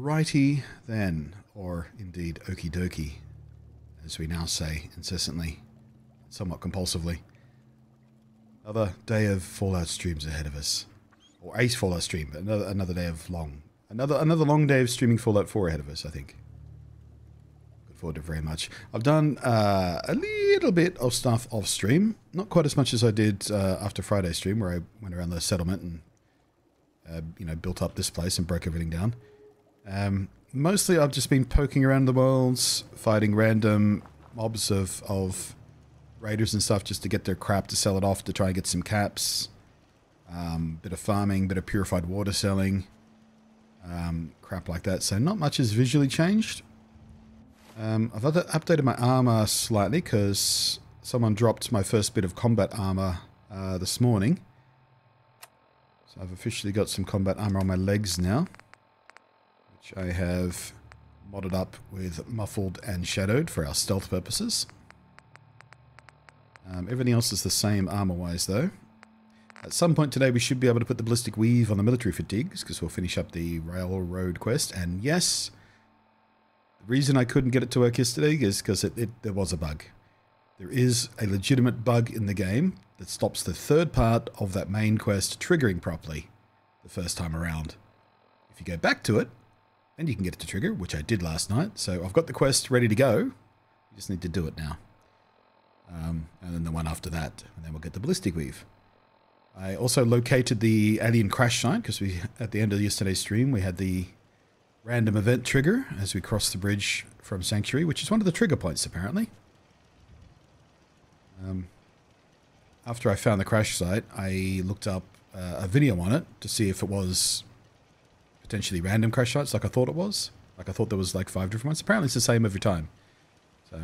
Righty then, or indeed okie dokie, as we now say incessantly, somewhat compulsively. Another day of Fallout streams ahead of us. Or a Fallout stream, but another day of another long day of streaming Fallout 4 ahead of us, I think. Look forward to it very much. I've done a little bit of stuff off stream. Not quite as much as I did after Friday's stream, where I went around the settlement and built up this place and broke everything down. Mostly I've just been poking around the worlds, fighting random mobs of raiders and stuff just to get their crap to sell it off to try and get some caps. Bit of farming, bit of purified water selling, crap like that. So not much has visually changed. I've updated my armor slightly because someone dropped my first bit of combat armor this morning. So I've officially got some combat armor on my legs now, which I have modded up with muffled and shadowed for our stealth purposes. Everything else is the same armor-wise though. At some point today we should be able to put the ballistic weave on the military fatigues because we'll finish up the railroad quest. And yes, the reason I couldn't get it to work yesterday is because there was a bug. There is a legitimate bug in the game that stops the third part of that main quest triggering properly the first time around. If you go back to it, then you can get it to trigger, which I did last night. So I've got the quest ready to go. You just need to do it now. And then the one after that, and then we'll get the ballistic weave. I also located the alien crash site because at the end of yesterday's stream we had the random event trigger as we crossed the bridge from Sanctuary, which is one of the trigger points apparently. After I found the crash site, I looked up a video on it to see if it was potentially random crash sites like I thought it was. Like I thought there was like 5 different ones. Apparently it's the same every time. So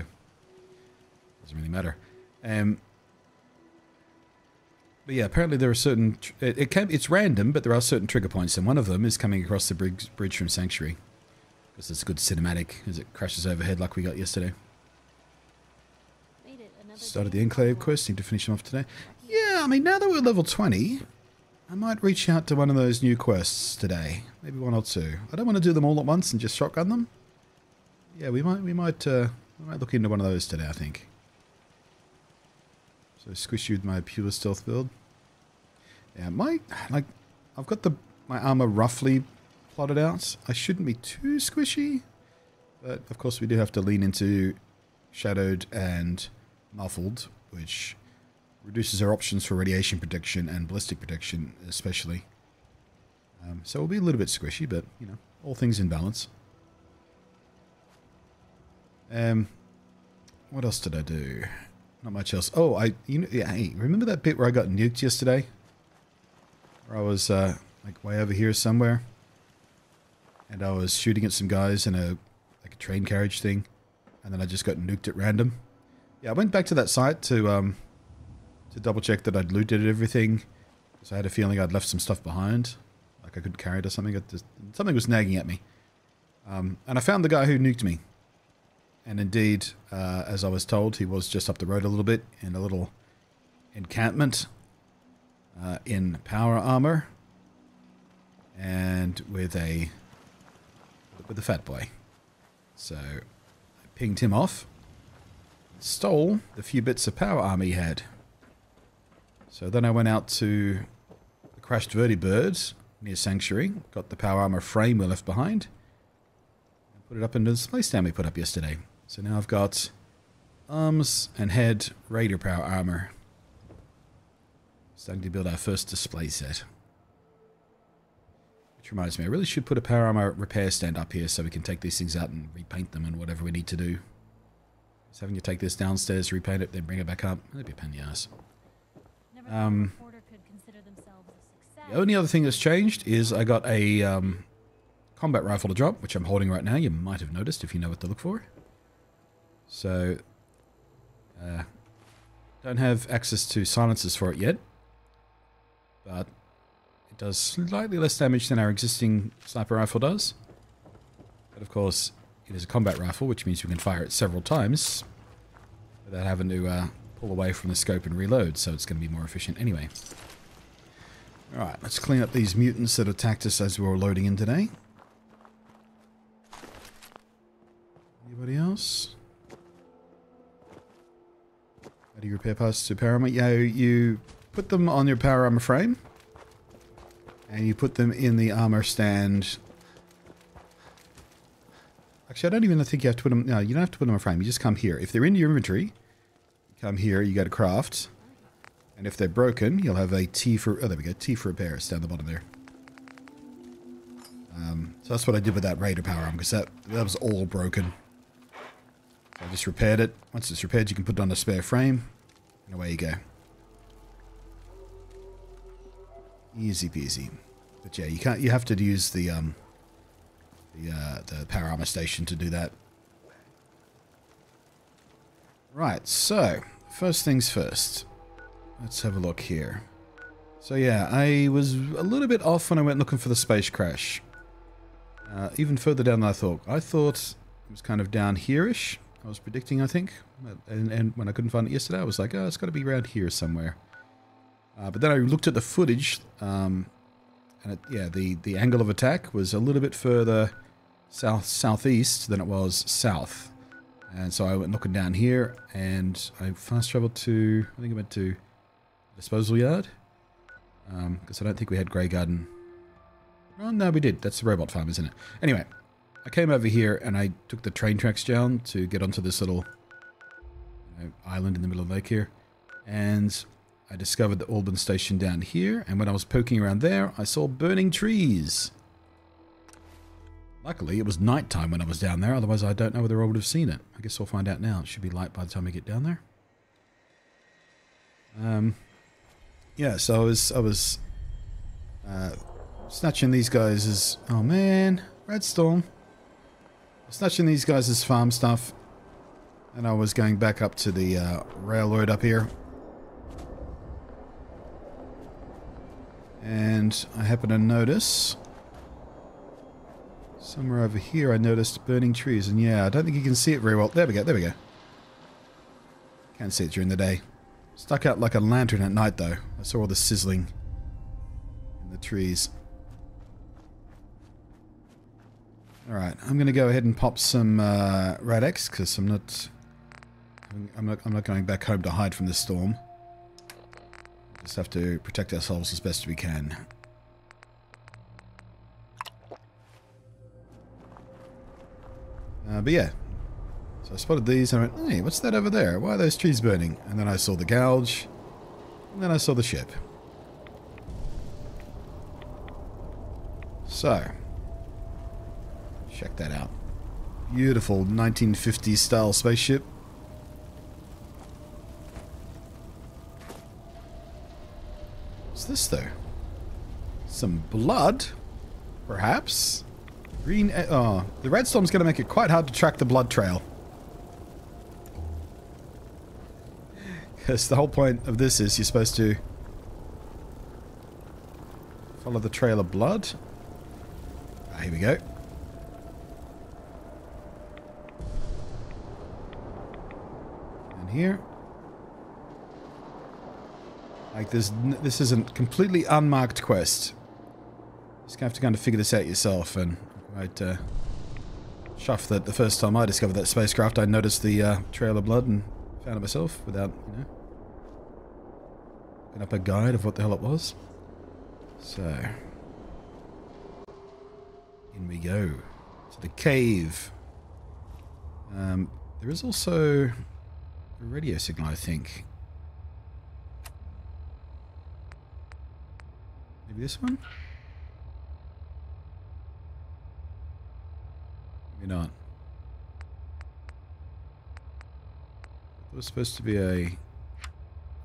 doesn't really matter. But yeah, apparently there are certain... It's random, but there are certain trigger points, and one of them is coming across the bridge from Sanctuary. Because it's a good cinematic as it crashes overhead like we got yesterday. Started the Enclave quest, need to finish them off today. Yeah, I mean, now that we're level 20, I might reach out to one of those new quests today. Maybe one or two. I don't want to do them all at once and just shotgun them. Yeah, we might look into one of those today, I think. So squish you with my pure stealth build. Yeah, I've got my armor roughly plotted out. I shouldn't be too squishy, but of course we do have to lean into shadowed and muffled, which reduces our options for radiation protection and ballistic protection, especially. So we'll be a little bit squishy, but you know, all things in balance. What else did I do? Not much else. Oh, hey, remember that bit where I got nuked yesterday? Where I was like way over here somewhere, and I was shooting at some guys in a train carriage thing, and then I just got nuked at random. Yeah, I went back to that site to double check that I'd looted everything, because I had a feeling I'd left some stuff behind, like I couldn't carry it or something. Something was nagging at me, and I found the guy who nuked me. And indeed, as I was told, he was just up the road a little bit in a little encampment in power armor and with a fat boy. So I pinged him off, stole the few bits of power armor he had. So then I went out to the crashed vertibird near Sanctuary, got the power armor frame we left behind, and put it up in the display stand we put up yesterday. So now I've got arms and head raider power armor. Starting to build our first display set. Which reminds me, I really should put a power armor repair stand up here so we can take these things out and repaint them and whatever we need to do. Just having to take this downstairs, repaint it, then bring it back up. That'd be a pain in the ass. The only other thing that's changed is I got a combat rifle to drop, which I'm holding right now. You might have noticed if you know what to look for. So, don't have access to silencers for it yet, but it does slightly less damage than our existing sniper rifle does. But of course, it is a combat rifle, which means we can fire it several times without having to pull away from the scope and reload, so it's going to be more efficient anyway. Alright, let's clean up these mutants that attacked us as we were loading in today. Anybody else? How do you repair parts to power armor? Yeah, you put them on your power armor frame. And you put them in the armor stand. Actually, I don't even think you have to put them... No, you don't have to put them on a frame. You just come here. If they're in your inventory, you come here, you go to craft. And if they're broken, you'll have a T for... Oh, there we go. T for repair. It's down the bottom there. So that's what I did with that Raider power armor, because that was all broken. So I just repaired it. Once it's repaired, you can put it on a spare frame. And away you go. Easy peasy. But yeah, you have to use the power armor station to do that. Right, so first things first. Let's have a look here. So yeah, I was a little bit off when I went looking for the space crash. Even further down than I thought. I thought it was kind of down here-ish. I was predicting, I think. And when I couldn't find it yesterday, I was like, oh, it's got to be around here somewhere. But then I looked at the footage, and yeah, the angle of attack was a little bit further southeast than it was south. And so I went looking down here, and I fast traveled to, I think I went to disposal yard, because I don't think we had Grey Garden. Oh, no, we did. That's the robot farm, isn't it? Anyway, I came over here, and I took the train tracks down to get onto this little island in the middle of the lake here. And I discovered the Alban station down here, and when I was poking around there, I saw burning trees. Luckily, it was nighttime when I was down there, otherwise I don't know whether I would have seen it. I guess we'll find out now. It should be light by the time we get down there. Yeah, so I was snatching these guys as... Oh man, Redstorm. Snatching these guys as farm stuff, and I was going back up to the railroad up here. And I happen to notice... Somewhere over here I noticed burning trees, and yeah, I don't think you can see it very well. There we go, there we go. Can't see it during the day. Stuck out like a lantern at night though. I saw all the sizzling in the trees. Alright, I'm gonna go ahead and pop some Rad-X, because I'm not going back home to hide from the storm. Just have to protect ourselves as best we can. But yeah, so I spotted these and I went, hey, what's that over there? Why are those trees burning? And then I saw the gouge, and then I saw the ship. So, check that out. Beautiful 1950s style spaceship. What's this though? Some blood? Perhaps? Green... Oh, the Redstorm's going to make it quite hard to track the blood trail. Because the whole point of this is you're supposed to follow the trail of blood. Ah, here we go. And here. Like this is a completely unmarked quest. Just gonna have to kind of figure this out yourself, and I'd chuff that the first time I discovered that spacecraft, I noticed the trail of blood and found it myself without, you know, looking up a guide of what the hell it was. So, in we go to the cave. There is also a radio signal, I think. Maybe this one? Maybe not. There was supposed to be a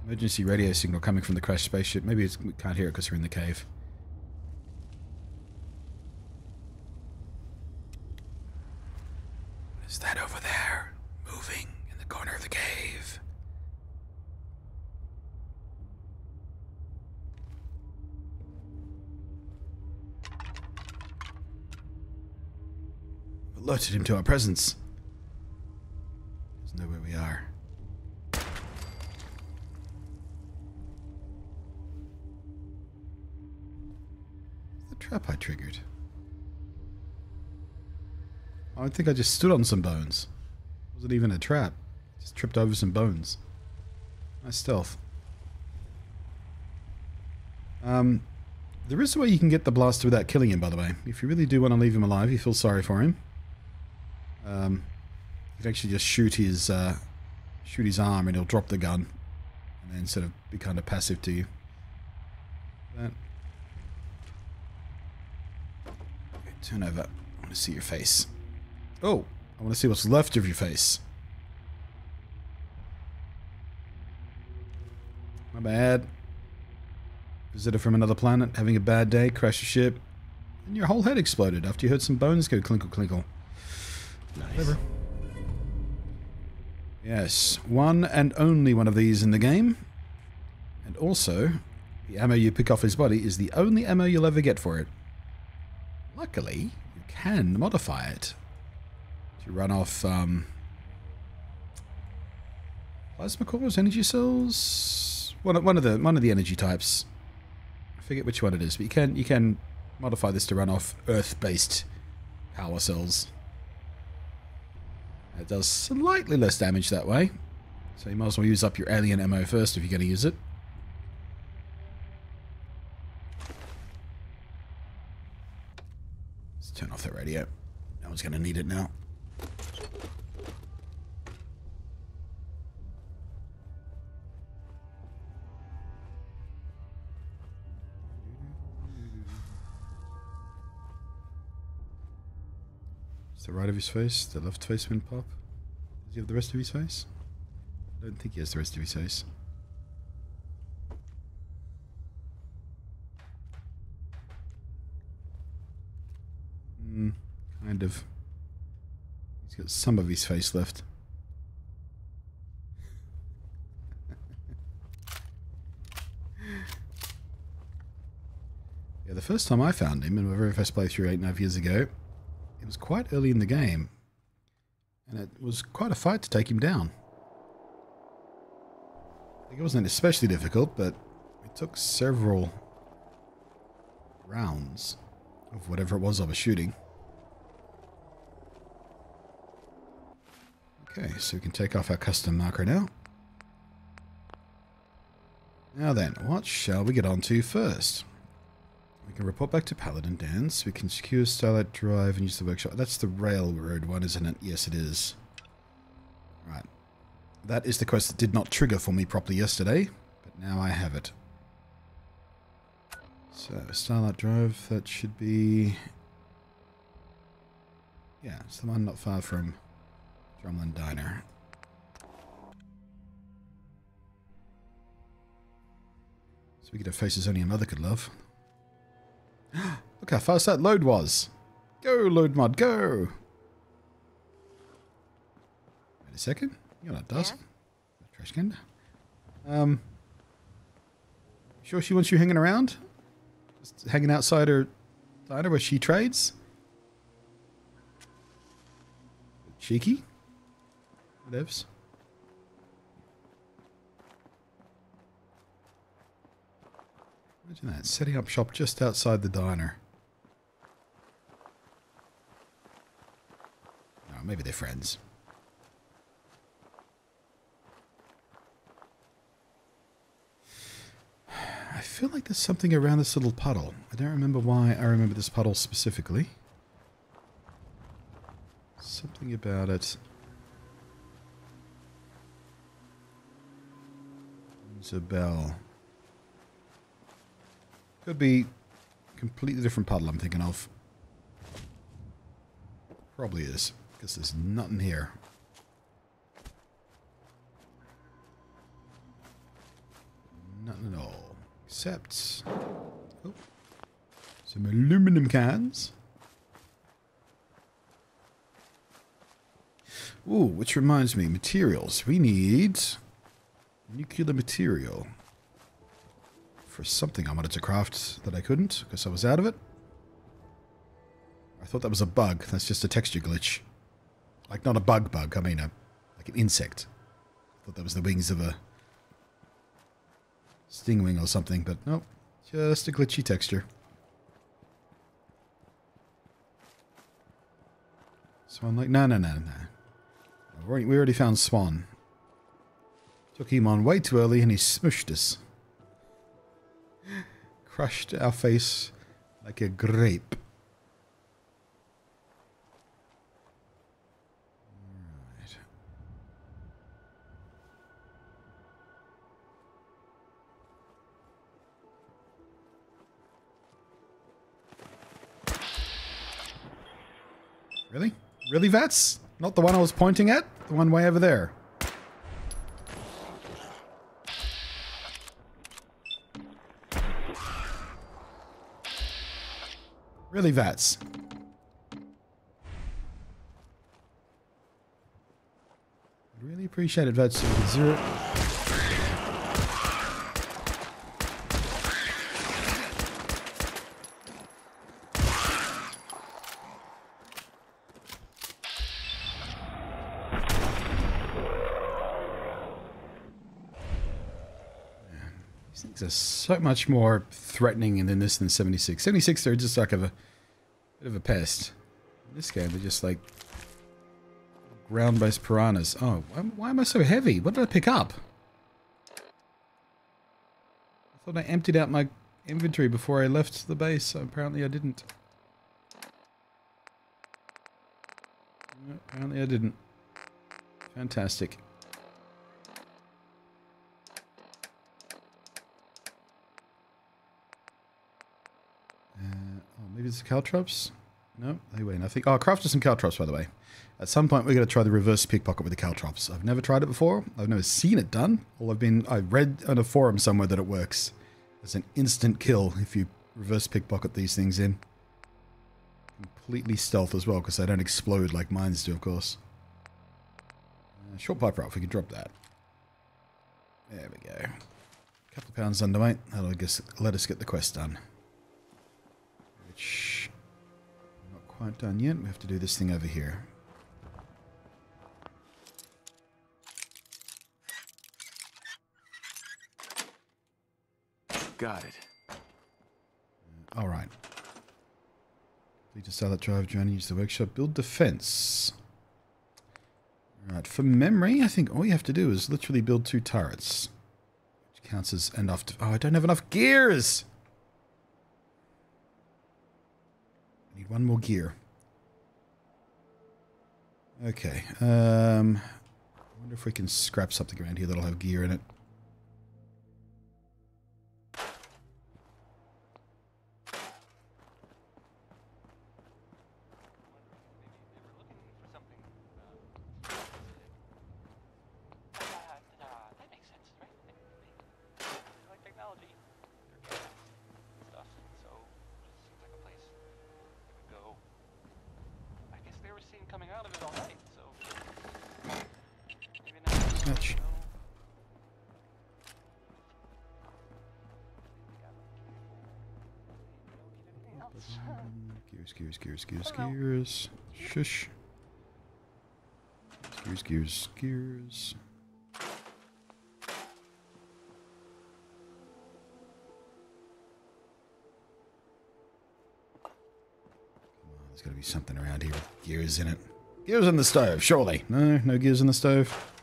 emergency radio signal coming from the crashed spaceship. Maybe we can't hear it because we're in the cave. What is that over there? Moving in the corner of the cave. Alerted him to our presence. Doesn't know where we are. The trap I triggered. I think I just stood on some bones. Wasn't even a trap. Just tripped over some bones. Nice stealth. There is a way you can get the blaster without killing him, by the way. If you really do want to leave him alive, you feel sorry for him. You can actually just shoot his arm and he'll drop the gun. And then sort of be kind of passive to you. That. Okay, turn over. I want to see your face. Oh, I want to see what's left of your face. My bad. Visitor from another planet, having a bad day, crash a ship, and your whole head exploded after you heard some bones go clinkle clinkle. Nice. Whatever. Yes, one and only one of these in the game. And also, the ammo you pick off his body is the only ammo you'll ever get for it. Luckily, you can modify it to run off plasma cores, energy cells, one of the energy types. I forget which one it is, but you can modify this to run off Earth-based power cells. It does slightly less damage that way, so you might as well use up your alien ammo first if you're going to use it. Let's turn off that radio. No one's going to need it now. The right of his face, the left face went pop. Does he have the rest of his face? I don't think he has the rest of his face. Kind of. He's got some of his face left. Yeah, the first time I found him, in my very first playthrough 8.5 years ago, it was quite early in the game, and it was quite a fight to take him down. It wasn't especially difficult, but it took several rounds of whatever it was I was shooting. Okay, so we can take off our custom marker now. Now then, what shall we get on to first? We can report back to Paladin Dance. We can secure Starlight Drive and use the workshop. That's the railroad one, isn't it? Yes, it is. Right. That is the quest that did not trigger for me properly yesterday, but now I have it. So, Starlight Drive, that should be... Yeah, it's the one not far from Drumlin Diner. So we get our faces only a mother could love. Look how fast that load was. Go, load mod, go. Wait a second. You know what it does. Yeah. Trash can. Sure she wants you hanging around? Just hanging outside her diner where she trades? Cheeky? Whatevs. Imagine that, setting up shop just outside the diner. Oh, maybe they're friends. I feel like there's something around this little puddle. I don't remember why I remember this puddle specifically. Something about it. Rings a bell. Could be a completely different puddle I'm thinking of. Probably is, because there's nothing here. Nothing at all. Except... oh, some aluminum cans. Ooh, which reminds me, materials. We need nuclear material. For something I wanted to craft that I couldn't, because I was out of it. I thought that was a bug. That's just a texture glitch. Like, not a bug, I mean, like an insect. I thought that was the wings of a stingwing or something, but nope. Just a glitchy texture. So I'm like, no. we already found Swan. Took him on way too early and he smushed us. Crushed our face like a grape. Alright. Really? Really, Vats? Not the one I was pointing at? The one way over there. Really, Vats? Really appreciate it, Vats. Zero. These things are so much more threatening than this than 76. 76, they're just like a bit of a pest. In this game, they're just like ground-based piranhas. Oh, why am I so heavy? What did I pick up? I thought I emptied out my inventory before I left the base. So apparently I didn't. No, apparently I didn't. Fantastic. Maybe it's the caltrops? No, they weigh nothing. Oh, I crafted some caltrops, by the way. At some point, we're going to try the reverse pickpocket with the caltrops. I've never tried it before. I've never seen it done. I read on a forum somewhere that it works. It's an instant kill if you reverse pickpocket these things in. Completely stealth as well, because they don't explode like mines do, of course. Short pipe rifle, if we can drop that. There we go. A couple of pounds underweight. That'll let us get the quest done. Which, not quite done yet. We have to do this thing over here. Got it. All right. Need to sell that drive journey, use the workshop, build defense. All right, from memory, I think all you have to do is literally build 2 turrets. Which counts as enough to... Oh, I don't have enough gears! I need 1 more gear. Okay. I wonder if we can scrap something around here that'll have gear in it. Gears. Shush. Gears. There's got to be something around here with gears in it. Gears in the stove, surely. No gears in the stove.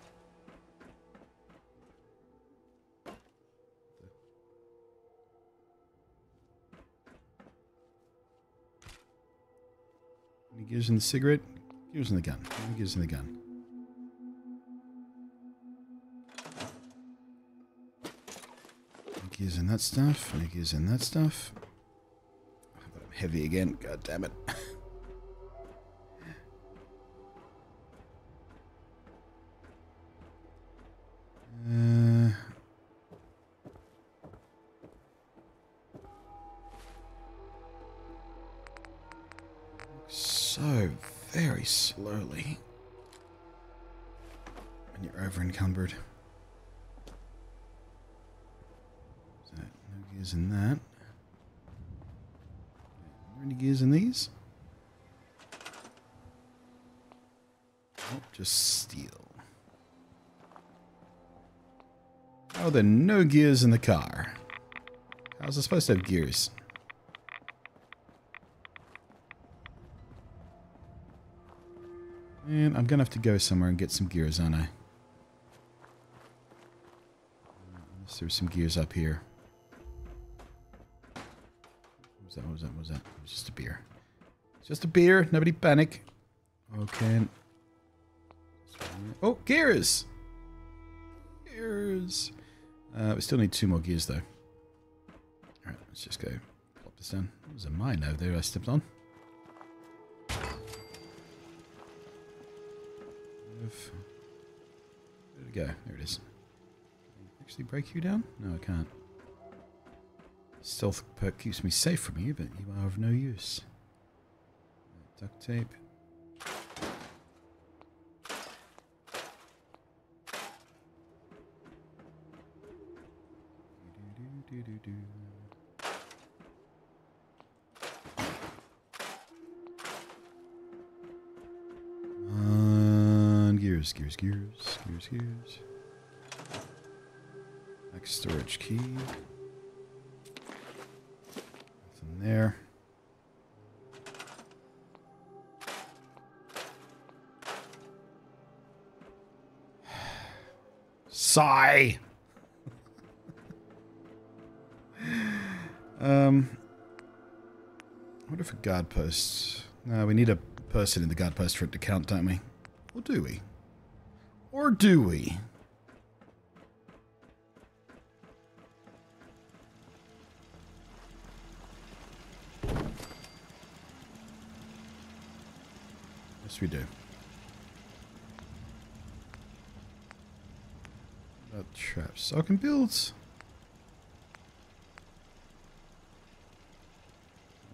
Any gears in the cigarette? Gears in the gun. No gears in the gun. No gears in that stuff. No gears in that stuff. But I'm heavy again. God damn it. So very slowly when you're over encumbered. So, no gears in that. Are there any gears in these? Nope, just steel. Oh, there are no gears in the car. How's it supposed to have gears? And I'm going to have to go somewhere and get some gears, aren't I? Unless there's some gears up here. What was that? What was that? What was that? It was just a beer. It's just a beer. Nobody panic. Okay. Oh, gears! Gears! We still need 2 more gears, though. Alright, let's just go plop this down. There was a mine over there I stepped on. Where did it go? There it is. Can I actually break you down? No, I can't. Stealth perk keeps me safe from you, but you are of no use. Duct tape. Gears. Next storage key. Nothing there. Sigh! What if a guard post? No, we need a person in the guard post for it to count, don't we? Or do we? Or do we? Yes, we do. About traps. So I can build.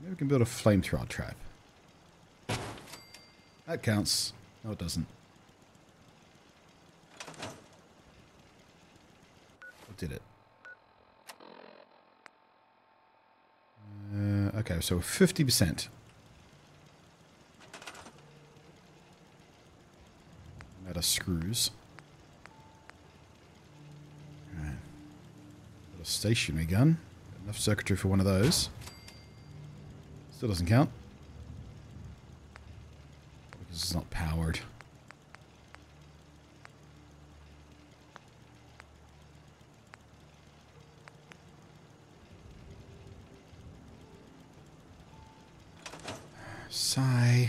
Maybe we can build a flamethrower trap. That counts. No, it doesn't. What did it? Okay, so 50%. Out of screws. Alright. Got a stationary gun. Got enough circuitry for one of those. Still doesn't count. Because it's not powered. Sigh.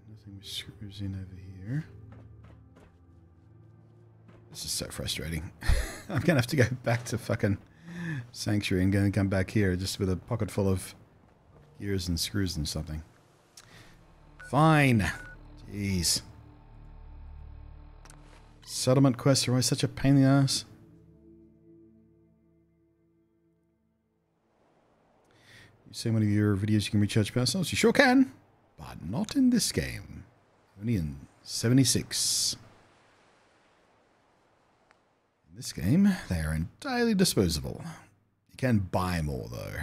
Nothing with screws in over here. This is so frustrating. I'm gonna have to go back to fucking Sanctuary and gonna come back here just with a pocket full of gears and screws and something. Fine. Jeez. Settlement quests are always such a pain in the ass. You say in one of your videos you can recharge power cells? You sure can, but not in this game. Only in 76. In this game, they are entirely disposable. You can buy more, though.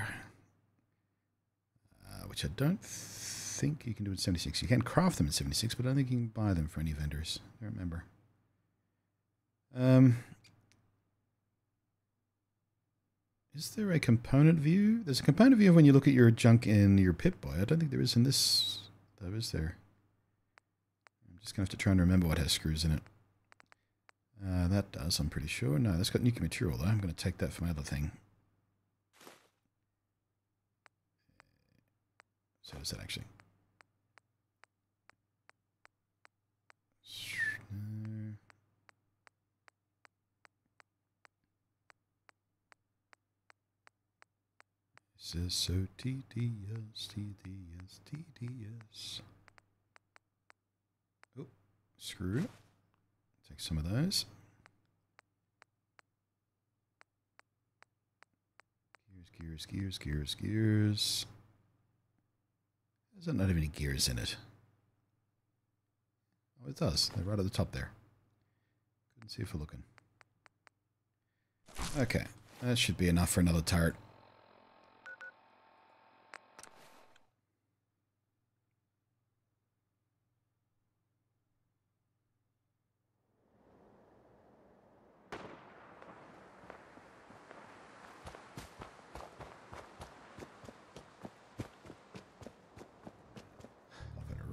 Which I don't think you can do in 76. You can craft them in 76, but I don't think you can buy them for any vendors. I don't remember. Is there a component view? There's a component view when you look at your junk in your Pip-Boy. I don't think there is in this, though, is there? I'm just going to have to try and remember what has screws in it. That does, I'm pretty sure. No, that's got nuclear material, though. I'm going to take that for my other thing. So does that actually? No. This is so tedious, tedious, tedious. Oh, screw it. Take some of those. Gears. There's not have any gears in it. Oh, it does. They're right at the top there. Couldn't see if we're looking. Okay. That should be enough for another turret.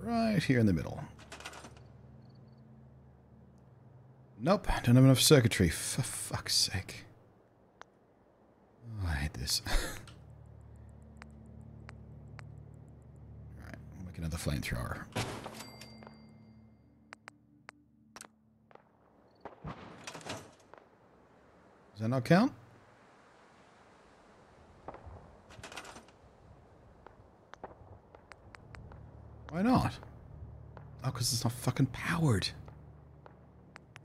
right here in the middle. Nope, don't have enough circuitry. For fuck's sake. Oh, I hate this. Alright, we'll make another flamethrower. Does that not count? Why not? Oh, because it's not fucking powered.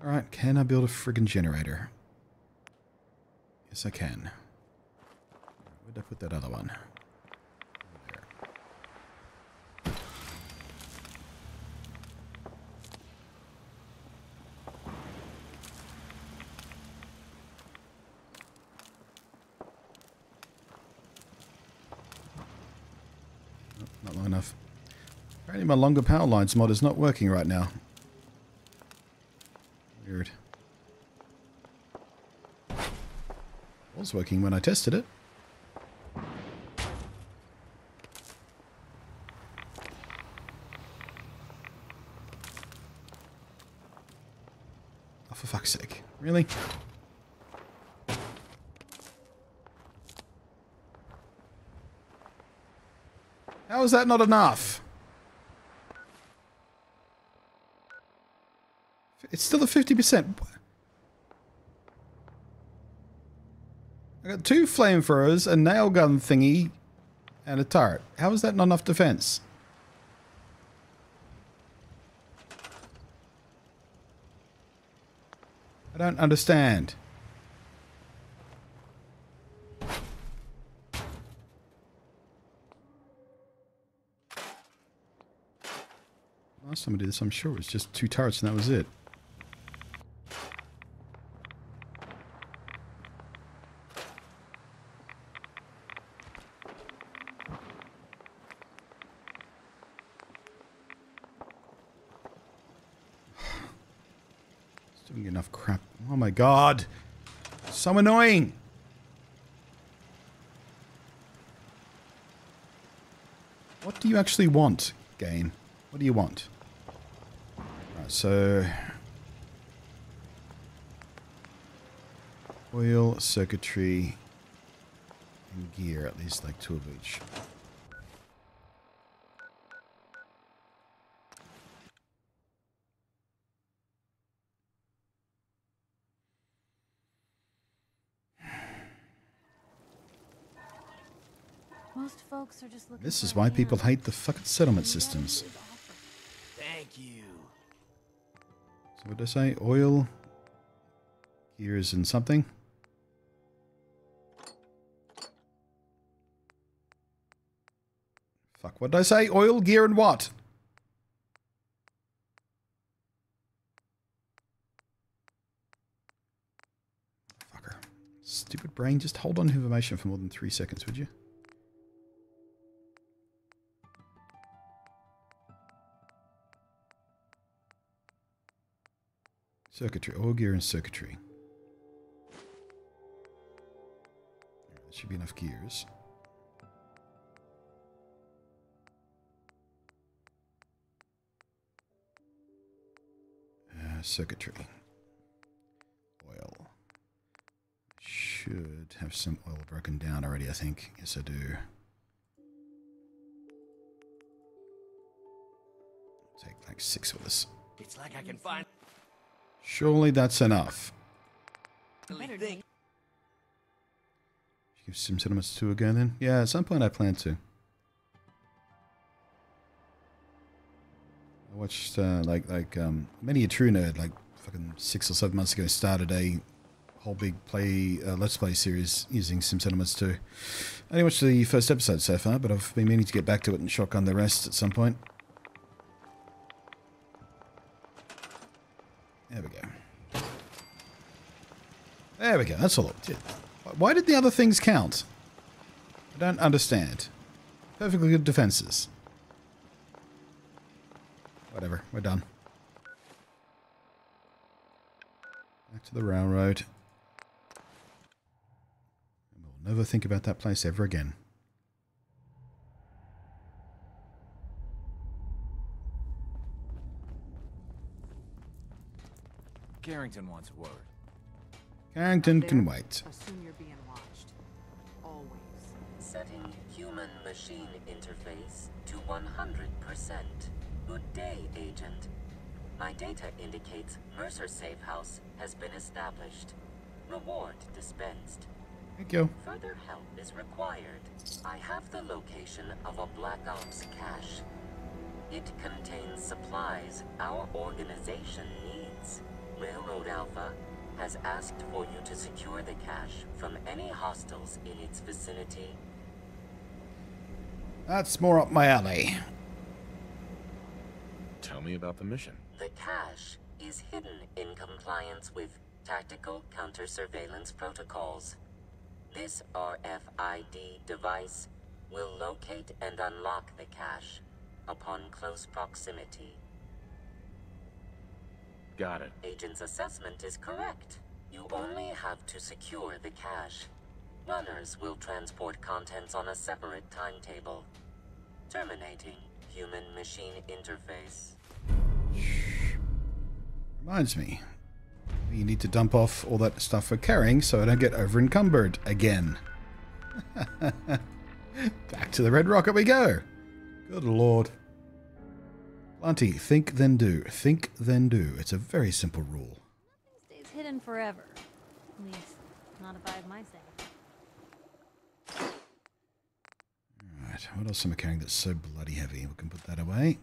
Alright, can I build a friggin' generator? Yes, I can. Where'd I put that other one? There. Nope, not long enough. Apparently my longer power lines mod is not working right now. Weird. It was working when I tested it. Oh, for fuck's sake. Really? How is that not enough? It's still at 50%. I got 2 flamethrowers, a nail gun thingy, and a turret. How is that not enough defense? I don't understand. Last time I did this, I'm sure it was just 2 turrets and that was it. Doing enough crap. Oh my god. So annoying. What do you actually want, game? What do you want? Right, so oil, circuitry, and gear, at least like 2 of each. Most folks are just looking. This is why people hate the fucking settlement systems. Thank you. So what did I say? Oil, gears, and something. Fuck, what did I say? Oil, gear, and what? Fucker. Stupid brain, just hold on to information for more than 3 seconds, would you? Circuitry, oil, gear, and circuitry. There should be enough gears. Circuitry. Oil. Should have some oil broken down already, I think. Yes, I do. Take like 6 of this. It's like I can find. Surely that's enough. Think. Give some cinemas to again then? Yeah, at some point I plan to. I watched many a true nerd like fucking 6 or 7 months ago started a whole big let's play series using Sim Cinemas 2. I only watched the first episode so far, but I've been meaning to get back to it and shotgun the rest at some point. There we go. There we go, that's all it did. Why did the other things count? I don't understand. Perfectly good defenses. Whatever, we're done. Back to the railroad. And we'll never think about that place ever again. Carrington wants a word. Carrington can wait. Assume you're being watched. Always. Setting human-machine interface to 100%. Good day, Agent. My data indicates Mercer Safe House has been established. Reward dispensed. Thank you. Further help is required. I have the location of a Black Ops cache. It contains supplies our organization needs. Railroad Alpha has asked for you to secure the cache from any hostiles in its vicinity. That's more up my alley. Tell me about the mission. The cache is hidden in compliance with tactical counter-surveillance protocols. This RFID device will locate and unlock the cache upon close proximity. Got it. Agent's assessment is correct. You only have to secure the cache. Runners will transport contents on a separate timetable. Terminating human-machine interface. Reminds me. You need to dump off all that stuff for carrying so I don't get over-encumbered again. Back to the Red Rocket we go. Good lord. Blunty, think then do. Think then do. It's a very simple rule. Nothing stays hidden forever. At least, not if I have my say. Alright, what else am I carrying that's so bloody heavy? We can put that away.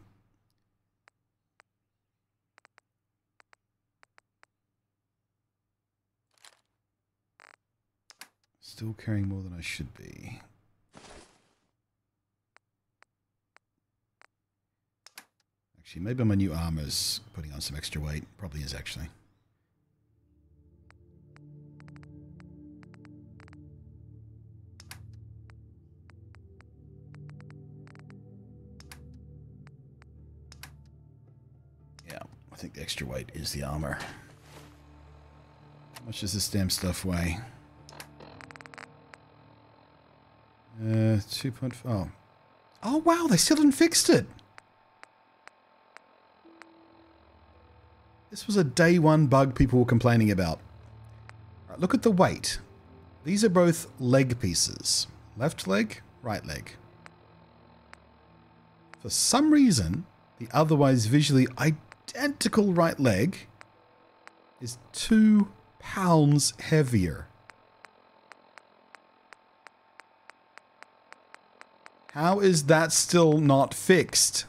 Still carrying more than I should be. Actually, maybe my new armor's putting on some extra weight. Probably is, actually. Yeah, I think the extra weight is the armor. How much does this damn stuff weigh? 2.5. Oh. Oh, wow, they still hadn't fixed it. This was a day one bug people were complaining about. Right, look at the weight. These are both leg pieces. Left leg, right leg. For some reason, the otherwise visually identical right leg is 2 pounds heavier. How is that still not fixed?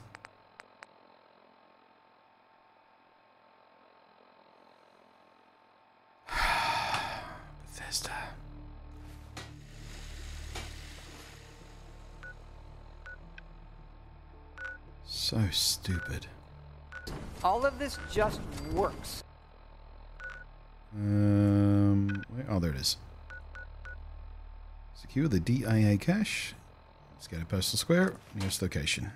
Bethesda. So stupid. All of this just works. Oh, there it is. Secure the DIA cache. Let's get a postal square. Nearest location.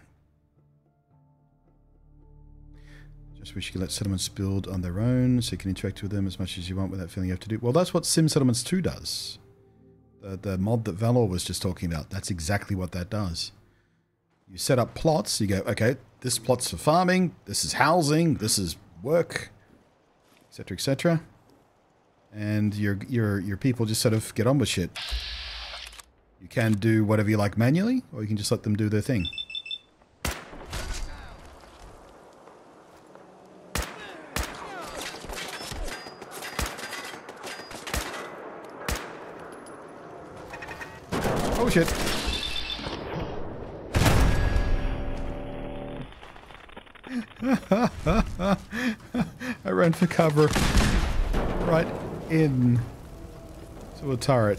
Just wish you could let settlements build on their own so you can interact with them as much as you want without feeling you have to do. Well, that's what Sim Settlements 2 does. The mod that Valor was just talking about. That's exactly what that does. You set up plots. You go, okay, this plot's for farming. This is housing. This is work, etc., etc. And your people just sort of get on with shit. You can do whatever you like manually, or you can just let them do their thing. Oh shit. I ran for cover right in to a turret.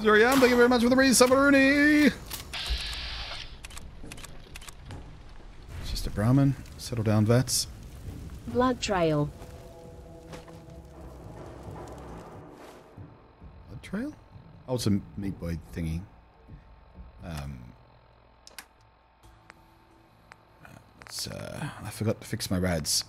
There I am. Thank you very much for the resub, Rooney. It's just a Brahmin. Settle down, vets. Blood trail. Blood trail? Oh, it's a meat boy thingy. I forgot to fix my rads.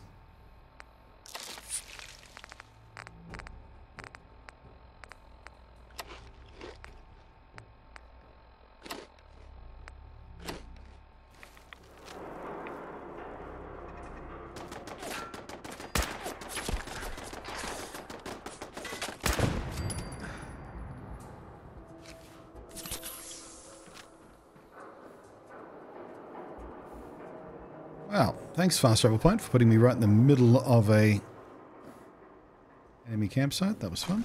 Thanks, Fast Travel Point, for putting me right in the middle of a enemy campsite. That was fun.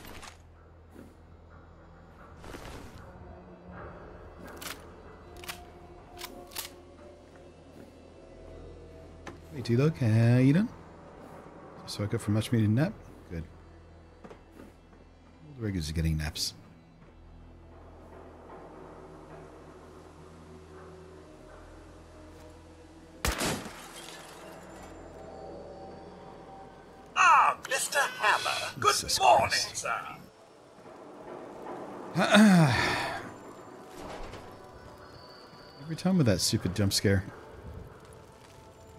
Hey, T-Log, how you doing? Just woke up from a much needed nap. Good. All the regulars are getting naps. Ah, Mr. Hammer. Good Jesus morning, Christ. sir. Every time with that stupid jump scare.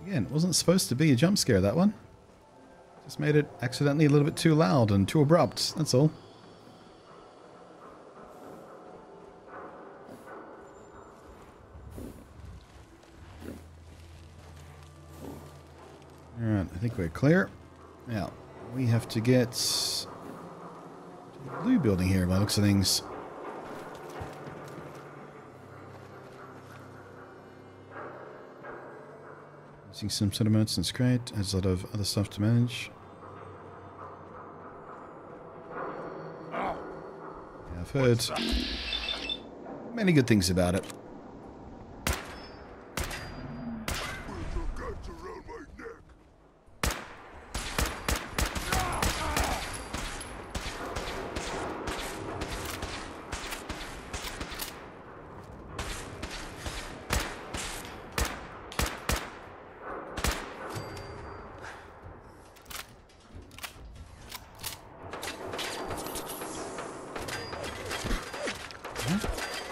Again, it wasn't supposed to be a jump scare, that one. Just made it accidentally a little bit too loud and too abrupt, that's all. Alright, I think we're clear. Now, we have to get to the blue building here by the looks of things. Using some sediments and great. Has a lot of other stuff to manage. Yeah, I've heard many good things about it.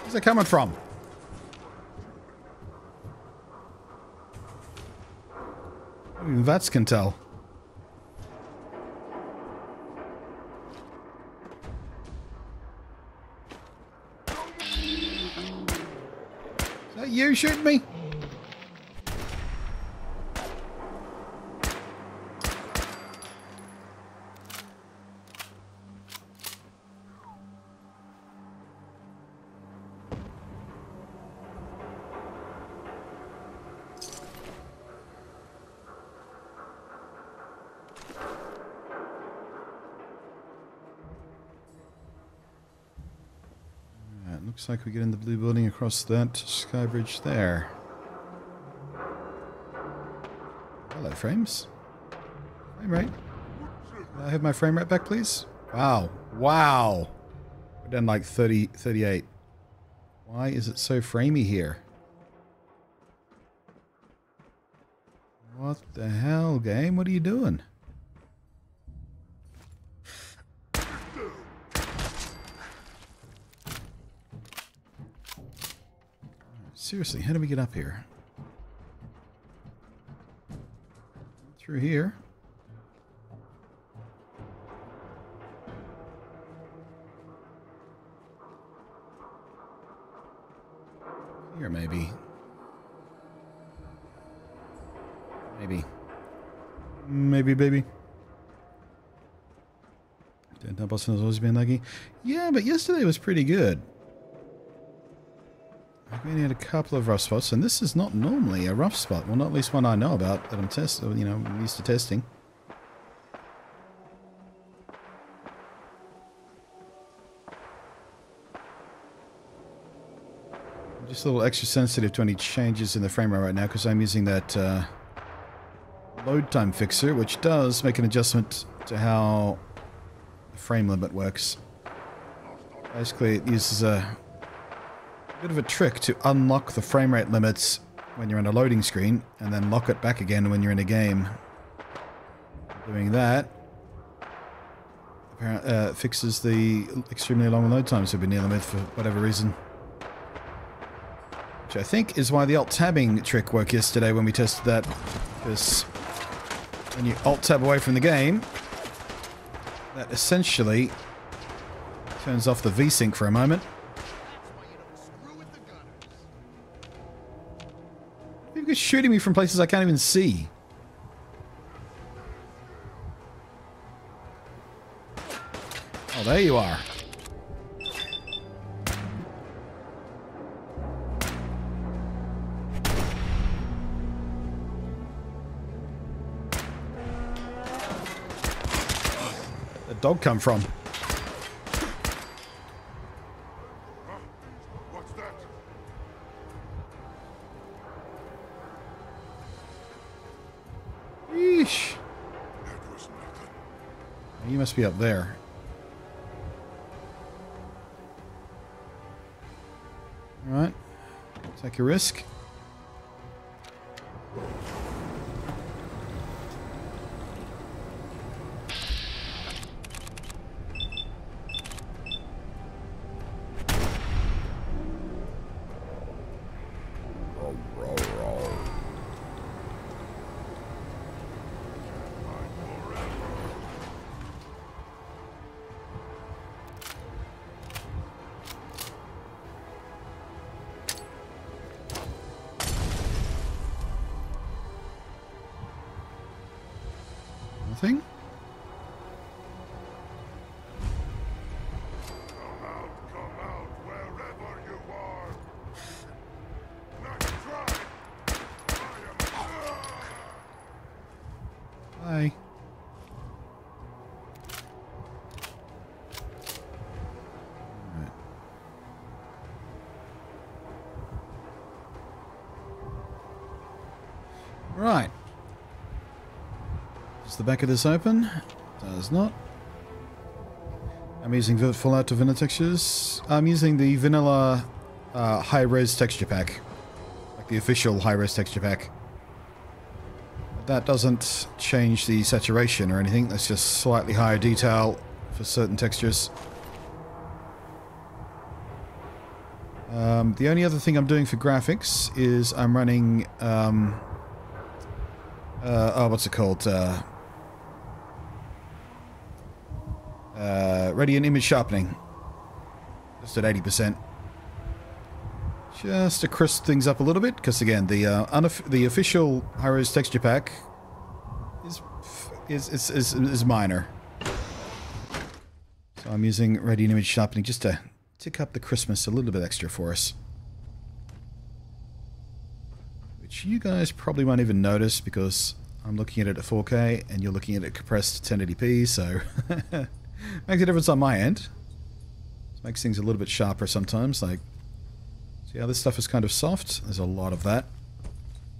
Where's that coming from? Even Vats can tell. Is that you shooting me? Looks like we get in the blue building across that sky bridge there. Hello, frames. Frame rate. Can I have my frame rate back, please? Wow. Wow. We're down like 30, 38. Why is it so framey here? What the hell, game? What are you doing? Seriously, how do we get up here? Through here. Here, maybe. Maybe. Maybe, baby. That Boston has always been lucky. Yeah, but yesterday was pretty good. We only had a couple of rough spots, and this is not normally a rough spot. Well, not at least one I know about that I'm I'm used to testing. I'm just a little extra sensitive to any changes in the frame rate right now because I'm using that load time fixer, which does make an adjustment to how the frame limit works. Basically, it uses a bit of a trick to unlock the frame rate limits when you're on a loading screen and then lock it back again when you're in a game. Doing that fixes the extremely long load times we've been dealing with for whatever reason. Which I think is why the alt-tabbing trick worked yesterday when we tested that. Because when you alt-tab away from the game, that essentially turns off the VSync for a moment. People are shooting me from places I can't even see. Oh, there you are. dog come from? What's that? Yeesh. That was nothing. You must be up there. Alright. Take a risk. Nothing? Come out, wherever you are. Nice try. Hi. Right. Is the back of this open? Does not. I'm using Fallout to vanilla textures. I'm using the vanilla high-res texture pack. Like the official high-res texture pack. That doesn't change the saturation or anything. That's just slightly higher detail for certain textures. The only other thing I'm doing for graphics is I'm running what's it called? Radiant image sharpening. Just at 80%. Just to crisp things up a little bit, because again, the official high-res texture pack is minor. So I'm using Radiant image sharpening just to tick up the crispness a little bit extra for us. Which you guys probably won't even notice because I'm looking at it at 4K and you're looking at it compressed 1080p, so makes a difference on my end. It makes things a little bit sharper sometimes. Like, see how this stuff is kind of soft? There's a lot of that.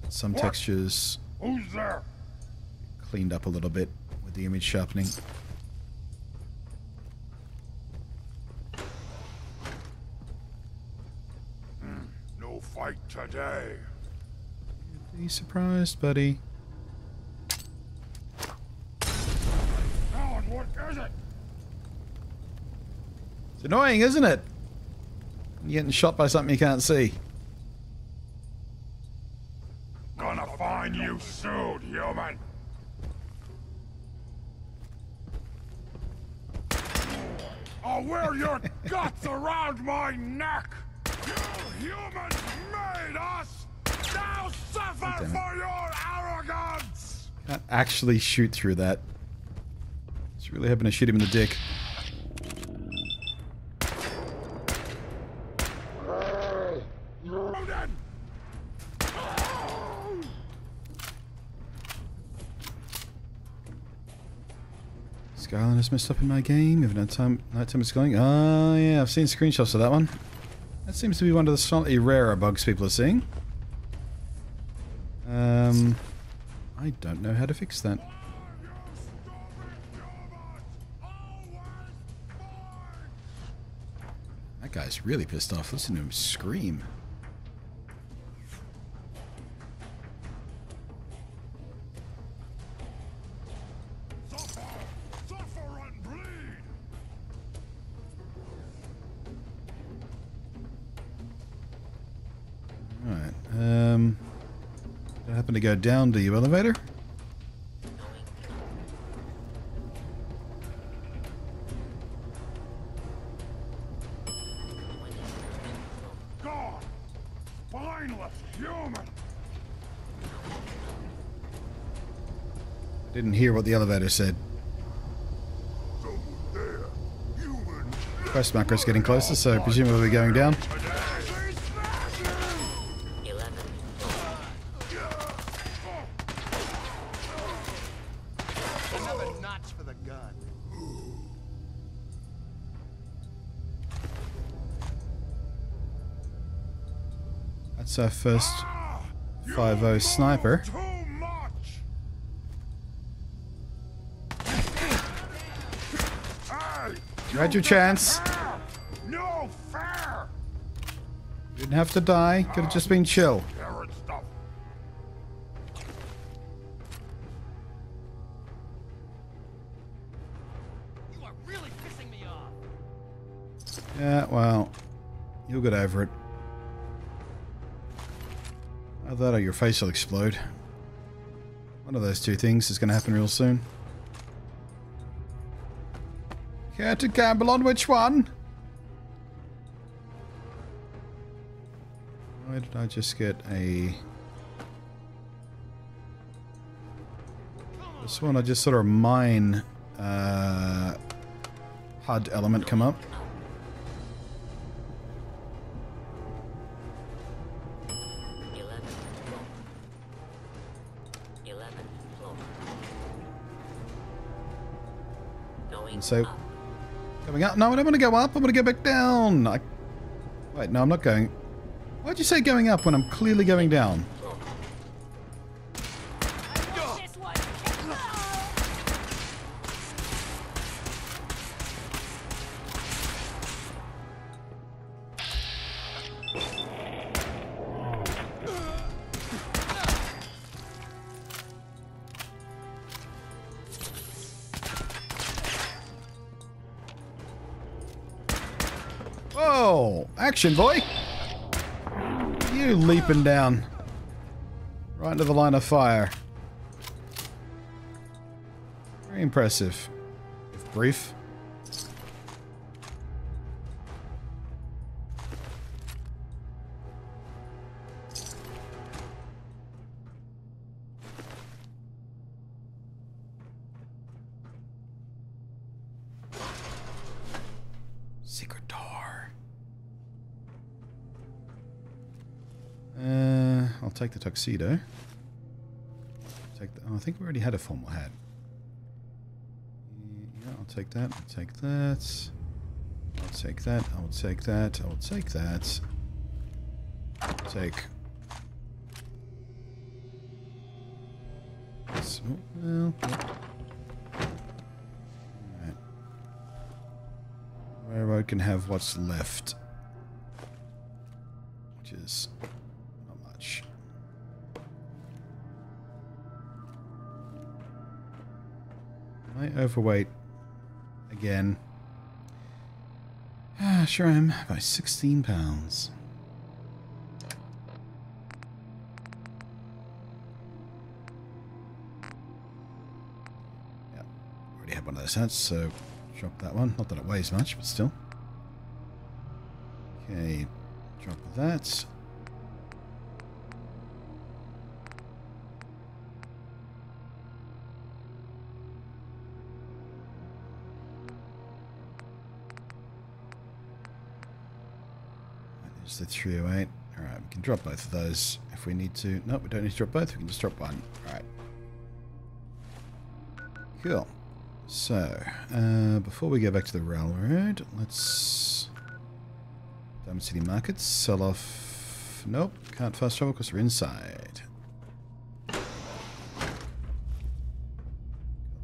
Some textures Who's there? cleaned up a little bit with the image sharpening. No fight today. Be surprised, buddy. Alan, what is it? It's annoying, isn't it? You're getting shot by something you can't see. Gonna find you soon, human. I'll wear your guts around my neck. You humans made us. Now suffer for your arrogance. Can't actually shoot through that. Just really hoping to shoot him in the dick. Skyline has messed up in my game. Even at nighttime is going. Oh yeah, I've seen screenshots of that one. That seems to be one of the slightly rarer bugs people are seeing. I don't know how to fix that. That guy's really pissed off. Listen to him scream. Alright, I happen to go down the elevator. God, spineless human. I didn't hear what the elevator said. Someone there, human. Quest macro's getting closer, so presumably we're going down. That's our first 5-0 sniper. Too much. Hey, You had your chance. no fair. Didn't have to die. Could have just been chill. Carrot stuff. You are really pissing me off. Yeah, well, you'll get over it. Either that or your face will explode. One of those two things is going to happen real soon. Care to gamble on which one? Why did I just get a... This one I just sort of mine HUD element come up. 11 floor. Going And so, up. coming up. No, I don't want to go up. I want to go back down. Wait, no, I'm not going. Why'd you say going up when I'm clearly going down? This one. Whoa! Action, boy! You leaping down. Right into the line of fire. Very impressive. If brief. Secret door. I'll take the tuxedo. Take the, oh, I think we already had a formal hat. Yeah, I'll take that. I'll take that. I'll take that. I'll take that. I'll take that. I'll take. So, well, alright. Railroad can have what's left, which is not much. Am I overweight again? Ah, sure I am. By 16 pounds. Yeah, already had one of those hats, so drop that one. Not that it weighs much, but still. Okay, drop that. There's the 308. Alright, we can drop both of those if we need to. Nope, we don't need to drop both. We can just drop one. Alright. Cool. So, before we go back to the railroad, let's... Diamond City Market, sell off... Nope, can't fast travel because we're inside. Got a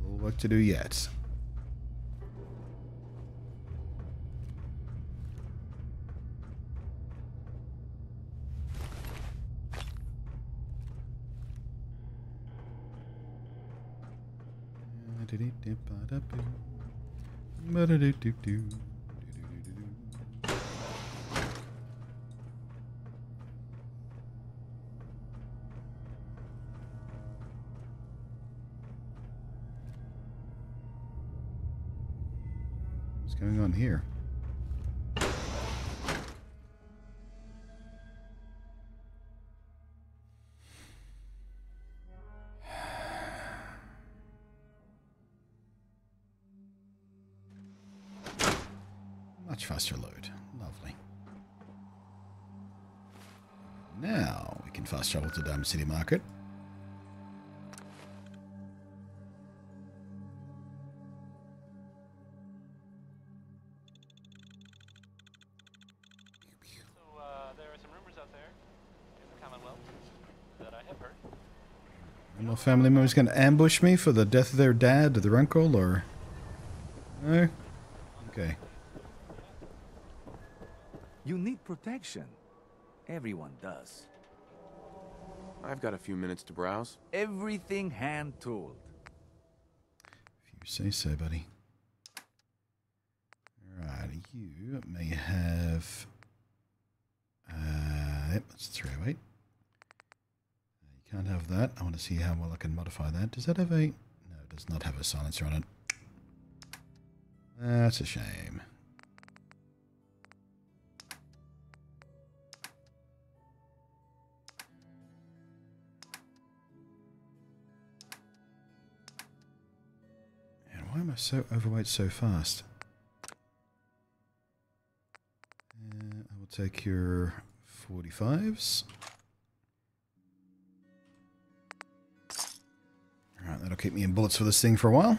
little work to do yet. What's going on here? Much faster load. Lovely. Now we can fast travel to Diamond City Market. So, there are some rumors out there. No family members going to ambush me for the death of their dad or their uncle, or... No? Okay. You need protection. Everyone does. I've got a few minutes to browse. Everything hand-tooled. If you say so, buddy. Right, you may have... yep, that's 308. You can't have that. I want to see how well I can modify that. Does that have a... No, it does not have a silencer on it. That's a shame. And why am I so overweight so fast? I will take your 45s. Alright, that'll keep me in bullets for this thing for a while.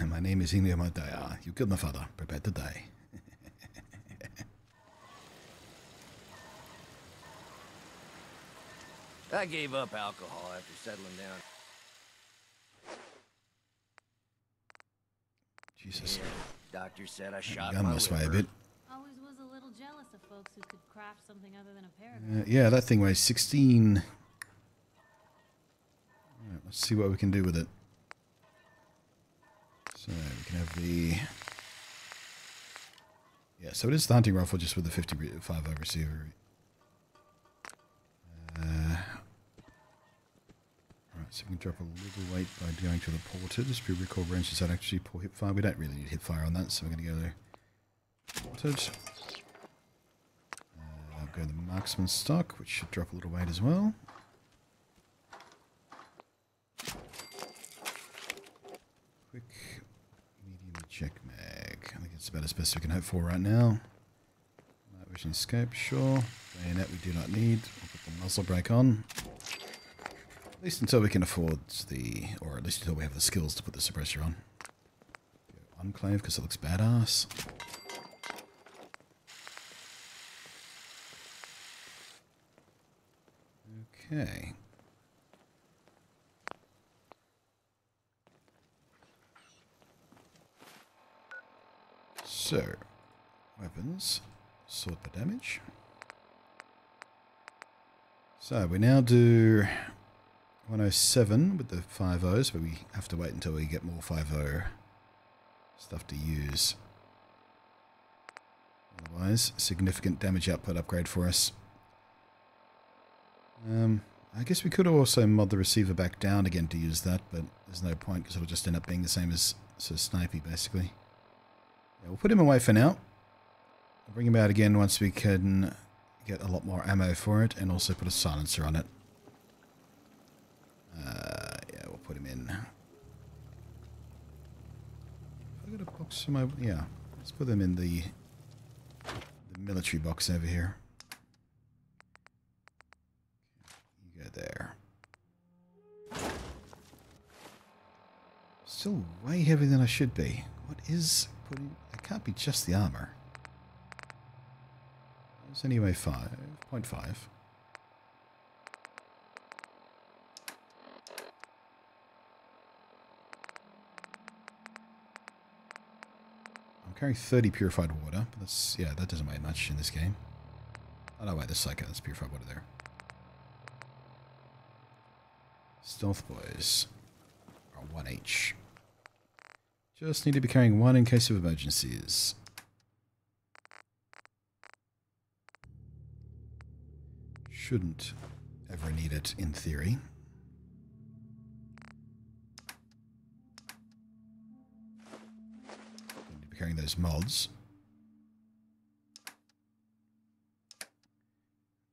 My name is Emilio Madaya. You killed my father. Prepare to die. I gave up alcohol after settling down. Jesus. Doctor said I shot Gun my this way a liver. bit. Always was a little jealous of folks who could craft something other than a paragraph. Yeah, that thing weighs 16. Alright, let's see what we can do with it. So we can have the... Yeah, so it is the hunting rifle just with the 55 receiver. Alright, so we can drop a little weight by going to the ported. Just be recall range. Does that actually pull hip fire? We don't really need hip fire on that, so we're going to go there. Ported. I'll go the marksman stock, which should drop a little weight as well. Quick, medium check mag. I think it's about as best we can hope for right now. Night vision scope, sure. Bayonet we do not need. We'll put the muzzle brake on. At least until we can afford the, or at least until we have the skills to put the suppressor on. Go Enclave because it looks badass. Okay. So, weapons, sort by damage. So we now do 107 with the 5.0s, but we have to wait until we get more 5.0 stuff to use. Otherwise, significant damage output upgrade for us. I guess we could also mod the receiver back down again to use that, but there's no point because it'll just end up being the same as snipey, basically. Yeah, we'll put him away for now. I'll bring him out again once we can get a lot more ammo for it, and also put a silencer on it. Yeah, we'll put him in. I got a box for my... Yeah, let's put them in the military box over here. You go there. Still way heavier than I should be. What is putting... It can't be just the armor. It's anyway 5.5. I'm carrying 30 purified water, but that's, yeah, that doesn't weigh much in this game. Oh no, wait, there's Psycho, that's purified water there. Stealth boys are 1H. Just need to be carrying 1 in case of emergencies. Shouldn't ever need it in theory. Need to be carrying those mods.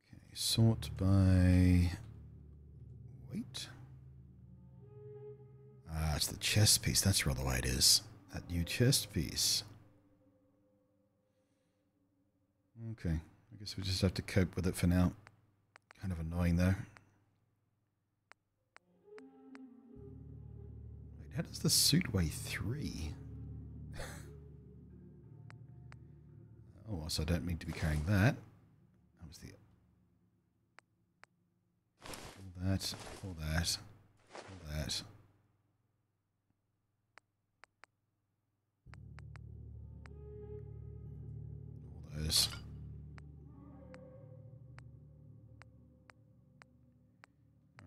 Okay, sort by weight. Ah, it's the chest piece. That's where all the weight is. That new chest piece. Okay, I guess we just have to cope with it for now. Kind of annoying though. Wait, how does the suit weigh 3? Oh, so I don't mean to be carrying that. That was the... All that, all that, all that. All those.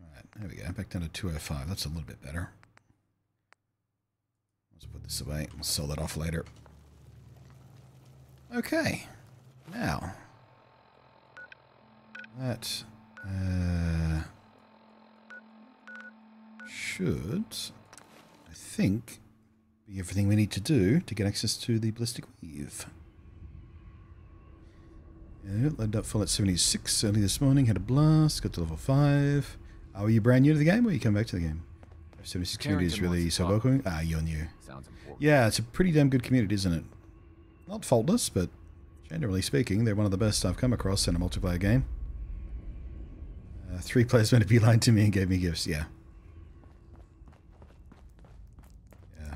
Alright, there we go. Back down to 205. That's a little bit better. Let's put this away. We'll sell that off later. Okay. Now. That should, I think, be everything we need to do to get access to the ballistic weave. Yeah, loaded up full at 76 early this morning, had a blast, got to level 5. Are you brand new to the game or you come back to the game? 76 community is really so welcoming. Ah, you're new. Sounds important. Yeah, it's a pretty damn good community, isn't it? Not faultless, but generally speaking, they're one of the best I've come across in a multiplayer game. 3 players went to be lying to me and gave me gifts. Yeah. Yeah,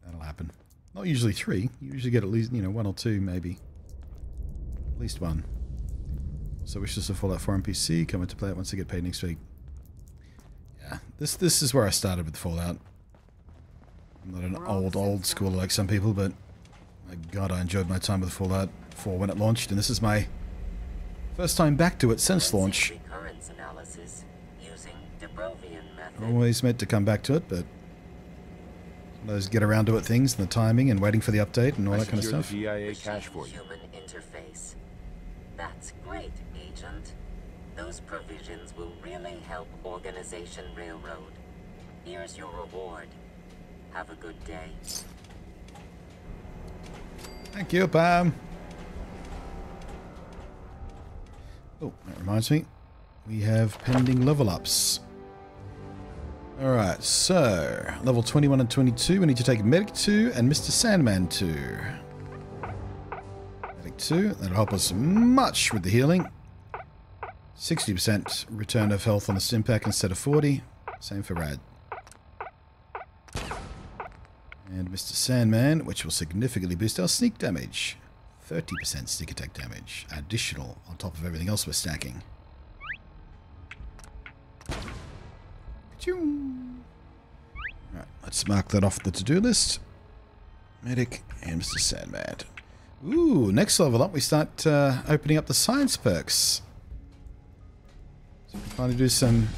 that'll happen. Not usually 3. You usually get at least, 1 or 2, maybe. At least 1. So wishes to Fallout 4 NPC. Come to play it once I get paid next week. Yeah, this is where I started with Fallout. I'm not an old schooler like some people, but my god, I enjoyed my time with Fallout 4 when it launched, and this is my first time back to it since launch. Always meant to come back to it, but those get around to it things and the timing and waiting for the update and all that kind of stuff. The DIA cache for you. Human interface. That's great, Agent. Those provisions will really help Organization Railroad. Here's your reward. Have a good day. Thank you, Pam. Oh, that reminds me. We have pending level ups. Alright, so level 21 and 22, we need to take Medic 2 and Mr. Sandman 2. Medic 2, that'll help us much with the healing. 60% return of health on the Stimpack instead of 40. Same for Rad. And Mr. Sandman, which will significantly boost our sneak damage. 30% sneak attack damage. Additional on top of everything else we're stacking. Right, let's mark that off the to-do list. Medic and Mr. Sandman. Ooh, next level up we start opening up the science perks. So we can finally do some...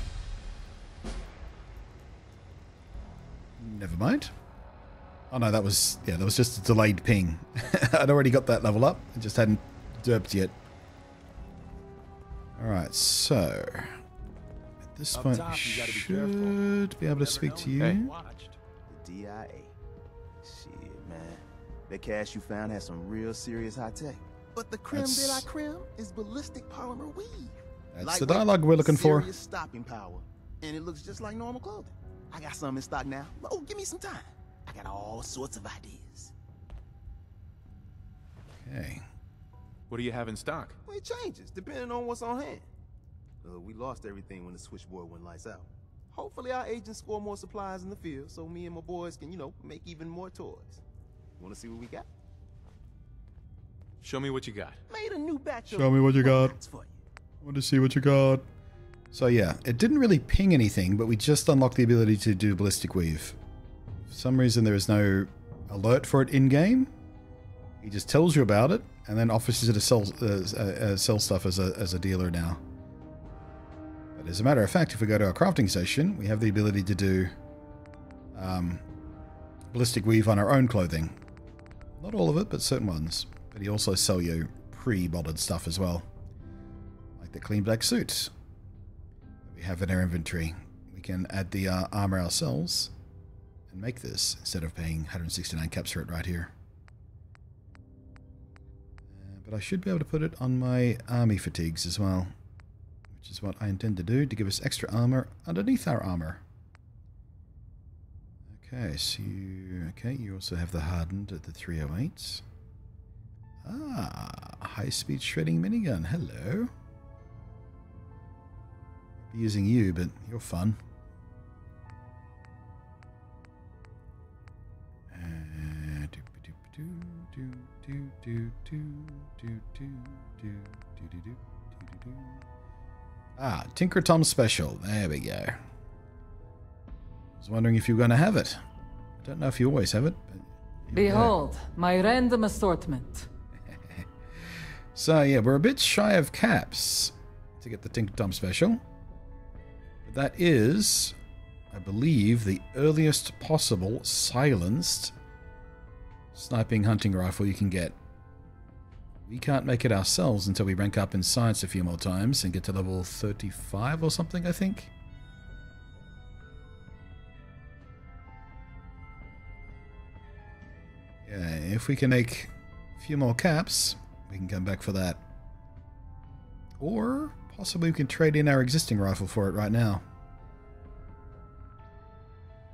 Never mind. Oh no, that was just a delayed ping. I'd already got that level up. I just hadn't derped yet. Alright, so... At this point, we should be able to speak to you. Hey. The DIA. Shit, man. That cache you found has some real serious high tech. But the creme de la creme is ballistic polymer weave. That's the dialogue we're looking for. Serious stopping power. And it looks just like normal clothing. I got some in stock now. Oh, give me some time. I got all sorts of ideas. Okay. What do you have in stock? Well, it changes depending on what's on hand. We lost everything when the switchboard went lights out. Hopefully our agents score more supplies in the field so me and my boys can, make even more toys. Want to see what we got? Show me what you got. Made a new batch Show me what you got. For you. Want to see what you got. So yeah, it didn't really ping anything, but we just unlocked the ability to do ballistic weave. For some reason there is no alert for it in-game. He just tells you about it and then offers you to sell stuff as a dealer now. But as a matter of fact, if we go to our crafting station, we have the ability to do ballistic weave on our own clothing. Not all of it, but certain ones. But he also sell you pre-modded stuff as well. Like the clean black suit that we have in our inventory. We can add the armor ourselves and make this instead of paying 169 caps for it right here. But I should be able to put it on my army fatigues as well, which is what I intend to do to give us extra armor underneath our armor. Okay, so you also have the hardened at the 308. Ah, high-speed shredding minigun. Hello. I'll be using you, but you're fun. Ah, Tinker Tom Special. There we go. I was wondering if you were going to have it. I don't know if you always have it. But behold, my random assortment. So yeah, we're a bit shy of caps to get the Tinker Tom Special. But that is, I believe, the earliest possible silenced sniping hunting rifle you can get. We can't make it ourselves until we rank up in science a few more times and get to level 35 or something, I think. Yeah, if we can make a few more caps, we can come back for that. Or possibly we can trade in our existing rifle for it right now.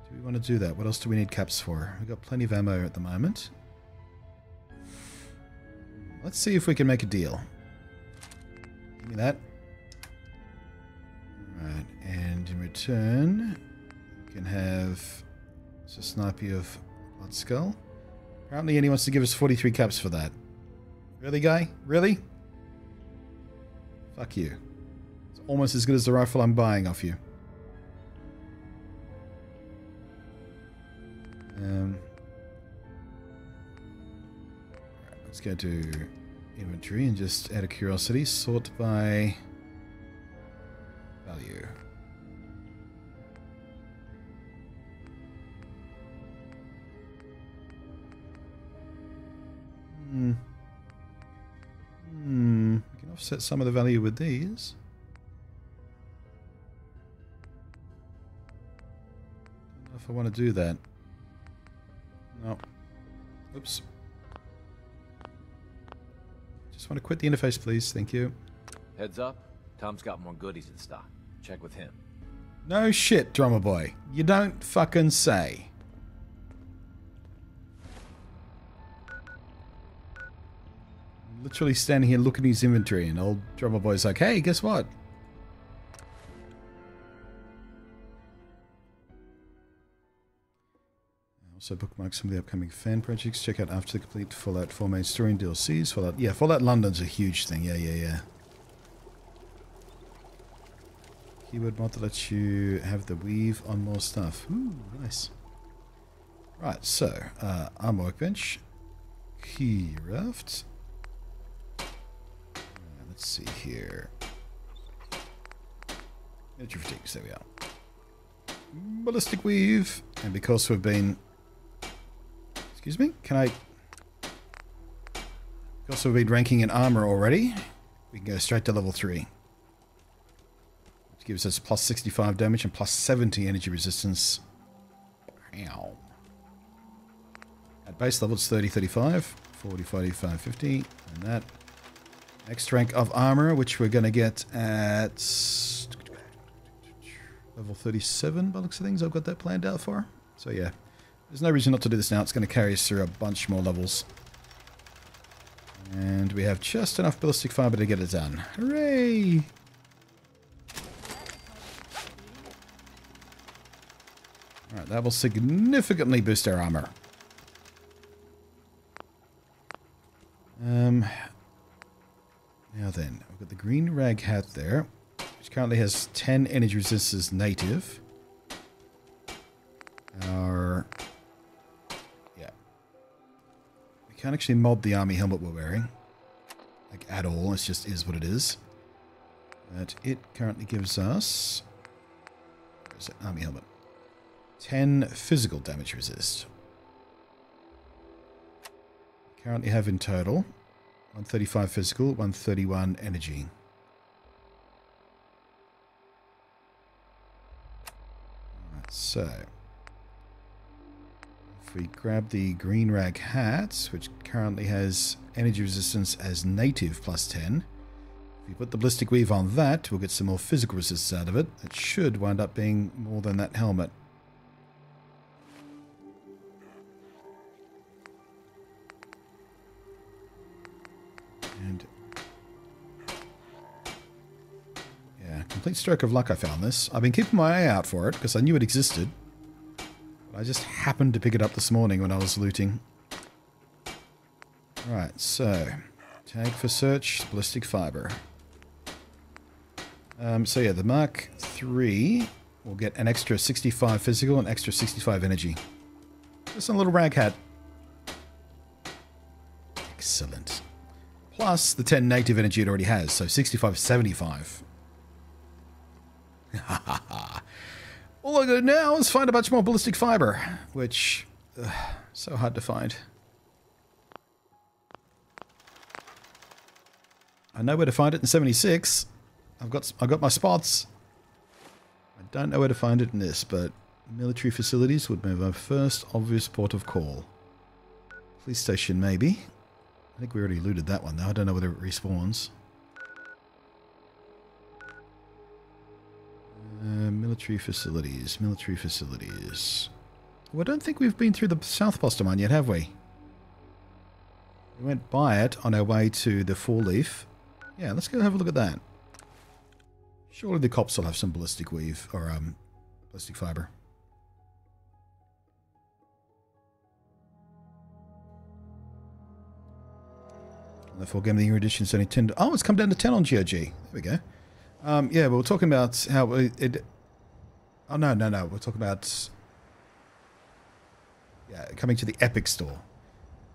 Do we want to do that? What else do we need caps for? We've got plenty of ammo at the moment. Let's see if we can make a deal. Give me that. Alright, and in return, we can have a sniper of Blood Skull. Apparently he wants to give us 43 caps for that. Really, guy? Really? Fuck you. It's almost as good as the rifle I'm buying off you. Let's go to inventory and just out of curiosity sort by value. We can offset some of the value with these. Don't know if I want to do that. No. Oops. Just want to quit the interface, please. Thank you. Heads up. Tom's got more goodies in stock. Check with him. No shit, drummer boy. You don't fucking say. Literally standing here looking at his inventory and old drummer boy's like, hey, guess what? Also bookmark some of the upcoming fan projects. Check out after the complete Fallout 4 main story and DLCs. Fallout, yeah, Fallout London's a huge thing. Yeah. Keyword mod that lets you have the weave on more stuff. Ooh, nice. Right, so, armor workbench. Keyraft. Let's see here. Miniature fatigues, there we are. Ballistic weave. And because we've been... Excuse me? Can I... Because we've been ranking in armor already, we can go straight to level 3. Which gives us plus 65 damage and plus 70 energy resistance. Ow. At base level it's 30, 35, 40, 45, 50, and that. Next rank of armor, which we're going to get at level 37 by the looks of things. I've got that planned out for. So yeah, there's no reason not to do this now. It's going to carry us through a bunch more levels. And we have just enough ballistic fiber to get it done. Hooray! Alright, that will significantly boost our armor. Now then, we've got the green rag hat there, which currently has 10 energy resistance native. Yeah. We can't actually mod the army helmet we're wearing. Like, at all. It just is what it is. But it currently gives us... Where's that army helmet? 10 physical damage resist. We currently have in total 135 physical, 131 energy. Alright, so if we grab the green rag hat, which currently has energy resistance as native plus 10, if we put the ballistic weave on that, we'll get some more physical resistance out of it. It should wind up being more than that helmet. And yeah, complete stroke of luck I found this. I've been keeping my eye out for it because I knew it existed. But I just happened to pick it up this morning when I was looting. Right, so tag for search, ballistic fiber. So yeah, the Mark III will get an extra 65 physical and extra 65 energy. Just a little rag hat. Excellent. Plus the 10 negative energy it already has, so 65, 75. All I gotta do now is find a bunch more ballistic fiber, which so hard to find. I know where to find it in 76. I've got my spots. I don't know where to find it in this, but military facilities would be my first obvious port of call. Police station, maybe. I think we already looted that one, though. I don't know whether it respawns. Military facilities. Military facilities. Well, I don't think we've been through the South Boston mine yet, have we? We went by it on our way to the Four Leaf. Yeah, let's go have a look at that. Surely the cops will have some ballistic weave, or ballistic fiber. The 4 game of the year edition is only 10. Oh, it's come down to 10 on GOG. There we go. Yeah, we were talking about how it. Oh no! We're talking about coming to the Epic Store,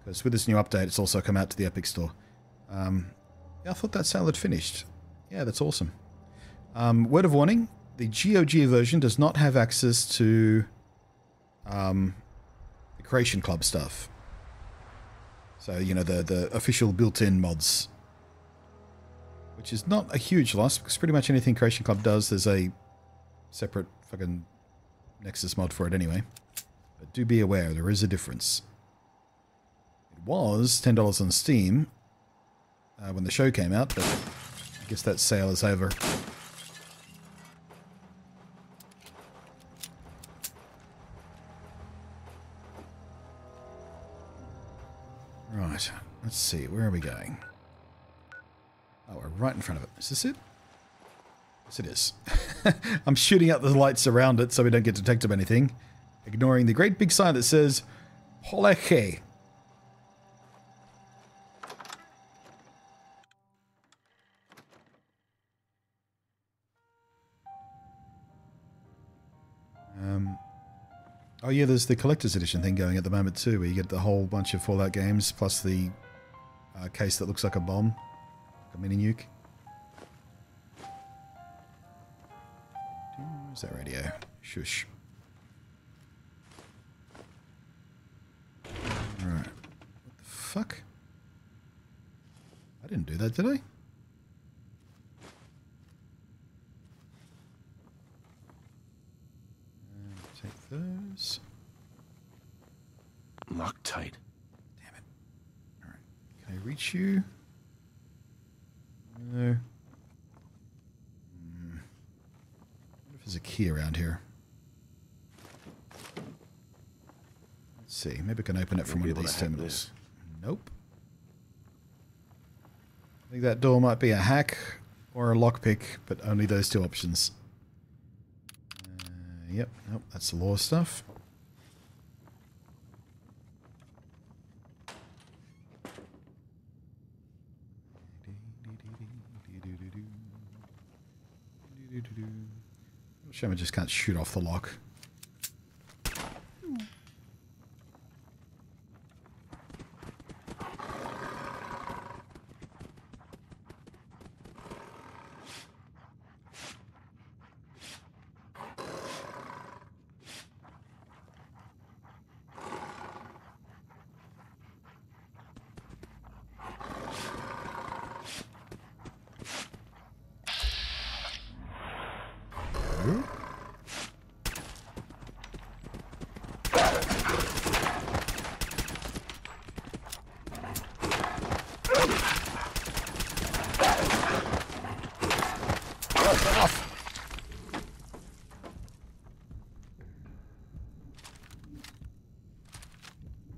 because with this new update, it's also come out to the Epic Store. Yeah, I thought that sale had finished. Yeah, that's awesome. Word of warning: the GOG version does not have access to the Creation Club stuff. So, you know, the official built-in mods. Which is not a huge loss, because pretty much anything Creation Club does, there's a separate fucking Nexus mod for it anyway. But do be aware, there is a difference. It was $10 on Steam when the show came out, but I guess that sale is over. Right, let's see, where are we going? Oh, we're right in front of it. Is this it? Yes, it is. I'm shooting out the lights around it so we don't get detected by anything, ignoring the great big sign that says Holeche. Oh yeah, there's the collector's edition thing going at the moment too, where you get the whole bunch of Fallout games, plus the case that looks like a bomb. A mini nuke. Where's that radio? Shush. Right. What the fuck? I didn't do that, did I? Take those. Loctite. Damn it. Alright. Can I reach you? No. I wonder if there's a key around here. Let's see. Maybe I can open it from one of these terminals. Nope. I think that door might be a hack or a lockpick, but only those two options. Yep. Nope. That's the law stuff. Shame I just can't shoot off the lock.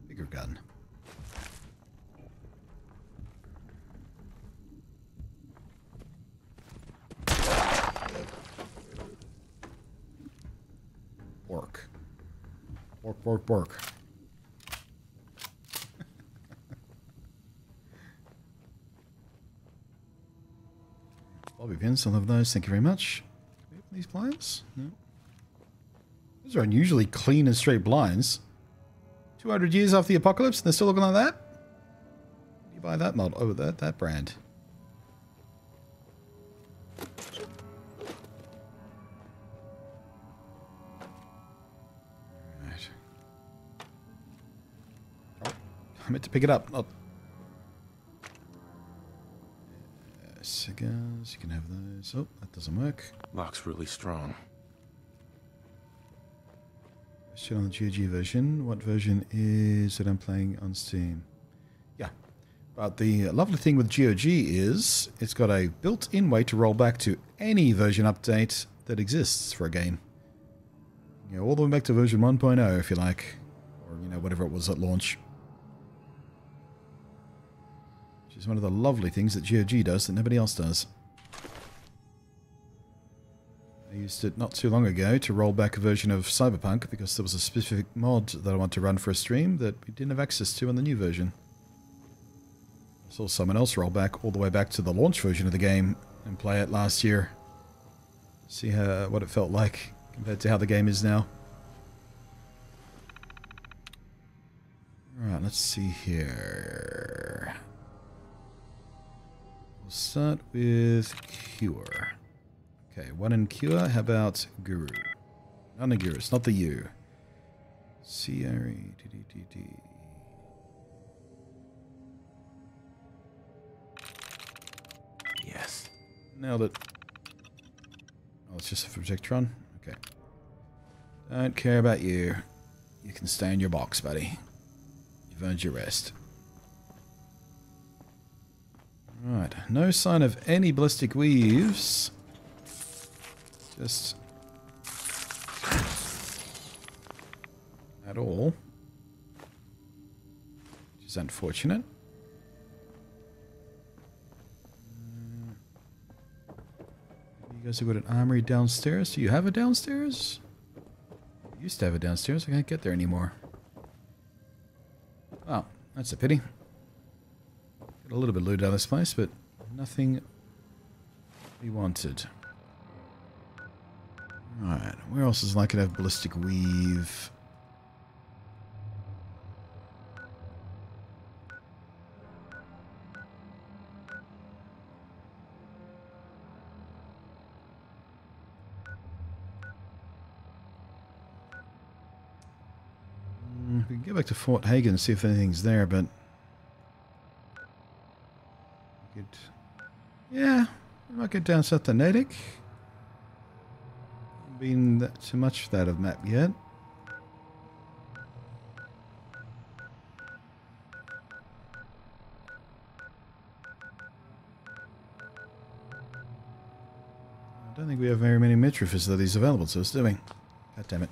Bigger gun. Work. Work. Bobby pins, I'll have those. Thank you very much. Can we open these blinds? No. Those are unusually clean and straight blinds. 200 years after the apocalypse and they're still looking like that? You buy that mod? Oh, that brand. Right. Oh, I meant to pick it up. Oh. Cigars, you can have those. Oh, that doesn't work. Lock's really strong. Question on the GOG version. What version is it I'm playing on Steam? Yeah. But the lovely thing with GOG is it's got a built-in way to roll back to any version update that exists for a game. You know, all the way back to version 1.0 if you like. Or, you know, whatever it was at launch. Which is one of the lovely things that GOG does that nobody else does. I used it not too long ago to roll back a version of Cyberpunk because there was a specific mod that I want to run for a stream that we didn't have access to on the new version. I saw someone else roll back all the way back to the launch version of the game and play it last year. See what it felt like compared to how the game is now. Alright, let's see here. We'll start with Cure. Okay, one in Cure. How about Guru? Not a Guru, it's not the U. C-R-E-D-D-D-D. Yes. Nailed it. Oh, it's just a Projectron? Okay. Don't care about you. You can stay in your box, buddy. You've earned your rest. Right, no sign of any ballistic weaves. Just at all, which is unfortunate. You guys have got an armory downstairs. Do you have a downstairs? You used to have a downstairs. I can't get there anymore. Oh, that's a pity. Got a little bit of loot out of this place, but nothing we wanted. Alright, where else is likely to have ballistic weave? We can go back to Fort Hagen and see if anything's there, but... Yeah, we might get down south to Natick. Been that too much for that of map yet. I don't think we have very many metro facilities available to us, do we? God damn it.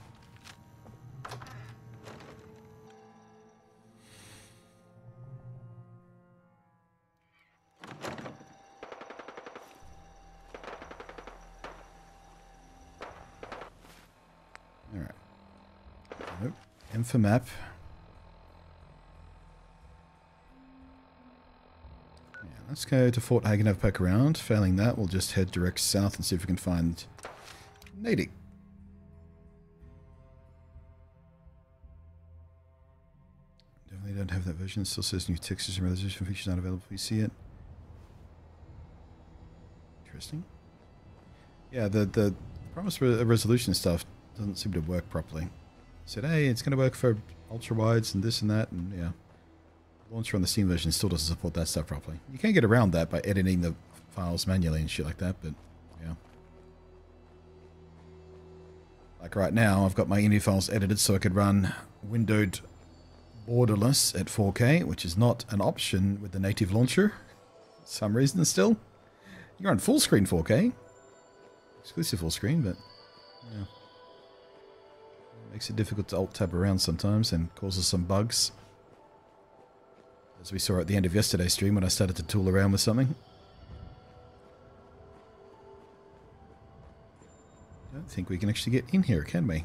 For map. Yeah, let's go to Fort Hagen, have a poke around. Failing that, we'll just head direct south and see if we can find Natick. Definitely don't have that version. It still says new textures and resolution features not available. We see it. Interesting. Yeah, the promised resolution stuff doesn't seem to work properly. Said, hey, it's going to work for ultra-wides and this and that, and yeah. Launcher on the Steam version still doesn't support that stuff properly. You can get around that by editing the files manually and shit like that, but yeah. Like right now, I've got my INI files edited so I could run windowed borderless at 4K, which is not an option with the native launcher. For some reason still. You can run full screen 4K. Exclusive full screen, but yeah. Makes it difficult to alt-tab around sometimes and causes some bugs. As we saw at the end of yesterday's stream when I started to tool around with something. I don't think we can actually get in here, can we?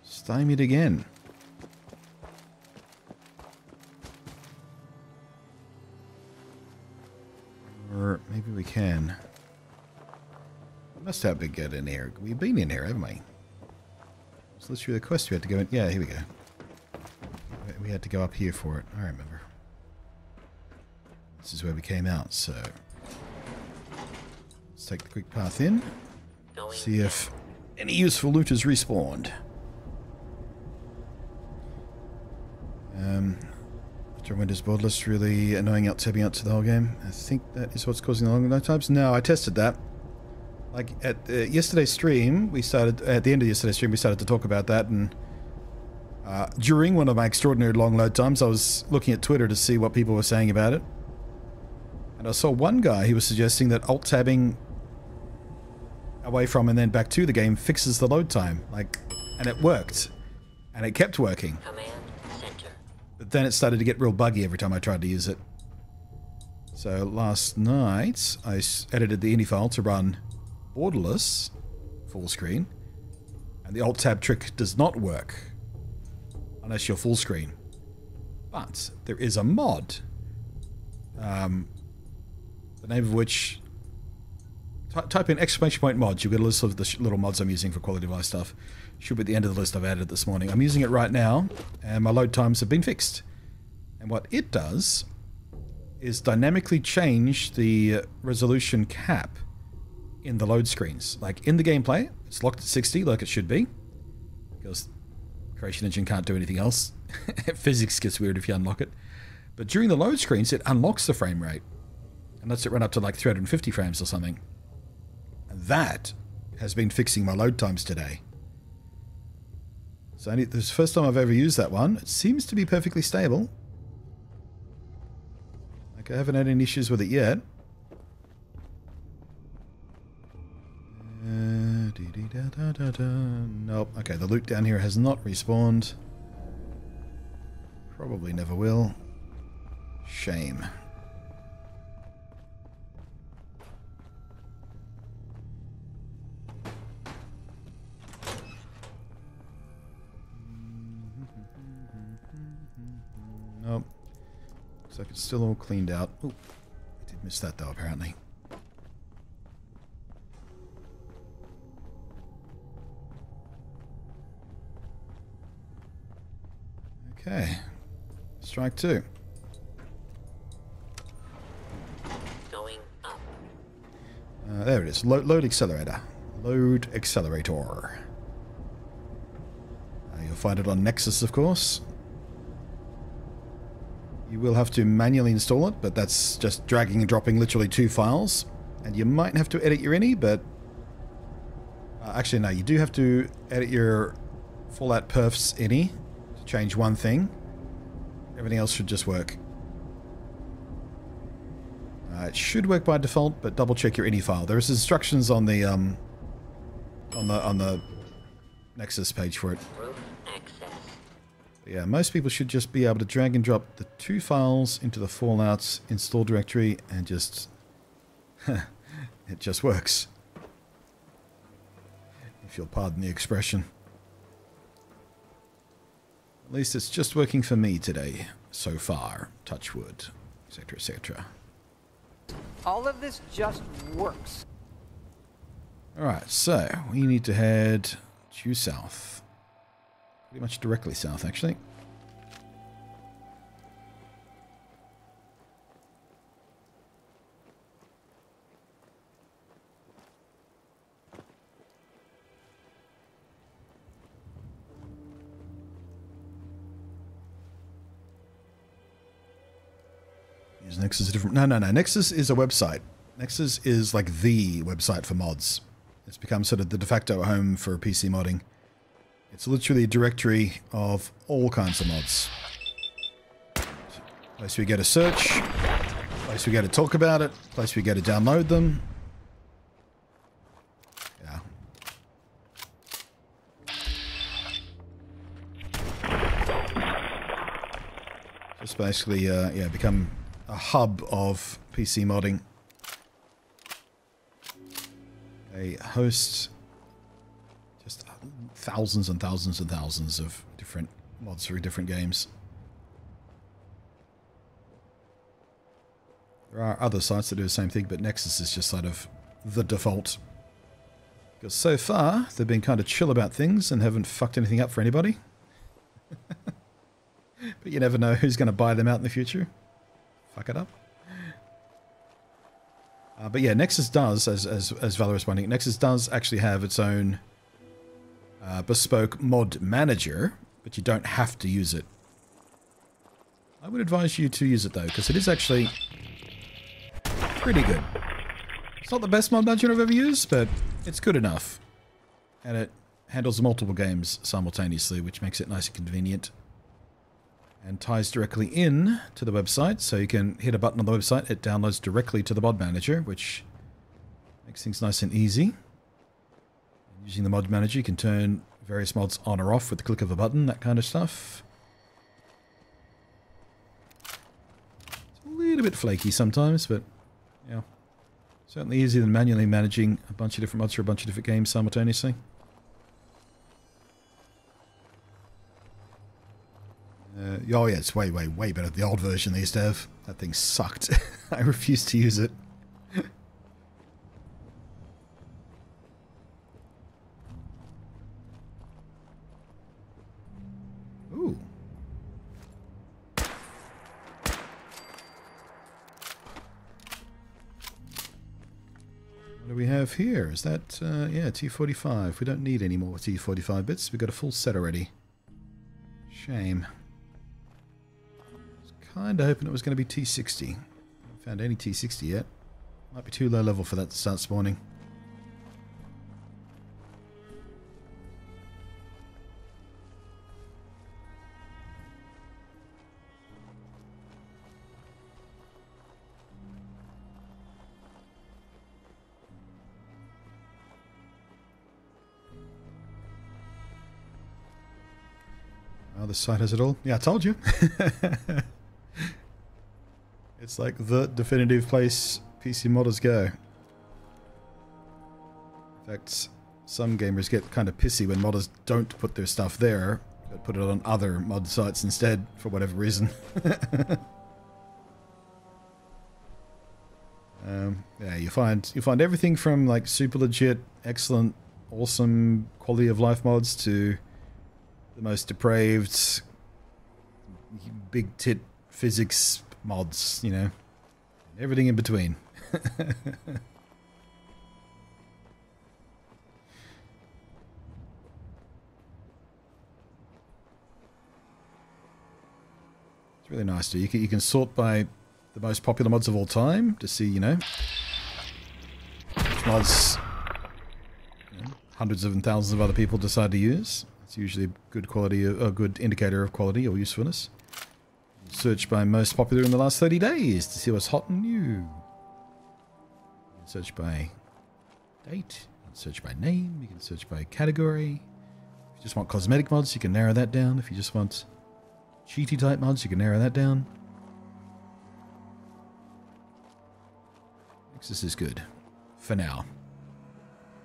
Stymied again. maybe we can. We must have been getting in here. We've been in here, haven't we? It's literally the quest we had to go in. Yeah, here we go. We had to go up here for it. I remember. This is where we came out, so... Let's take the quick path in. See if any useful loot has respawned. After Windows borderless really annoying tabbing out to the whole game. I think that is what's causing the long load times. No, I tested that. Like at yesterday's stream, we started at the end of yesterday's stream. We started to talk about that, and during one of my extraordinary long load times, I was looking at Twitter to see what people were saying about it, and I saw one guy who was suggesting that alt tabbing away from and then back to the game fixes the load time, like, and it worked, and it kept working. But then it started to get real buggy every time I tried to use it. So last night, I edited the ini file to run borderless, full screen, and the alt-tab trick does not work unless you're full screen. But there is a mod, the name of which... Type in !mod, you'll get a list of the little mods I'm using for quality of life stuff. Should be at the end of the list I've added this morning. I'm using it right now, and my load times have been fixed. And what it does is dynamically change the resolution cap in the load screens. Like in the gameplay, it's locked at 60 like it should be, because Creation Engine can't do anything else. Physics gets weird if you unlock it. But during the load screens, it unlocks the frame rate and lets it run up to like 350 frames or something. And that has been fixing my load times today. So this is the first time I've ever used that one. It seems to be perfectly stable. Like I haven't had any issues with it yet. Nope. Okay, the loot down here has not respawned. Probably never will. Shame. Nope. Looks like it's still all cleaned out. Oh, I did miss that though, apparently. Okay. Strike two. Going up. There it is. Load accelerator. Load accelerator. You'll find it on Nexus, of course. You will have to manually install it, but that's just dragging and dropping literally 2 files. And you might have to edit your ini, but... actually, no, you do have to edit your Fallout Perfs ini to change one thing. Everything else should just work. It should work by default, but double check your ini file. There's instructions on the Nexus page for it. Yeah, most people should just be able to drag and drop the 2 files into the Fallout's install directory and just... it just works. If you'll pardon the expression. At least it's just working for me today, so far. Touch wood, etc., etc. All of this just works. Alright, so we need to head due south. Pretty much directly south, actually. Is Nexus a different... No. Nexus is a website. Nexus is like the website for mods. It's become sort of the de facto home for PC modding. It's literally a directory of all kinds of mods. Place we go to search, place we go to talk about it, place we go to download them. Yeah. Just basically, yeah, become a hub of PC modding. A host... just thousands and thousands and thousands of different mods for different games. There are other sites that do the same thing, but Nexus is just sort of the default. Because so far, they've been kind of chill about things and haven't fucked anything up for anybody. But you never know who's going to buy them out in the future. Fuck it up. But yeah, Nexus does, as Valor is pointing, Nexus does actually have its own bespoke mod manager, but you don't have to use it. I would advise you to use it though, because it is actually pretty good. It's not the best mod manager I've ever used, but it's good enough. And it handles multiple games simultaneously, which makes it nice and convenient. And ties directly in to the website, so you can hit a button on the website, it downloads directly to the mod manager, which makes things nice and easy. Using the mod manager, you can turn various mods on or off with the click of a button, that kind of stuff. It's a little bit flaky sometimes, but yeah. Certainly easier than manually managing a bunch of different mods for a bunch of different games simultaneously. Oh yeah, it's way better than the old version they used to have. That thing sucked. I refused to use it. Ooh. What do we have here? Is that, yeah, T45. We don't need any more T45 bits. We've got a full set already. Shame. Kinda hoping it was going to be T60. Haven't found any T60 yet. Might be too low level for that to start spawning. Oh, this site has it all. Yeah, I told you. It's like the definitive place PC modders go. In fact, some gamers get kind of pissy when modders don't put their stuff there, but put it on other mod sites instead, for whatever reason. Yeah, you find everything from like super legit, excellent, awesome quality of life mods to the most depraved, big tit physics mods, you know, everything in between. It's really nice too. You can sort by the most popular mods of all time to see, you know, which mods hundreds and thousands of other people decide to use. It's usually a good quality, a good indicator of quality or usefulness. Search by most popular in the last 30 days to see what's hot and new. You can search by date, you can search by name, you can search by category. If you just want cosmetic mods, you can narrow that down. If you just want cheaty type mods, you can narrow that down. Nexus is good. For now.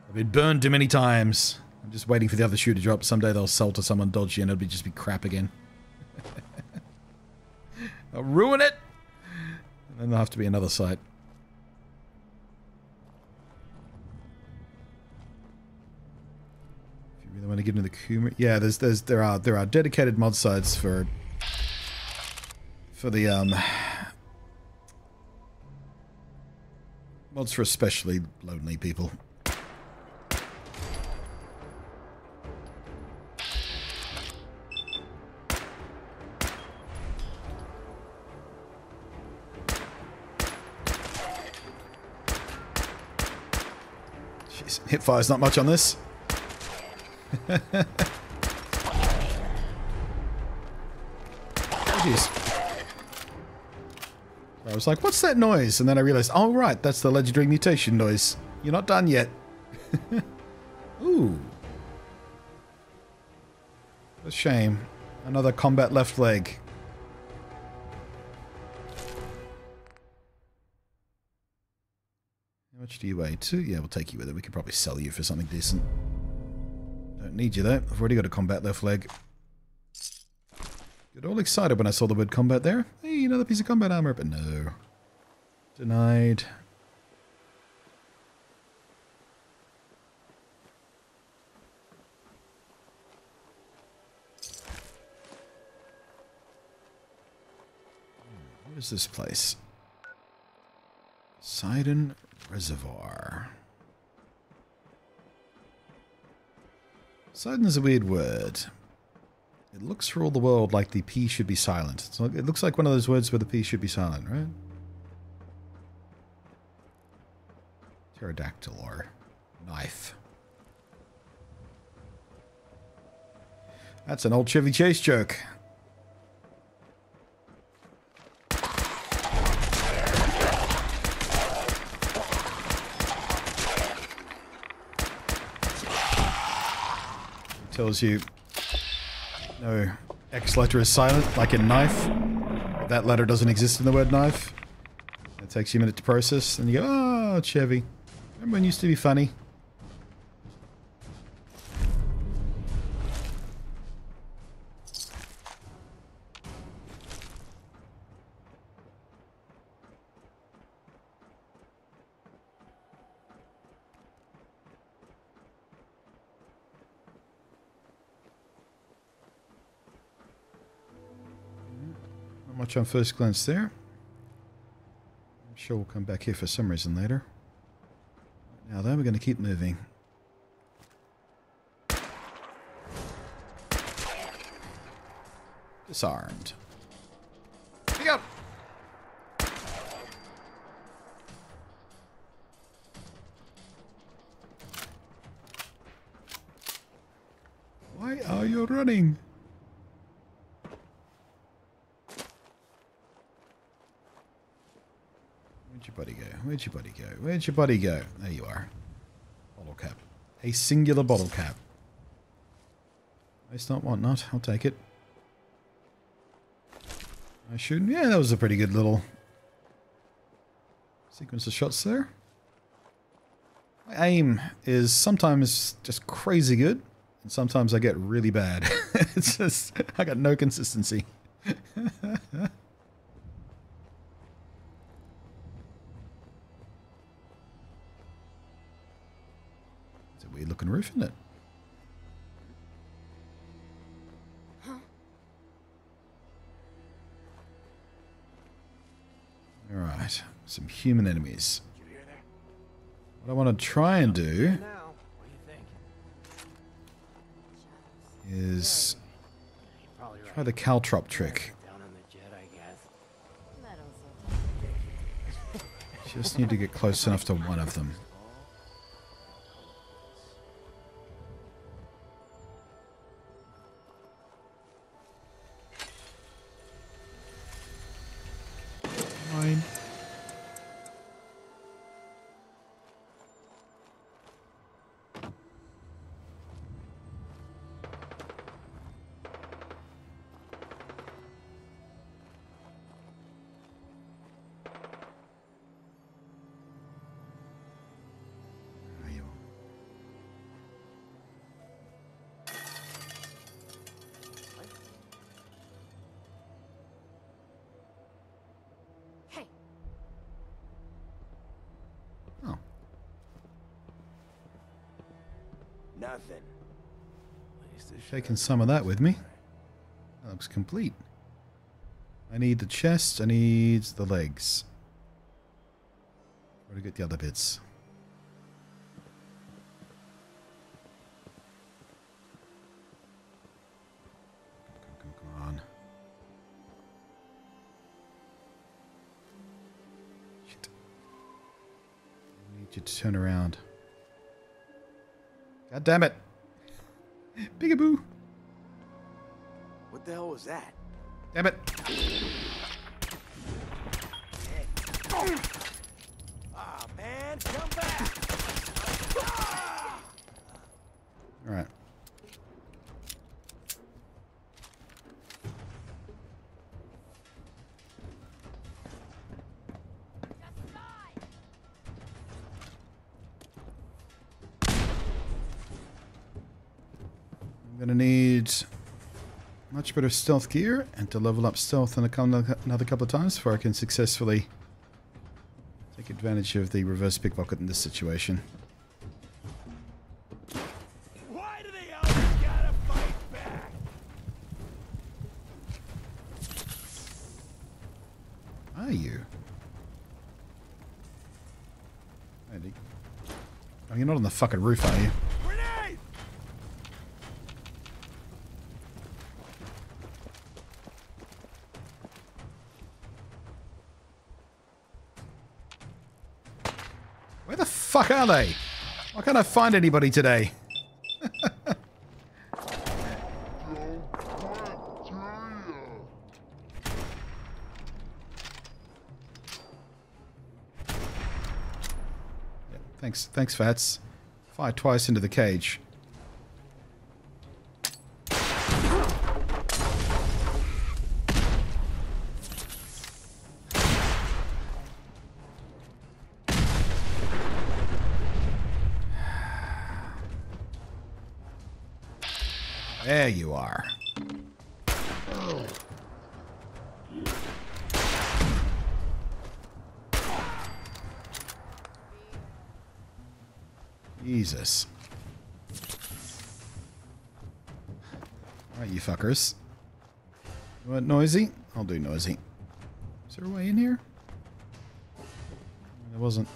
I've been burned too many times. I'm just waiting for the other shoe to drop. Someday they'll sell to someone dodgy and it'll just be crap again. I'll ruin it! And then there'll have to be another site. If you really want to get into the Kumari... Yeah, there are dedicated mod sites for the mods for especially lonely people. Hipfire's not much on this. Jeez. I was like, what's that noise? And then I realized, oh right, that's the legendary mutation noise. You're not done yet. Ooh. A shame. Another combat left leg. How much do you weigh? 2? Yeah, we'll take you with it. We could probably sell you for something decent. Don't need you though. I've already got a combat left leg. Got all excited when I saw the word combat there. Hey, another piece of combat armor, but no. Denied. What is this place? Sidon Reservoir. Sidon is a weird word. It looks for all the world like the P should be silent. So it looks like one of those words where the P should be silent, right? Pterodactyl or knife. That's an old Chevy Chase joke. Tells you no X letter is silent, like in knife. That letter doesn't exist in the word knife. It takes you a minute to process, and you go, oh, Chevy. Remember when it used to be funny? Not much on first glance there. I'm sure we'll come back here for some reason later. Now then, we're going to keep moving. Disarmed. Pick up! Why are you running? Where'd your buddy go? Where'd your buddy go? Where'd your buddy go? There you are. Bottle cap. A singular bottle cap. Waste not, want not. I'll take it. I shoot. Yeah, that was a pretty good little sequence of shots there. My aim is sometimes just crazy good, and sometimes I get really bad. It's just, I got no consistency. It's a weird looking roof, isn't it? Alright, some human enemies. What I want to try and do is try the caltrop trick. Just need to get close enough to one of them. Fine. Nothing. Taking some of that with me. That looks complete. I need the chest. I need the legs. Where to get the other bits? Come on. Shit. I need you to turn around. God damn it. Peekaboo. What the hell was that? Damn it. Ah, man, come back. All right. I'm gonna need much better stealth gear and to level up stealth another couple of times before I can successfully Take advantage of the reverse pickpocket in this situation. Why do they always gotta fight back? Are you? Andy. Oh, you're not on the fucking roof, are you? Grenade! Where the fuck are they? Why can't I find anybody today? Thanks, Fats. Fire twice into the cage. There you are. Jesus. Alright, you fuckers. You want noisy? I'll do noisy. Is there a way in here? There wasn't.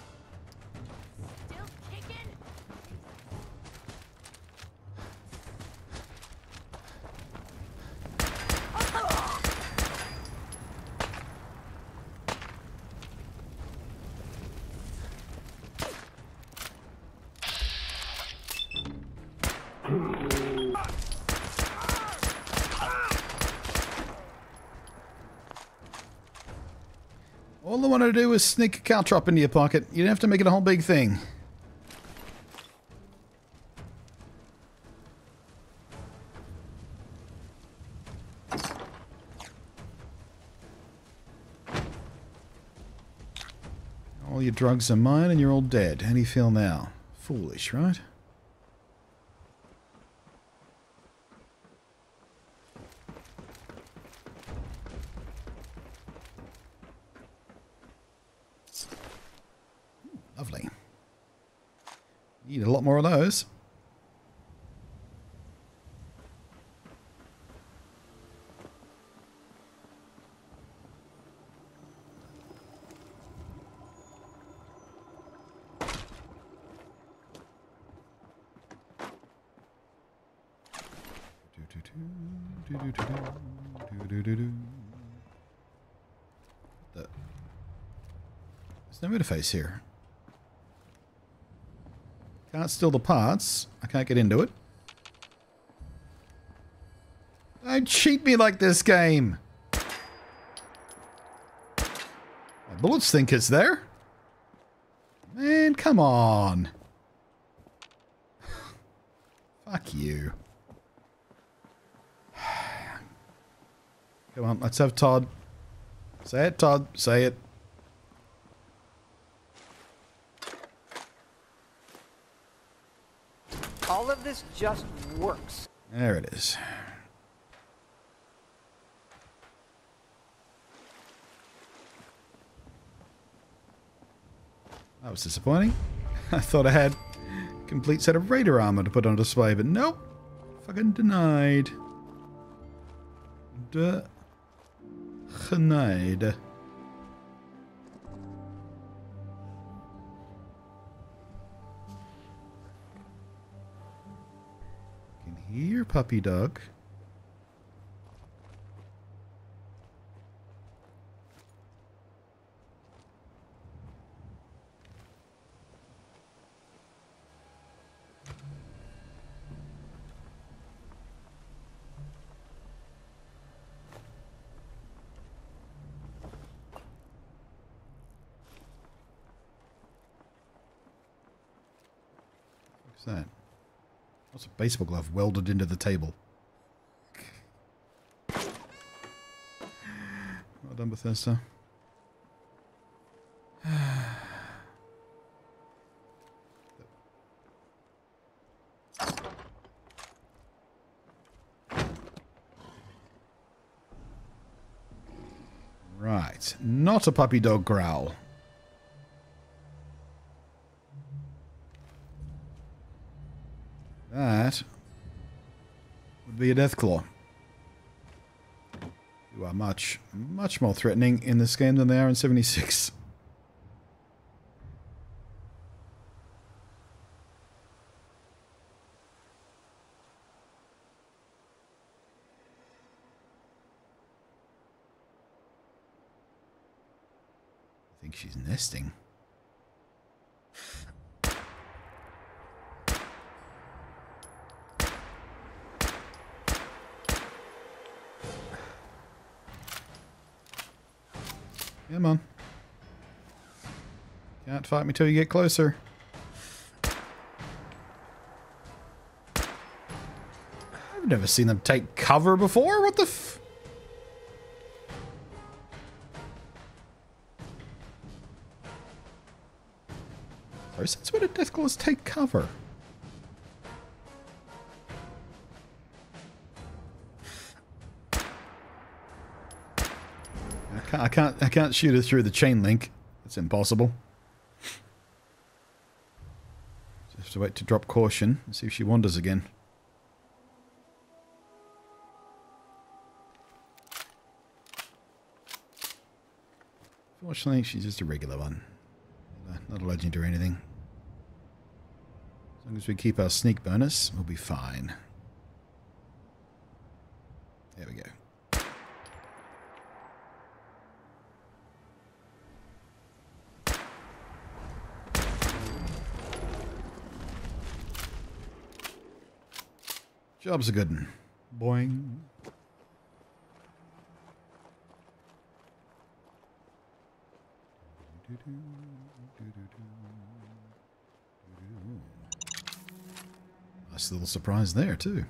All I wanted to do was sneak a caltrop into your pocket. You didn't have to make it a whole big thing. All your drugs are mine and you're all dead. How do you feel now? Foolish, right? Lovely. Need a lot more of those. There's no interface here. Can't steal the parts. I can't get into it. Don't cheat me like this game. My bullets think it's there. Man, come on. Fuck you. Come on, let's have Todd. Say it, Todd. Say it. All of this just works. There it is. That was disappointing. I thought I had a complete set of Raider armor to put on display, but nope. Fucking denied. Denied. Here, puppy dog. What's that? What's a baseball glove welded into the table? Well done, Bethesda. Right. Not a puppy dog growl. That would be a Deathclaw. Who are much, much more threatening in this game than they are in 76. I think she's nesting. Come on. Can't fight me till you get closer. I've never seen them take cover before. What the f... Sorry, since when did Deathclaws take cover? I can't shoot her through the chain link. It's impossible. Just have to wait to drop caution and see if she wanders again. Fortunately, she's just a regular one. Not a legend or anything. As long as we keep our sneak bonus, we'll be fine. There we go. Job's a good one. Boing. Nice little surprise there too.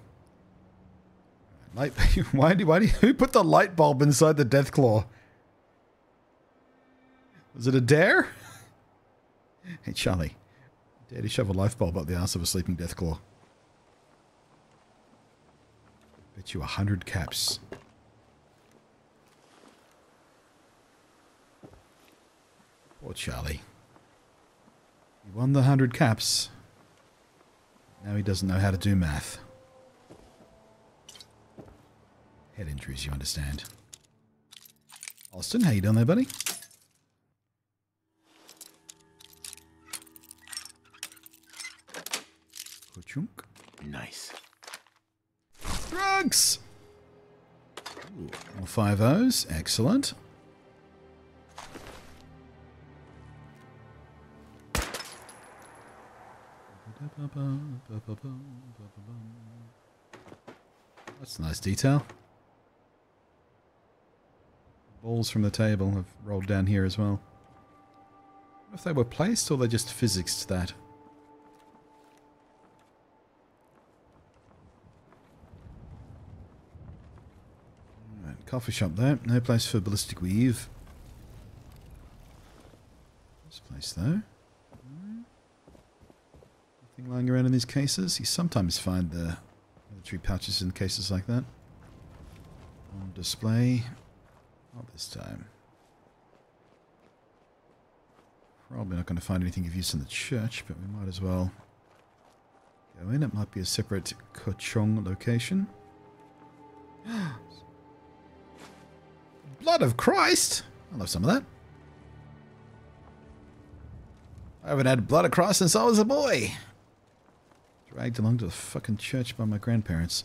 Light. Who put the light bulb inside the Deathclaw? Was it a dare? Hey Charlie, dare to shove a light bulb up the ass of a sleeping Deathclaw? Bet you 100 caps. Poor Charlie. He won the 100 caps. Now he doesn't know how to do math. Head injuries, you understand. Austin, how you doing there, buddy? Chunk. Nice. Drugs! Ooh, all 5 O's. Excellent. That's a nice detail. Balls from the table have rolled down here as well. I wonder if they were placed or they just physicsed that. Coffee shop there. No place for ballistic weave. This place though. Nothing lying around in these cases. You sometimes find the military pouches in cases like that. On display. Not this time. Probably not going to find anything of use in the church, but we might as well go in. It might be a separate Kochong location. Blood of Christ! I love some of that. I haven't had blood of Christ since I was a boy. Dragged along to the fucking church by my grandparents.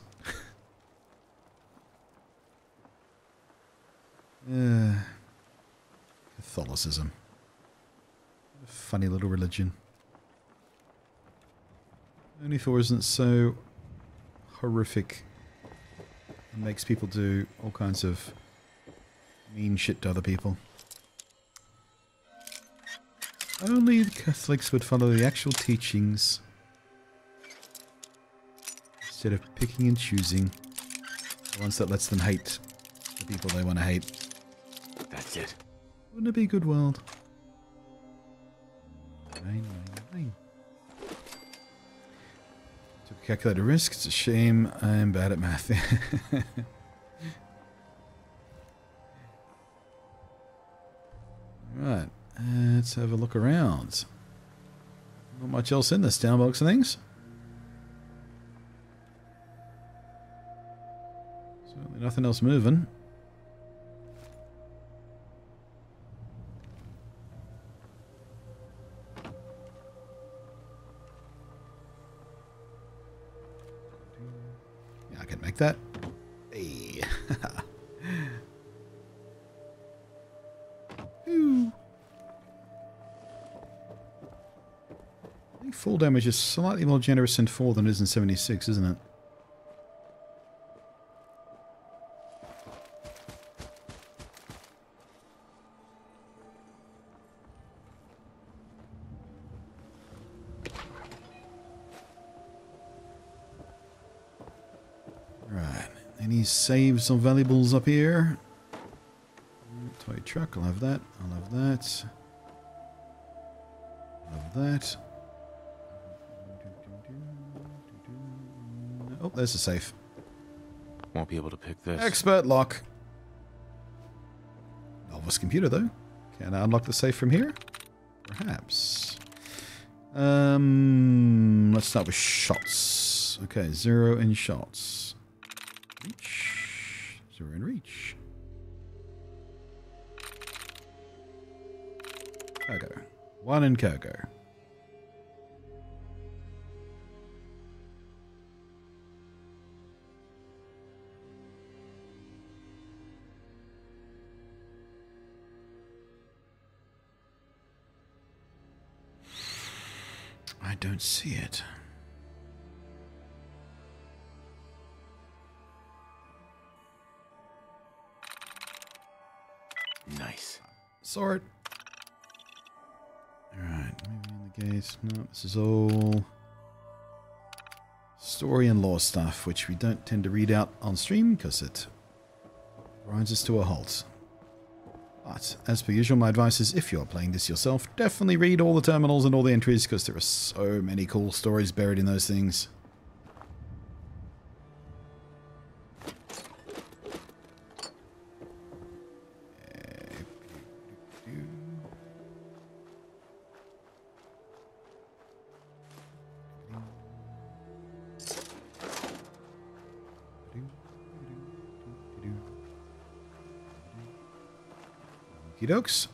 Catholicism. What a funny little religion. Only if it wasn't so horrific and makes people do all kinds of mean shit to other people. Only the Catholics would follow the actual teachings instead of picking and choosing the ones that lets them hate the people they want to hate. That's it. Wouldn't it be a good world? 999. Took a calculated risk. It's a shame I'm bad at math. Right, let's have a look around. Not much else in this down box of things. Nothing else moving. Yeah, I can make that. Hey. Ooh. I think full damage is slightly more generous in 4 than it is in 76, isn't it? Right. Any saves or valuables up here? Toy truck, I'll have that. I'll have that. I'll have that. Oh, there's a safe. Won't be able to pick this. Expert lock. Novice computer, though. Can I unlock the safe from here? Perhaps. Let's start with shots. Okay, 0 in shots. Reach. 0 in reach. Cargo. 1 in cargo. I don't see it. Nice. Sword. Alright, maybe in the gate. No, this is all story and lore stuff, which we don't tend to read out on stream because it grinds us to a halt. But, as per usual, my advice is if you're playing this yourself, definitely read all the terminals and all the entries because there are so many cool stories buried in those things. Dokes.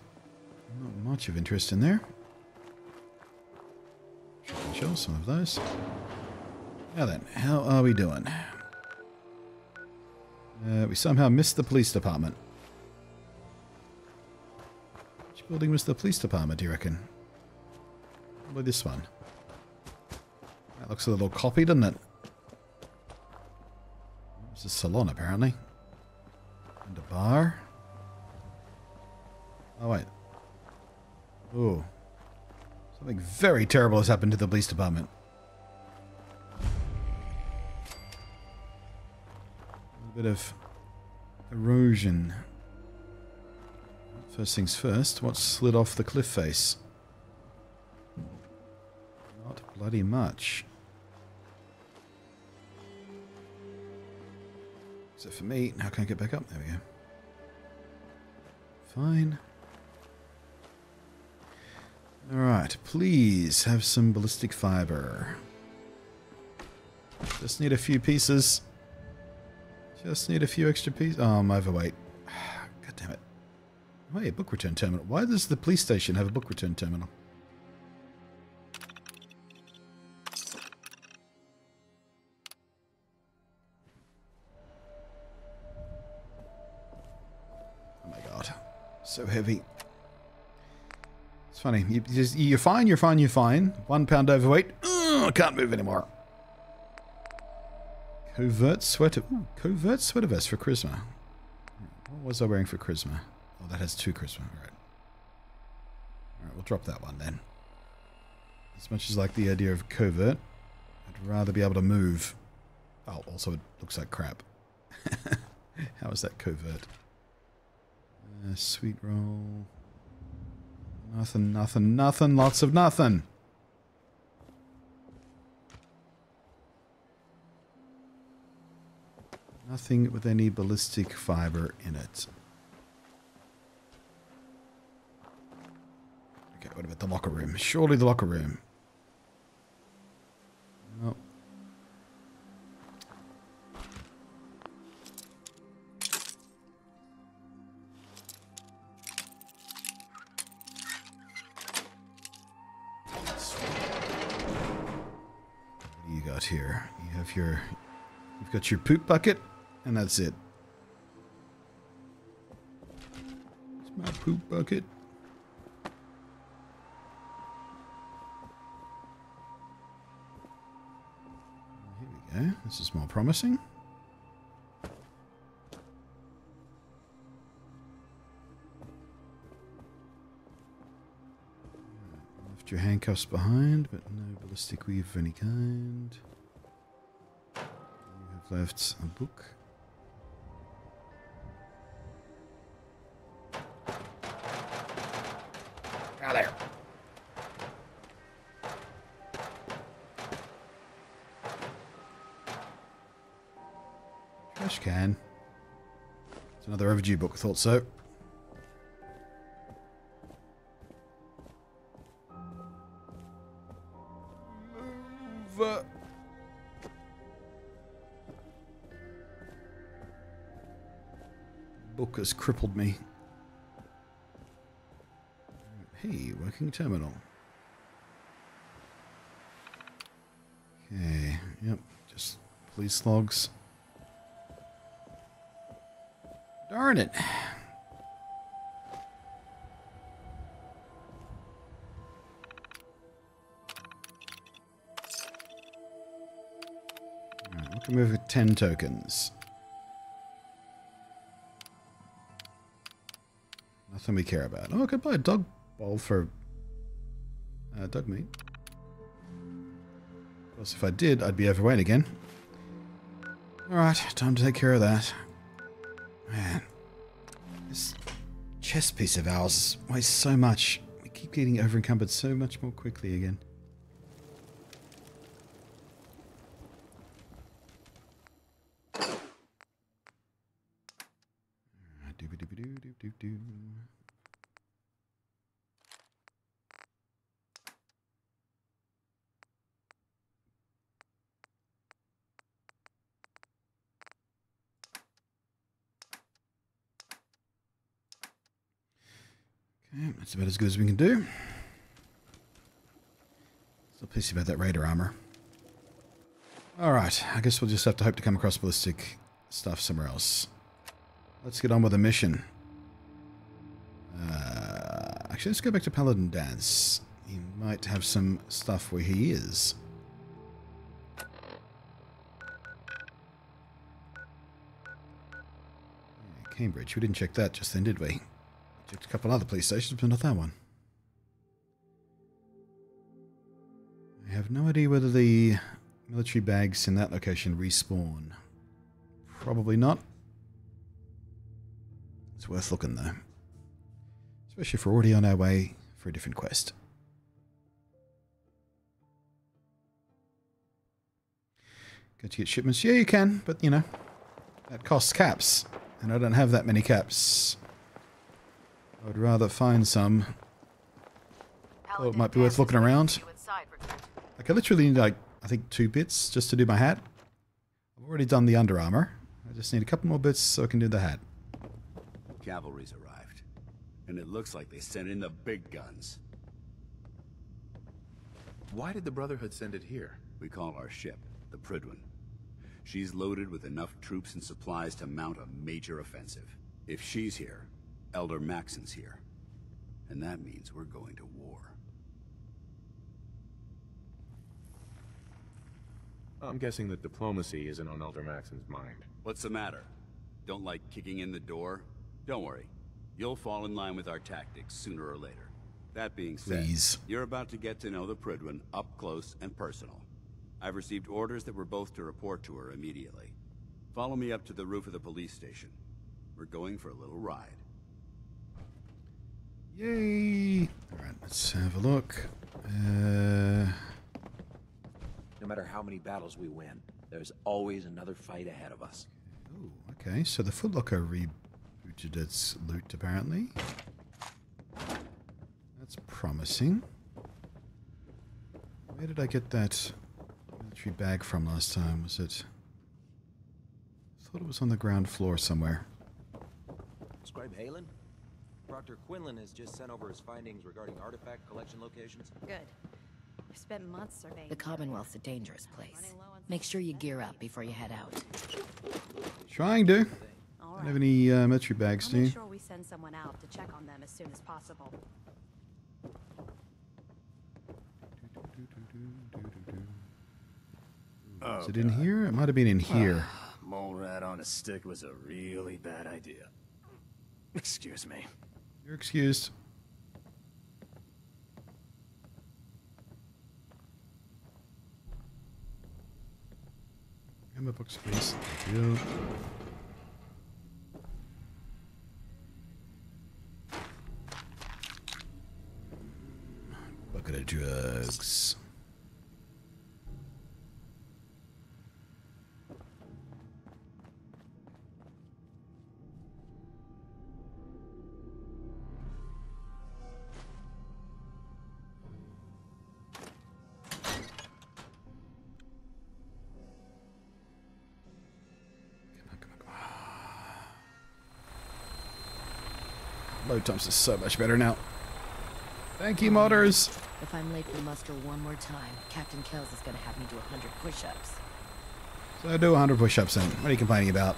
Not much of interest in there. Show some of those. Now then, how are we doing? We somehow missed the police department. Which building was the police department, do you reckon? Probably this one. That looks a little copied, doesn't it? It's a salon, apparently. And a bar. Oh, wait. Ooh. Something very terrible has happened to the police department. A bit of erosion. First things first, what slid off the cliff face? Not bloody much. Except for me. How can I get back up? There we go. Fine. Alright, please have some ballistic fiber. Just need a few pieces. Just need a few extra pieces. Oh, I'm overweight. God damn it. Wait, book return terminal. Why does the police station have a book return terminal? Oh my god. So heavy. It's funny. You're fine, you're fine, you're fine. 1 pound overweight. I can't move anymore. Covert sweater. Ooh, covert sweater vest for charisma. What was I wearing for charisma? Oh, that has 2 charisma. Alright. Alright, we'll drop that one then. As much as I like the idea of covert, I'd rather be able to move. Oh, also it looks like crap. How is that covert? Sweet roll. Nothing, nothing, nothing. Lots of nothing. Nothing with any ballistic fiber in it. Okay, what about the locker room? Surely the locker room. No. got here? You've got your poop bucket, and that's it. It's my poop bucket. Here we go. This is more promising. Left your handcuffs behind, but no ballistic weave of any kind. You have left a book. Out there. Trash can. It's another overdue book, I thought so. Move. Book has crippled me. Hey, working terminal. Okay, yep, just police logs. Darn it. Alright, we can move with 10 tokens. Nothing we care about. Oh, I could buy a dog bowl for dog meat. Of course, if I did, I'd be overweight again. Alright, time to take care of that. Man, this chest piece of ours weighs so much. We keep getting over-encumbered so much more quickly again. Doo-ba-doo-ba-doo-doo-doo-doo. Okay, that's about as good as we can do. Still pissy about that raider armor. Alright, I guess we'll just have to hope to come across ballistic stuff somewhere else. Let's get on with the mission. Actually, let's go back to Paladin Dance. He might have some stuff where he is. Yeah, Cambridge. We didn't check that just then, did we? Checked a couple other police stations, but not that one. I have no idea whether the military bags in that location respawn. Probably not. It's worth looking though. Especially if we're already on our way for a different quest. Get to get shipments? Yeah, you can, but you know, that costs caps. And I don't have that many caps. I would rather find some. Thought it might be worth looking around. Like I literally need like, I think 2 bits just to do my hat. I've already done the Under Armour. I just need a couple more bits so I can do the hat. Cavalry's arrived. And it looks like they sent in the big guns. Why did the Brotherhood send it here? We call our ship the Prydwen. She's loaded with enough troops and supplies to mount a major offensive. If she's here, Elder Maxon's here. And that means we're going to war. I'm guessing that diplomacy isn't on Elder Maxon's mind. What's the matter? Don't like kicking in the door? Don't worry. You'll fall in line with our tactics sooner or later. That being said, you're about to get to know the Prydwen up close and personal. I've received orders that we're both to report to her immediately. Follow me up to the roof of the police station. We're going for a little ride. Yay! Alright, let's have a look. No matter how many battles we win, there's always another fight ahead of us. Oh, okay. So the Footlocker rebooted its loot, apparently. That's promising. Where did I get that military bag from last time? Was it... I thought it was on the ground floor somewhere. Scribe Halen? Proctor Quinlan has just sent over his findings regarding artifact collection locations. Good. I've spent months surveying. The Commonwealth's a dangerous place. Make sure you gear up before you head out. Trying to. Don't have any military bags, do you? Make sure we send someone out to check on them as soon as possible. Is it in here? It might have been in here. Mole rat on a stick was a really bad idea. Excuse me. You're excused. Ammo box, please. Thank you. Bucket of drugs. Load times are so much better now. Thank you, modders. If I'm late for muster one more time, Captain Kells is gonna have me do 100 push-ups. So do 100 push-ups then. What are you complaining about?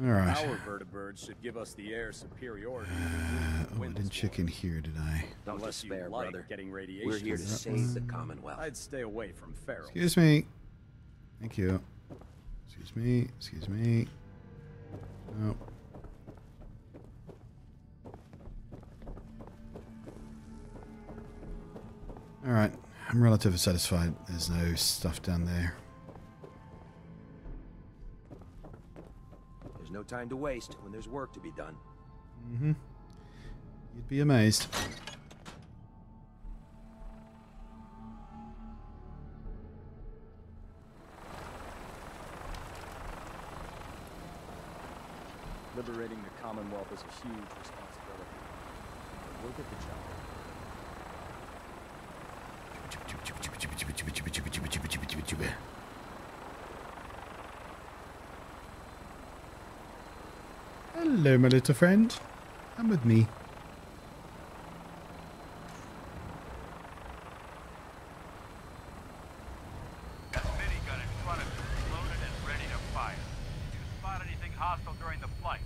Alright. Our vertibirds should give us the air superiority. Oh, I didn't check in here, did I? Don't despair, like brother. Getting radiation. We're here to save the Commonwealth. I'd stay away from feral. Excuse me. Thank you. Excuse me. Excuse me. No. Alright. I'm relatively satisfied. There's no stuff down there. There's no time to waste when there's work to be done. Mm-hmm. You'd be amazed. Liberating the Commonwealth is a huge responsibility. But we'll get the job. Hello, my little friend. Come with me. That minigun in front of you is loaded and ready to fire. If you spot anything hostile during the flight,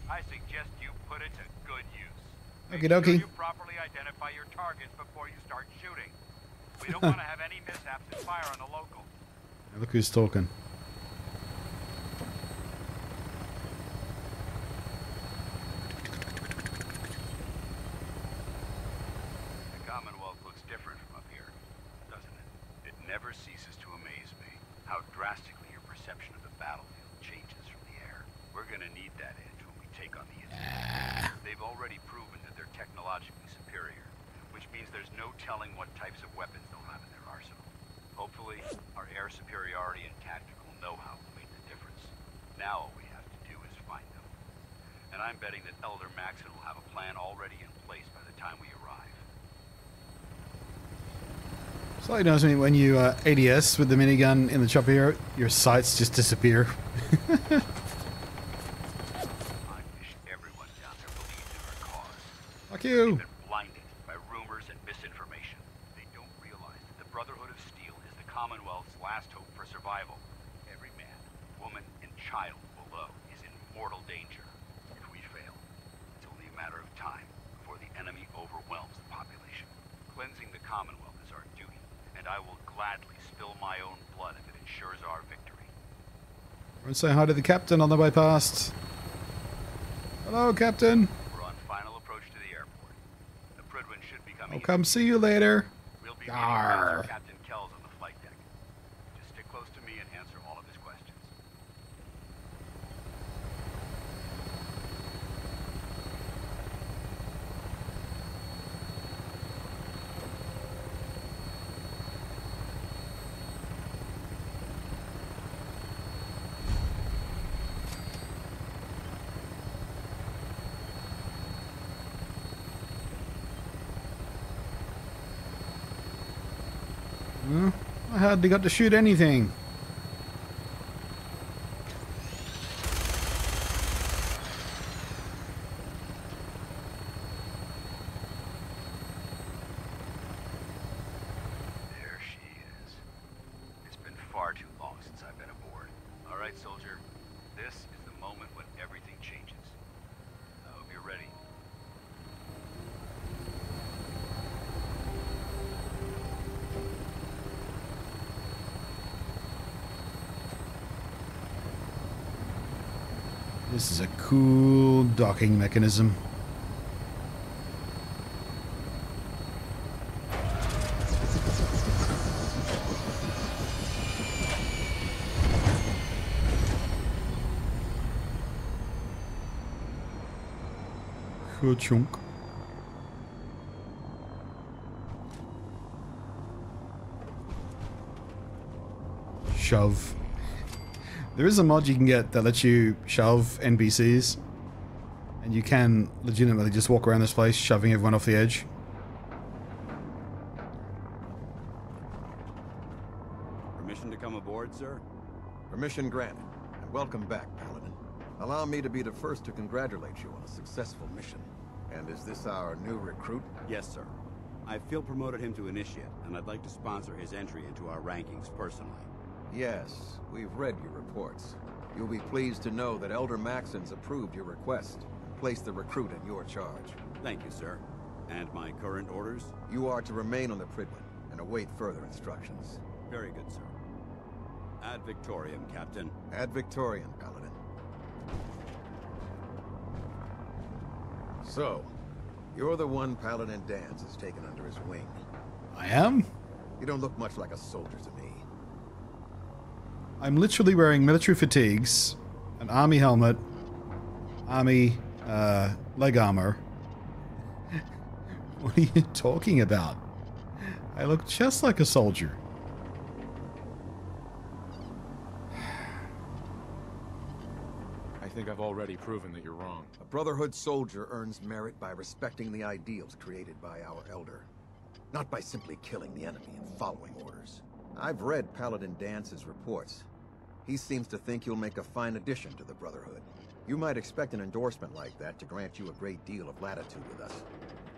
I suggest you put it to good use. Okie dokie. You properly identify your targets before you start shooting. We don't want to have any mishaps and fire on the local. Look who's talking. The Commonwealth looks different from up here, doesn't it? It never ceases to amaze me how drastically your perception of the battlefield changes from the air. We're gonna need that edge when we take on the enemy. They've already proven that they're technologically superior, which means there's no telling what types of weapons they'll have in their arsenal. Hopefully, our air superiority and tactical know-how will make the difference. Now all we have to do is find them. And I'm betting that Elder Maxon will have a plan already in place by the time we arrive. Slightly annoys me when you ADS with the minigun in the chopper here, your sights just disappear. Fuck you! They've been blinded by rumors and misinformation. They don't realize that the Brotherhood of Steel is the Commonwealth's last hope for survival. Every man, woman, and child below is in mortal danger. If we fail, it's only a matter of time before the enemy overwhelms the population. Cleansing the Commonwealth is our duty, and I will gladly spill my own blood if it ensures our victory. Everyone say hi to the captain on the way past. Hello, Captain. I'll come see you later. We'll be Yarr. Captain Kells on the flight deck. Just stick close to me and answer all of his questions. I hardly got to shoot anything. right, soldier. This is the moment when everything changes. I hope you're ready. This is a cool docking mechanism. Chunk. Shove. There is a mod you can get that lets you shove NPCs, and you can legitimately just walk around this place shoving everyone off the edge. Permission to come aboard, sir? Permission granted, and welcome back, Paladin. Allow me to be the first to congratulate you on a successful mission. And is this our new recruit? Yes, sir. I feel promoted him to initiate, and I'd like to sponsor his entry into our rankings personally. Yes, we've read your reports. You'll be pleased to know that Elder Maxon's approved your request and placed the recruit in your charge. Thank you, sir. And my current orders? You are to remain on the Prydwen and await further instructions. Very good, sir. Ad Victoriam, Captain. Ad Victoriam, Paladin. So, you're the one Paladin Danse has taken under his wing. I am? You don't look much like a soldier to me. I'm literally wearing military fatigues, an army helmet, army leg armor. What are you talking about? I look just like a soldier. I think I've already proven that you're wrong. A Brotherhood soldier earns merit by respecting the ideals created by our Elder, not by simply killing the enemy and following orders. I've read Paladin Dance's reports. He seems to think you'll make a fine addition to the Brotherhood. You might expect an endorsement like that to grant you a great deal of latitude with us.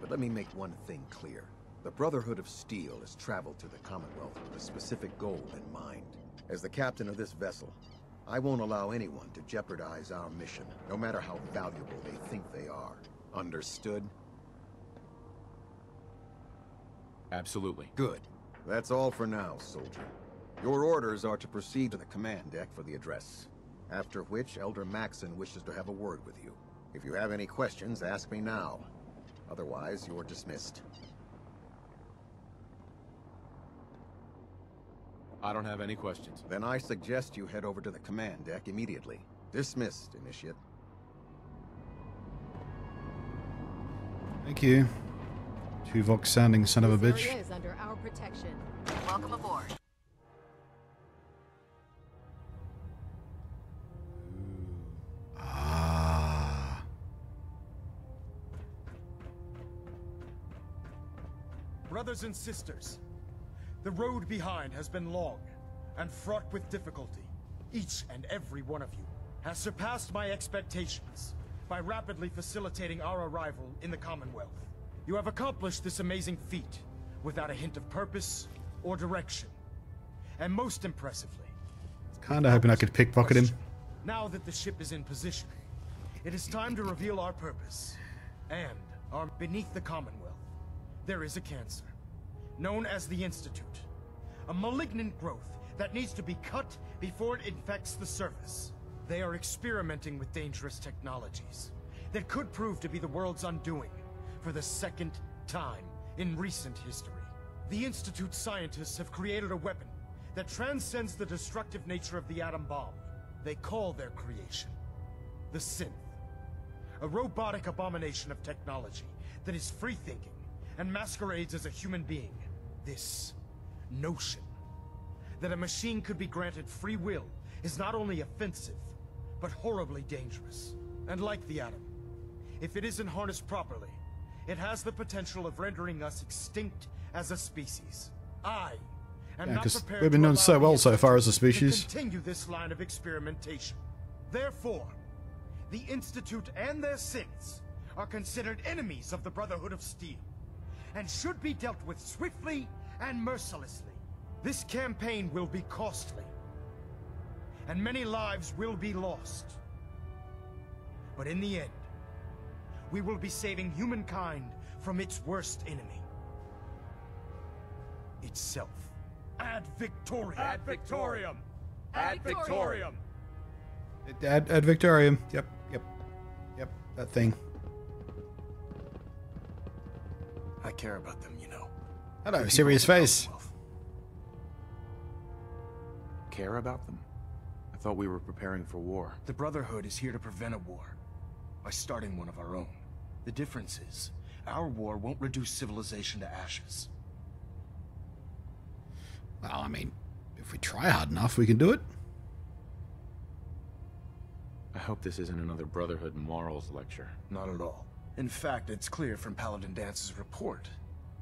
But let me make one thing clear. The Brotherhood of Steel has traveled to the Commonwealth with a specific goal in mind. As the captain of this vessel, I won't allow anyone to jeopardize our mission, no matter how valuable they think they are. Understood? Absolutely. Good. That's all for now, soldier. Your orders are to proceed to the command deck for the address. After which, Elder Maxon wishes to have a word with you. If you have any questions, ask me now. Otherwise, you're dismissed. I don't have any questions. Then I suggest you head over to the command deck immediately. Dismissed, Initiate. Thank you. Tuvok sounding son of a bitch. This area is under our protection. Welcome aboard. Brothers and sisters, the road behind has been long and fraught with difficulty. Each and every one of you has surpassed my expectations by rapidly facilitating our arrival in the Commonwealth. You have accomplished this amazing feat without a hint of purpose or direction. And most impressively, Kinda hoping I could pickpocket him. now that the ship is in position, it is time to reveal our purpose. And beneath the Commonwealth, there is a cancer, known as the Institute. A malignant growth that needs to be cut before it infects the surface. They are experimenting with dangerous technologies that could prove to be the world's undoing for the second time in recent history. The Institute scientists have created a weapon that transcends the destructive nature of the atom bomb. They call their creation the Synth. A robotic abomination of technology that is free-thinking and masquerades as a human being. This notion that a machine could be granted free will is not only offensive, but horribly dangerous. And like the atom, if it isn't harnessed properly, it has the potential of rendering us extinct as a species. I am not prepared we've been to doing so allow well so far as a species. to continue this line of experimentation. Therefore, the Institute and their synths are considered enemies of the Brotherhood of Steel, and should be dealt with swiftly and mercilessly. This campaign will be costly. and many lives will be lost. But in the end, we will be saving humankind from its worst enemy. Itself. Ad Victoriam! Ad Victoriam! Ad Victoriam! Ad Victoriam. Yep. That thing. I care about them, you know. Hello, serious face. Care about them? I thought we were preparing for war. The Brotherhood is here to prevent a war by starting one of our own. The difference is, our war won't reduce civilization to ashes. Well, I mean, if we try hard enough, we can do it. I hope this isn't another Brotherhood morals lecture. Not at all. In fact, it's clear from Paladin Dance's report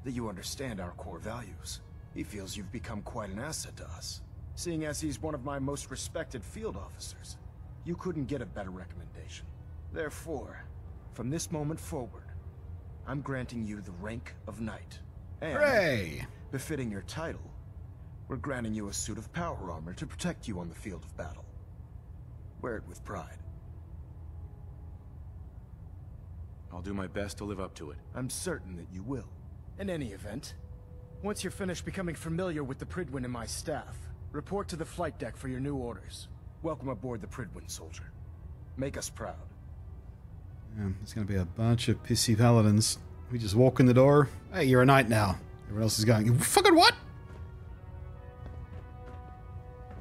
that you understand our core values. He feels you've become quite an asset to us. Seeing as he's one of my most respected field officers, you couldn't get a better recommendation. Therefore, from this moment forward, I'm granting you the rank of Knight. And, hooray! Befitting your title, we're granting you a suit of power armor to protect you on the field of battle. Wear it with pride. I'll do my best to live up to it. I'm certain that you will. In any event, once you're finished becoming familiar with the Pridwin and my staff, report to the flight deck for your new orders. Welcome aboard the Pridwin, soldier. Make us proud. Yeah, there's going to be a bunch of pissy paladins. We just walk in the door. Hey, you're a knight now. Everyone else is going, you fucking what?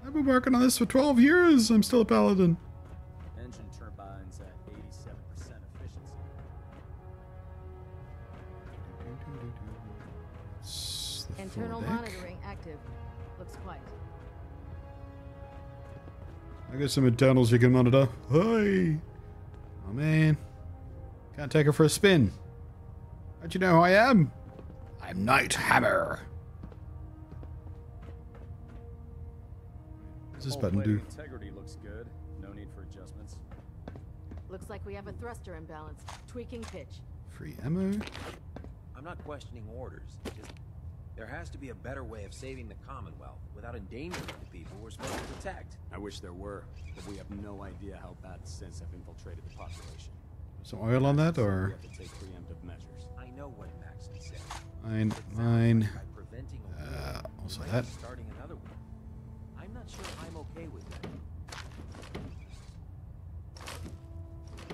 I've been working on this for 12 years. I'm still a paladin. Engine turbines at 87% efficiency. Internal monitoring active. Looks quiet. I got some internals you can monitor. Hey! Oh man. Can't take her for a spin. How'd you know who I am? I'm Knight Hammer. What's this button do? Integrity looks good. No need for adjustments. Looks like we have a thruster imbalance. Tweaking pitch. Free ammo. I'm not questioning orders. Just there has to be a better way of saving the Commonwealth without endangering the people we're supposed to protect. I wish there were, but we have no idea how bad sins have infiltrated the population. Some oil on that, or? We have to take preemptive measures. I know what Maxon said. Mine. By preventing a war, Also we might that. be starting another one. I'm not sure I'm okay with that.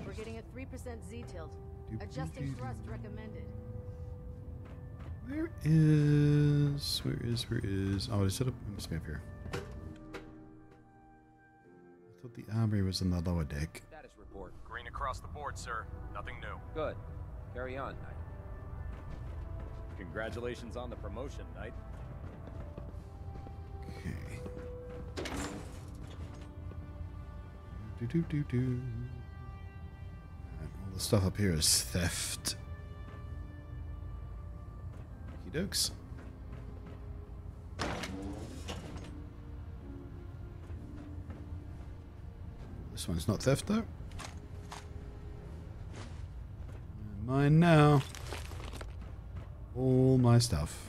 We're getting a 3% Z tilt. Adjusting thrust recommended. Where is... Oh, is it up? It must be up here. I thought the armory was on the lower deck. Status report. Green across the board, sir. Nothing new. Good. Carry on, Knight. Congratulations on the promotion, Knight. Okay. All the stuff up here is theft. Okey dokes. This one's not theft though. Mine now. All my stuff.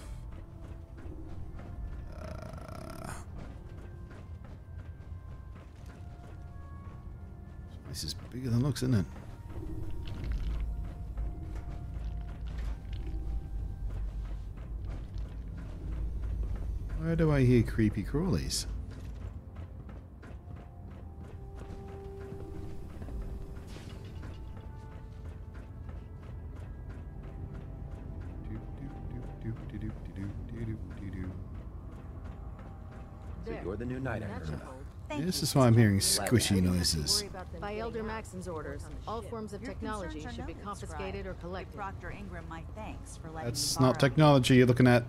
This is bigger than it looks, isn't it? Where do I hear creepy crawlies? So you're the new Knight, I heard. This is why I'm hearing squishy noises. By Elder Maxon's orders, all forms of technology should be confiscated or collected. Proctor Ingram, my thanks for letting That's me not technology you're looking at.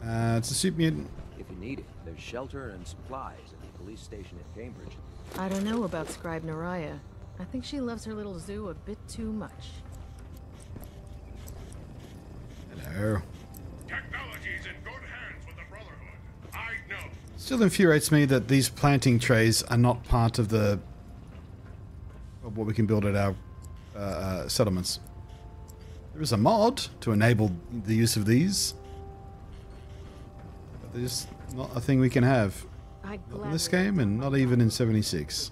It's a soup mutant. If you need it, there's shelter and supplies at the police station at Cambridge. I don't know about Scribe Naraya. I think she loves her little zoo a bit too much. Hello. Technology's in good hands with the Brotherhood. I know. Still infuriates me that these planting trays are not part of the of what we can build at our settlements. There is a mod to enable the use of these, but they're just not a thing we can have. Not in this game, and not even in 76.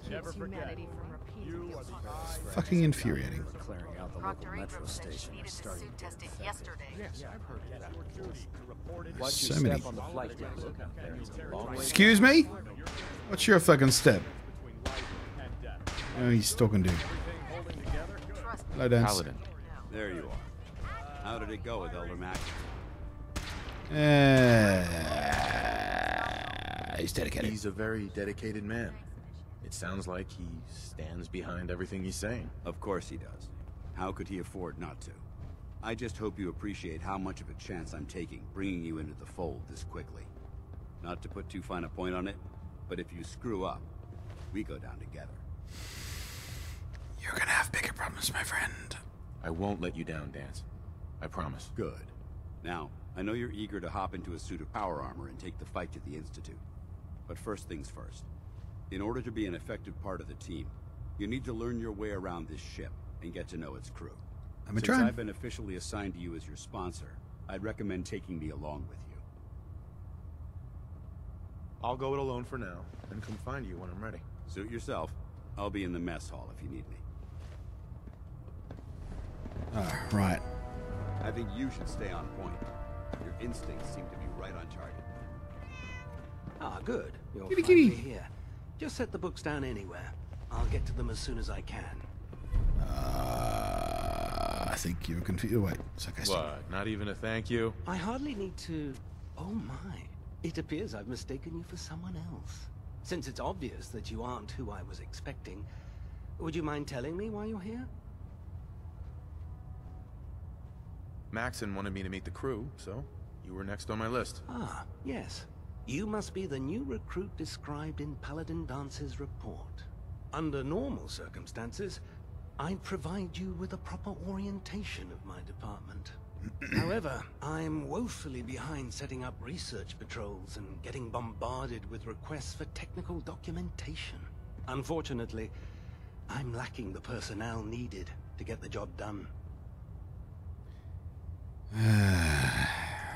Fucking infuriating. Clearing out the local metro station is starting to get infected. So many. Excuse me? What's your fucking step? Oh, he's talking to you. Hello, Dance. Paladin. There you are. How did it go with Elder Max? He's dedicated. He's a very dedicated man. It sounds like he stands behind everything he's saying. Of course he does. How could he afford not to? I just hope you appreciate how much of a chance I'm taking, bringing you into the fold this quickly. Not to put too fine a point on it, but if you screw up, we go down together. You're gonna have bigger problems, my friend. I won't let you down, Dance. I promise. Good. Now, I know you're eager to hop into a suit of power armor and take the fight to the Institute. But first things first. In order to be an effective part of the team, you need to learn your way around this ship and get to know its crew. Since I've been officially assigned to you as your sponsor, I'd recommend taking me along with you. I'll go it alone for now, and come find you when I'm ready. Suit yourself. I'll be in the mess hall if you need me. Right. I think you should stay on point. Your instincts seem to be right on target. Ah, good. You're Kitty, finally kitty. here. Just set the books down anywhere. I'll get to them as soon as I can. I think you're confused. Wait, sarcastic. What? Not even a thank you? I hardly need to... Oh my. It appears I've mistaken you for someone else. Since it's obvious that you aren't who I was expecting, would you mind telling me why you're here? Maxon wanted me to meet the crew, so you were next on my list. Ah, yes. You must be the new recruit described in Paladin Dance's report. Under normal circumstances, I'd provide you with a proper orientation of my department. However, I'm woefully behind setting up research patrols and getting bombarded with requests for technical documentation. Unfortunately, I'm lacking the personnel needed to get the job done.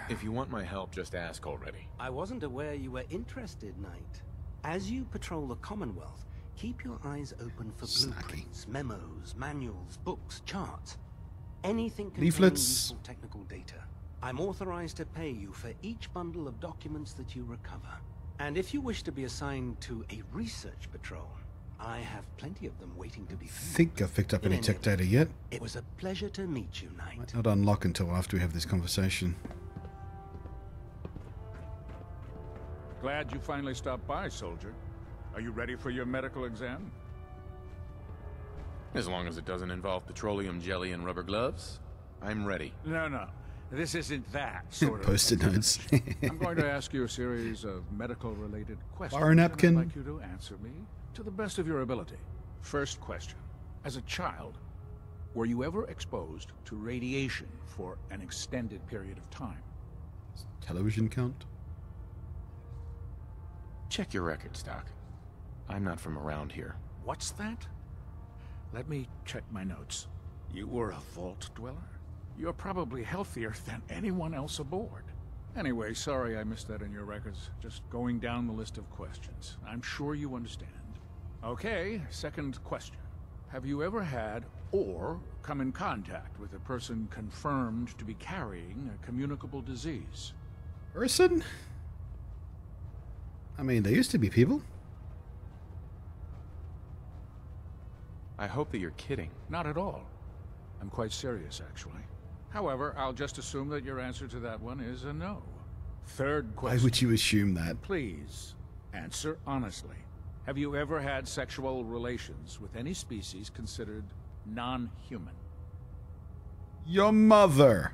If you want my help, just ask already. I wasn't aware you were interested, Knight. As you patrol the Commonwealth, keep your eyes open for blueprints, memos, manuals, books, charts. Anything containing useful technical data. I'm authorized to pay you for each bundle of documents that you recover. And if you wish to be assigned to a research patrol, I have plenty of them waiting to be filled. I think I've picked up any tech data yet. It was a pleasure to meet you, Knight. Might not unlock until after we have this conversation. Glad you finally stopped by, soldier. Are you ready for your medical exam? As long as it doesn't involve petroleum jelly and rubber gloves, I'm ready. No. This isn't that sort of... Post-it notes. I'm going to ask you a series of medical-related questions. Bar napkin. I'd like you to answer me to the best of your ability. First question. As a child, were you ever exposed to radiation for an extended period of time? Television count? Check your records, Doc. I'm not from around here. What's that? Let me check my notes. You were a vault dweller? You're probably healthier than anyone else aboard. Anyway, sorry I missed that in your records. Just going down the list of questions. I'm sure you understand. Okay, second question. Have you ever had or come in contact with a person confirmed to be carrying a communicable disease? Person? I mean, there used to be people. I hope that you're kidding. Not at all. I'm quite serious, actually. However, I'll just assume that your answer to that one is a no. Third question. Why would you assume that? Please, answer honestly. Have you ever had sexual relations with any species considered non-human? Your mother.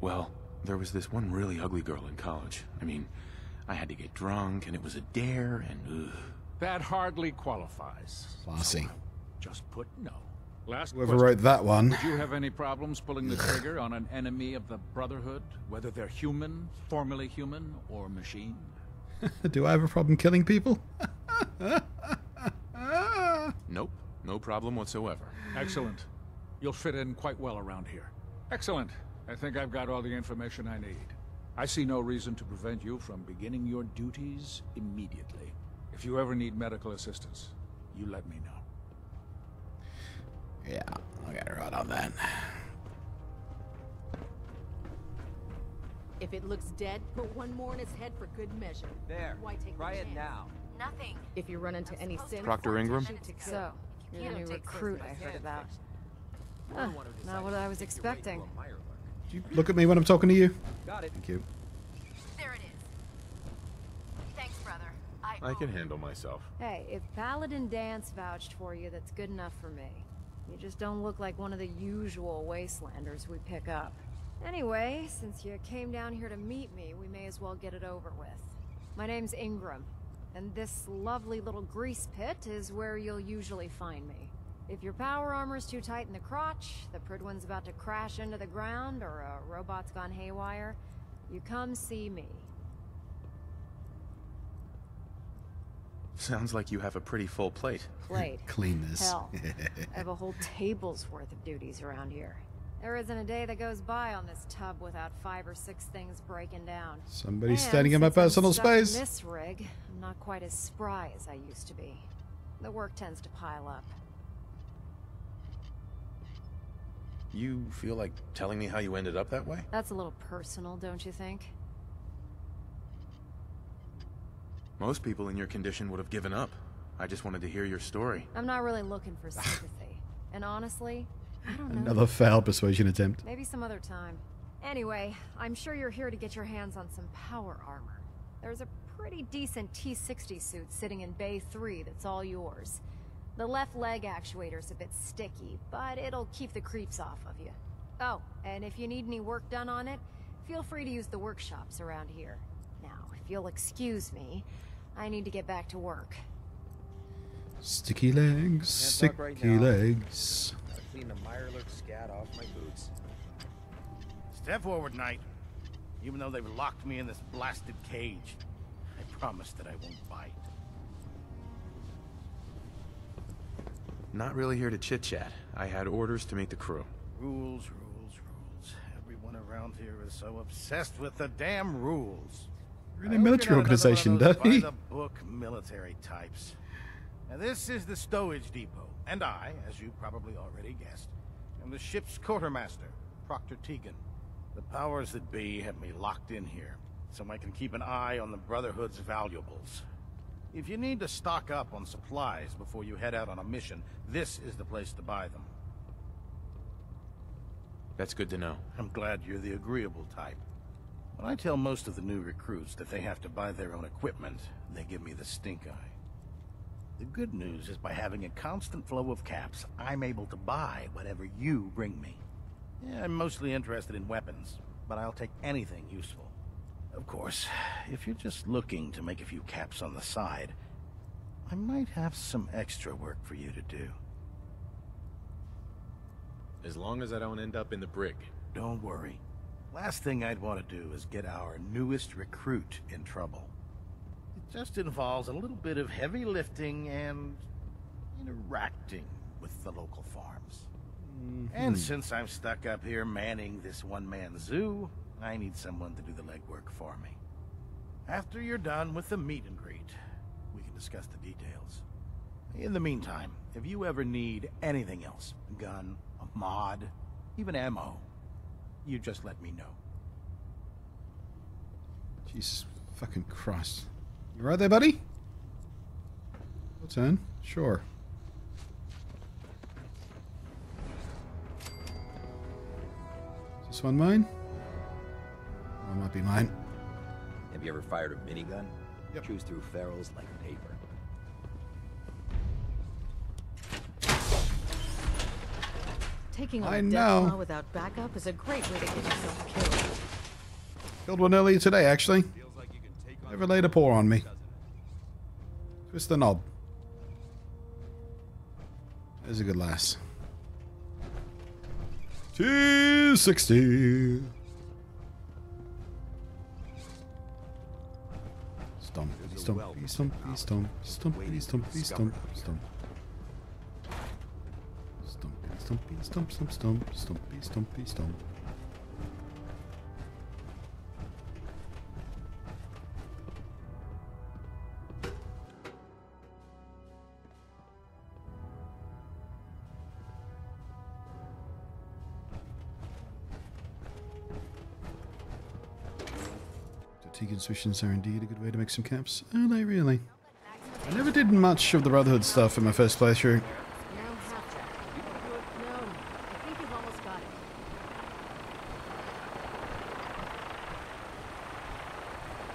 Well, there was this one really ugly girl in college. I mean, I had to get drunk, and it was a dare, and ugh. That hardly qualifies. Classy. So just put no. Last Whoever question. wrote that one. Would you have any problems pulling the trigger on an enemy of the Brotherhood, whether they're human, formerly human, or machine? Do I have a problem killing people? Nope, no problem whatsoever. Excellent. You'll fit in quite well around here. Excellent. I think I've got all the information I need. I see no reason to prevent you from beginning your duties immediately. If you ever need medical assistance, you let me know. Yeah, I got it right on that. If it looks dead, put one more in its head for good measure. There. Why take Try the it chance? now. Nothing. If you run into any sin, Dr. Ingram? So, you're the new recruit I heard about. Huh, not what I was expecting. Do you look at me when I'm talking to you? Got it. Thank you. There it is. Thanks, brother. I can handle myself. Hey, if Paladin Dance vouched for you, that's good enough for me. You just don't look like one of the usual Wastelanders we pick up. Anyway, since you came down here to meet me, we may as well get it over with. My name's Ingram, and this lovely little grease pit is where you'll usually find me. If your power armor's too tight in the crotch, the Pridwen's about to crash into the ground, or a robot's gone haywire, you come see me. Sounds like you have a pretty full plate. Plate? Clean this. Hell, I have a whole table's worth of duties around here. There isn't a day that goes by on this tub without 5 or 6 things breaking down. Somebody's standing in my personal space. In this rig, I'm not quite as spry as I used to be. The work tends to pile up. You feel like telling me how you ended up that way? That's a little personal, don't you think? Most people in your condition would have given up. I just wanted to hear your story. I'm not really looking for sympathy. And honestly, I don't know. Another failed persuasion attempt. Maybe some other time. Anyway, I'm sure you're here to get your hands on some power armor. There's a pretty decent T-60 suit sitting in Bay 3 that's all yours. The left leg actuator's a bit sticky, but it'll keep the creeps off of you. Oh, and if you need any work done on it, feel free to use the workshops around here. Now, if you'll excuse me, I need to get back to work. Sticky legs, sticky legs. Clean the Mirelurk scat off my boots. Step forward, Knight. Even though they've locked me in this blasted cage, I promise that I won't bite. Not really here to chit-chat. I had orders to meet the crew. Rules, rules, rules. Everyone around here is so obsessed with the damn rules. We're in a military organization, Daddy. By the book military types. Now this is the stowage depot, and I, as you probably already guessed, am the ship's quartermaster, Proctor Tegan. The powers that be have me locked in here, so I can keep an eye on the Brotherhood's valuables. If you need to stock up on supplies before you head out on a mission, this is the place to buy them. That's good to know. I'm glad you're the agreeable type. When I tell most of the new recruits that they have to buy their own equipment, they give me the stink eye. The good news is by having a constant flow of caps, I'm able to buy whatever you bring me. Yeah, I'm mostly interested in weapons, but I'll take anything useful. Of course, if you're just looking to make a few caps on the side, I might have some extra work for you to do. As long as I don't end up in the brig. Don't worry. Last thing I'd want to do is get our newest recruit in trouble. It just involves a little bit of heavy lifting and interacting with the local farms. And since I'm stuck up here manning this one-man zoo, I need someone to do the legwork for me. After you're done with the meet and greet, we can discuss the details. In the meantime, if you ever need anything else, a gun, a mod, even ammo, you just let me know. Jesus fucking Christ. You right there, buddy? Your turn. Sure. Is this one mine? Oh, it might be mine. Have you ever fired a minigun? Yep. Chews through ferrules like paper. Taking on I a know. death claw without backup is a great way to get yourself killed. Killed one earlier today, actually. Never laid a paw on me. Twist the knob. There's a good lass. T-60. Stomp, stomp, stomp, stomp, stomp, stomp, stomp, stomp. Stumpy, stomp, stomp, stomp, stumpy, stumpy, stomp. sequence missions are indeed a good way to make some caps. Are they really? I never did much of the Brotherhood stuff in my first playthrough. No, I think you've almost got it.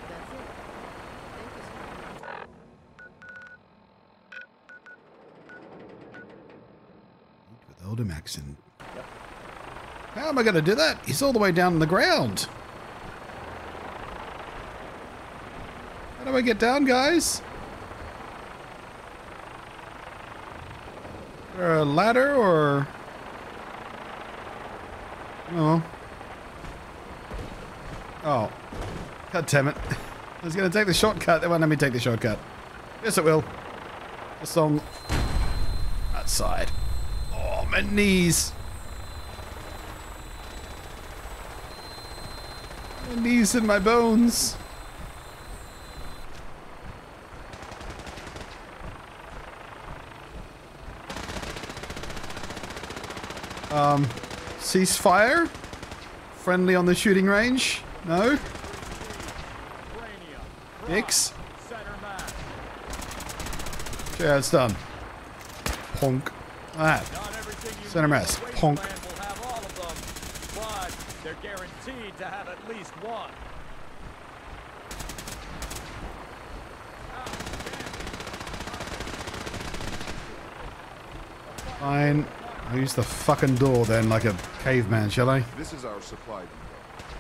That's it. Thank you, With Elder Maxon. How am I going to do that? He's all the way down on the ground. How do I get down, guys? Is there a ladder or... Oh. Oh. God damn it. I was going to take the shortcut. They won't let me take the shortcut. Yes, it will. Just on that side. Oh, my knees. My knees and my bones. Ceasefire? Friendly on the shooting range? No? X? Okay, it's done. Ponk. Ah. Center mass. Ponk. They're guaranteed to have at least one. Fine. I'll use the fucking door then, like a caveman, shall I? This is our supply depot.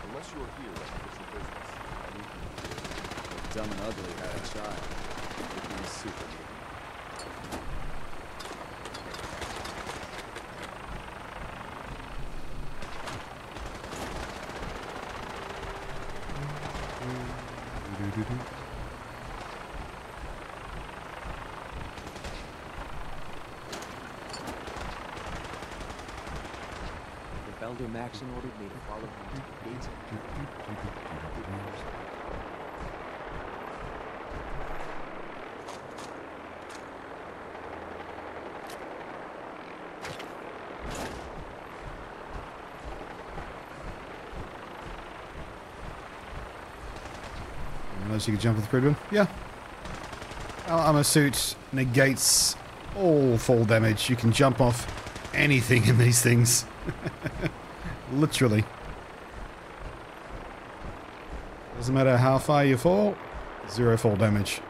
Unless you're here on official business, I need you. Dumb and ugly had a child. It means super mutant. Elder Maxon ordered me to follow him to the gates. Unless you can jump with the Pridwin? Yeah. Our armor suit negates all fall damage. You can jump off anything in these things. Literally. Doesn't matter how far you fall, 0 fall damage.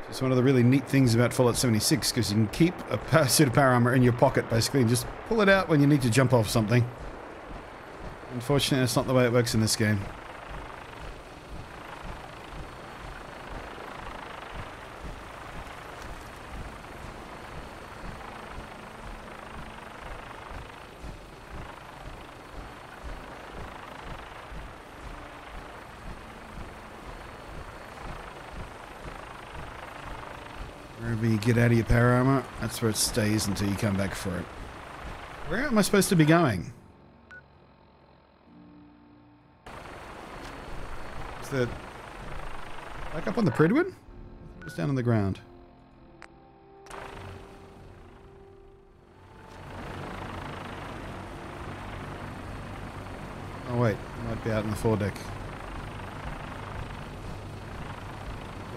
It's one of the really neat things about Fallout 76, because you can keep a suit of power armor in your pocket, basically, and just pull it out when you need to jump off something. Unfortunately, that's not the way it works in this game. Wherever you get out of your power armor, that's where it stays until you come back for it. Where am I supposed to be going? Is that back up on the Pridwin? It's down on the ground. Oh wait, it might be out in the foredeck.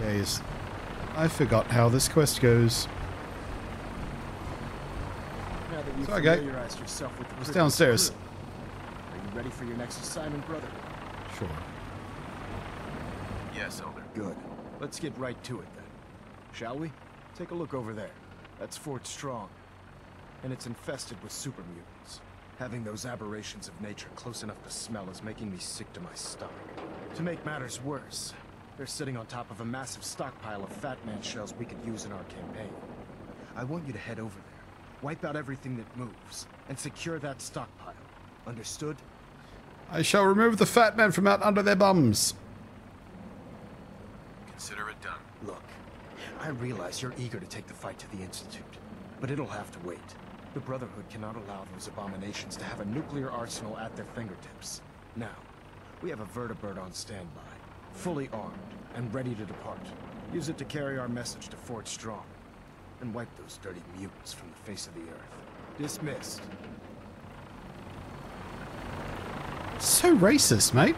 Yeah, he is. I forgot how this quest goes. Now that you've Sorry, guy. familiarized yourself with the It's Pridwin's downstairs. crew, are you ready for your next assignment, brother? Sure. Yes, Elder. Good. Let's get right to it then. Shall we? Take a look over there. That's Fort Strong. And it's infested with super mutants. Having those aberrations of nature close enough to smell is making me sick to my stomach. To make matters worse, they're sitting on top of a massive stockpile of Fat Man shells we could use in our campaign. I want you to head over there, wipe out everything that moves, and secure that stockpile. Understood? I shall remove the Fat Man from out under their bums. Consider it done. Look, I realize you're eager to take the fight to the Institute, but it'll have to wait. The Brotherhood cannot allow those abominations to have a nuclear arsenal at their fingertips. Now, we have a vertibird on standby, fully armed and ready to depart. Use it to carry our message to Fort Strong, and wipe those dirty mutants from the face of the earth. Dismissed. So racist, mate.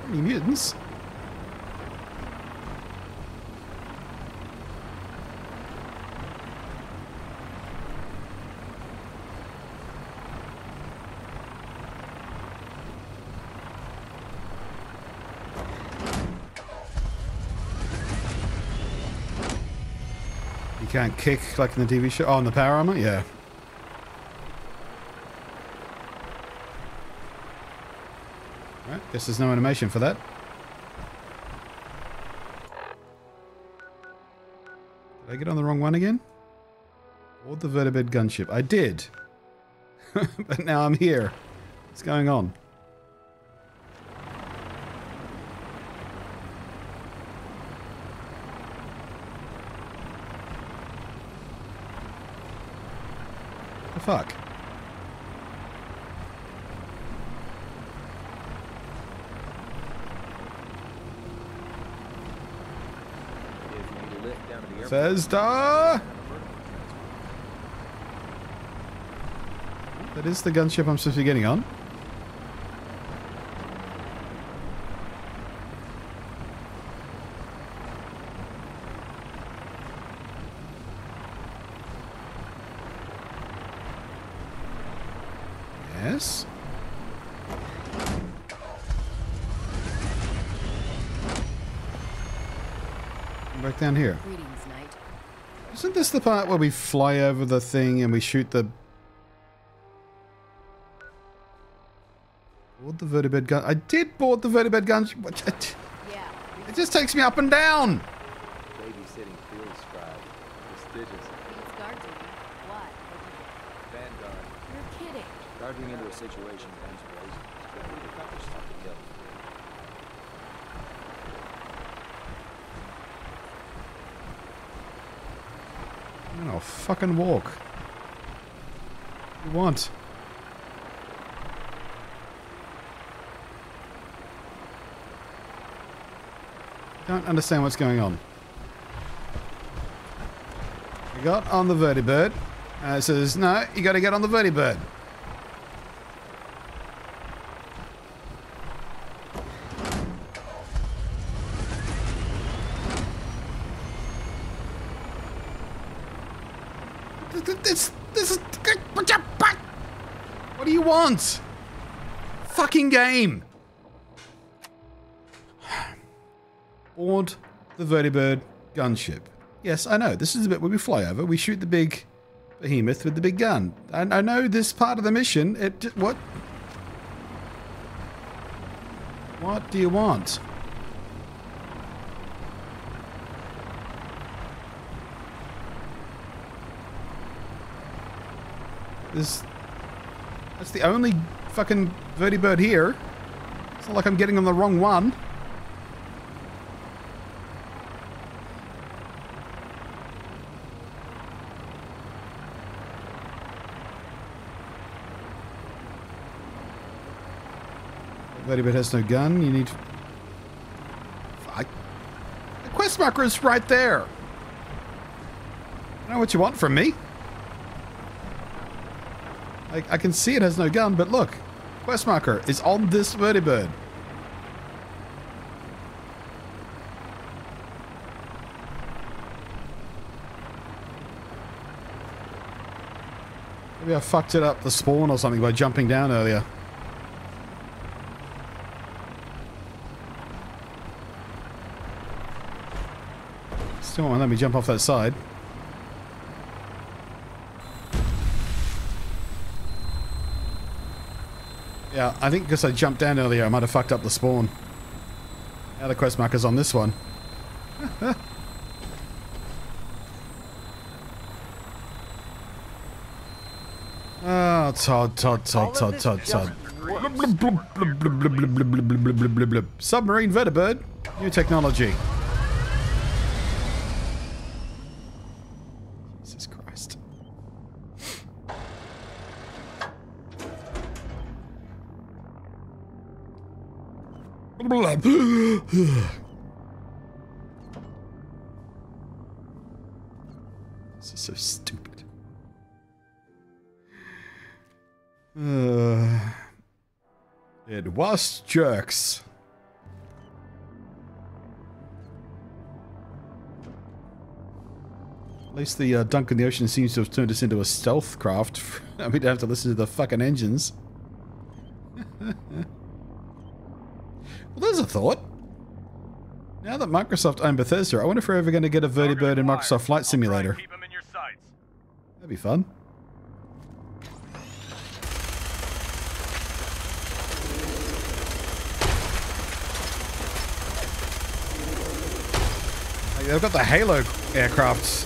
Any mutants? You can't kick like in the TV show? Oh, on the power armor? Yeah. Right, guess there's no animation for that. Did I get on the wrong one again? Or the vertibird gunship? I did. But now I'm here. What's going on? The fuck? Bethesda! That is the gunship I'm supposed to be getting on. Yes. Back down here. Isn't this the part where we fly over the thing and we shoot the... Board the vertibird gun. I did board the vertibird gun. It just takes me up and down. Babysitting field scribe. Prestigious. It's guard duty. What? Vanguard. You're kidding. Guarding into a situation ends blazing. We accomplished something together. Oh, fucking walk. What do you want? Don't understand what's going on. I got on the vertibird. It says, no, you got to get on the vertibird. This is... What do you want? Fucking game. Board the vertibird gunship. Yes, I know. This is the bit where we fly over. We shoot the big behemoth with the big gun. And I know this part of the mission. What? What do you want? That's the only fucking vertibird here. It's not like I'm getting on the wrong one. Vertibird has no gun. You need... The quest marker is right there. I know what you want from me. I can see it has no gun, but look. Quest marker is on this vertibird. Maybe I fucked it up the spawn or something by jumping down earlier. Still won't let me jump off that side. Yeah, I think because I jumped down earlier, I might have fucked up the spawn. Now the quest marker's on this one. Oh, Todd. Submarine vertibird. New technology. Jesus Christ. This is so stupid. It was jerks. At least the dunk in the ocean seems to have turned us into a stealth craft. We don't have to listen to the fucking engines. Well, there's a thought. Now that Microsoft own Bethesda, I wonder if we're ever going to get a Vertibird in Microsoft Flight Simulator. That'd be fun. They've got the Halo aircrafts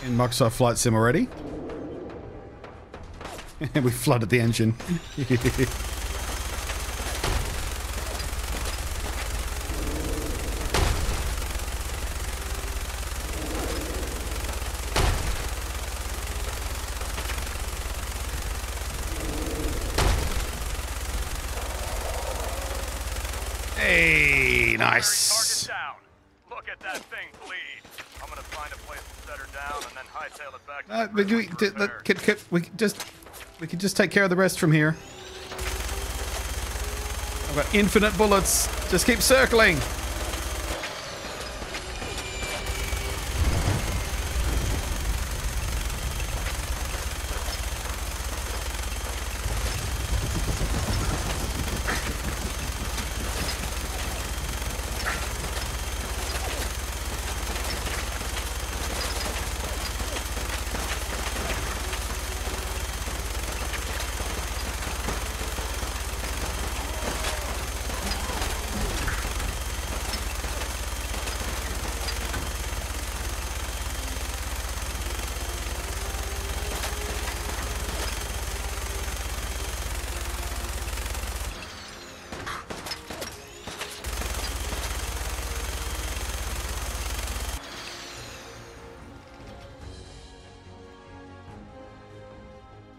in Microsoft Flight Sim already. And we flooded the engine. Hey, nice. Look at that thing bleed. I'm gonna find a place to set her down and then hightail it back to we can just take care of the rest from here. I've got infinite bullets. Just keep circling.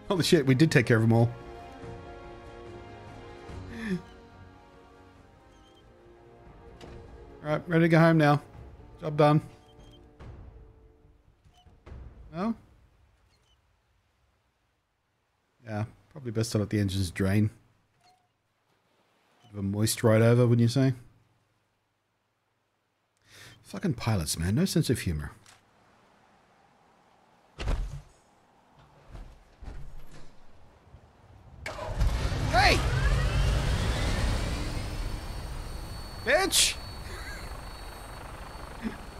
Holy shit, we did take care of them all. Alright, ready to go home now. Job done. No? Yeah, probably best to let the engines drain. Bit of a moist ride over, wouldn't you say? Fucking pilots, man. No sense of humor. Hey! Bitch!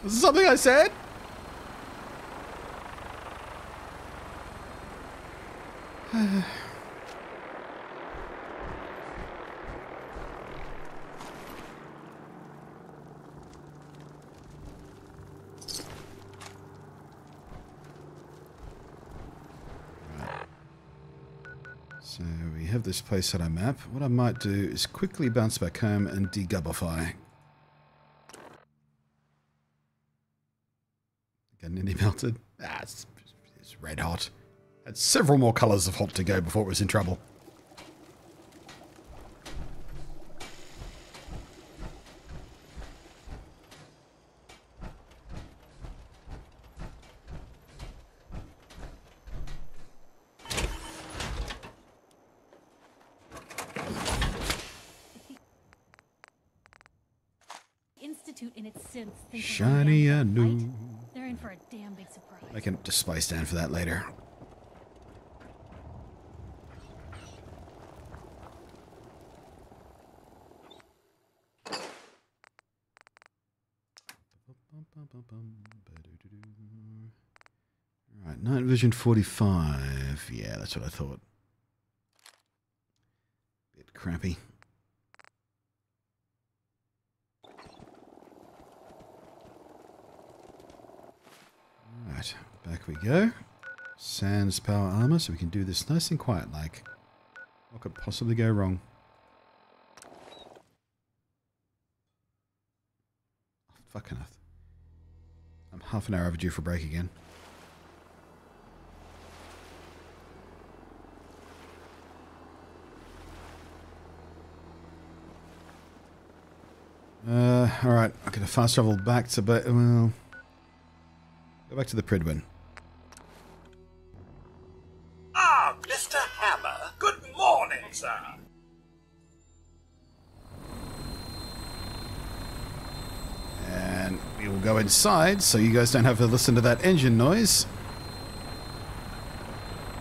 This is something I said? So we have this place on our map. What I might do is quickly bounce back home and degubbify. Got any melted? Ah, it's red hot. Had several more colours of hot to go before it was in trouble. Institute in its synth thinks Shiny and new. they're in for a damn big surprise. I can display stand for that later. Alright, Night Vision 45. Yeah, that's what I thought. Bit crappy. Alright, back we go. Sans power armor, so we can do this nice and quiet like. What could possibly go wrong? Oh, fucking earth. I'm half an hour overdue for break again. Alright, I'm gonna fast travel back to well, go back to the Pridwin. Ah, Mr. We'll go inside so you guys don't have to listen to that engine noise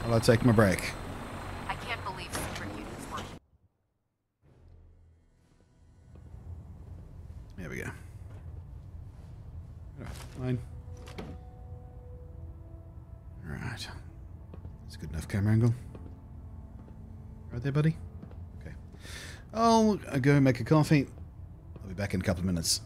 while I take my break. I can't believe Secret Union's working. There we go. Fine. Alright. That's a good enough camera angle. Right there, buddy? Okay. I'll go make a coffee. I'll be back in a couple of minutes.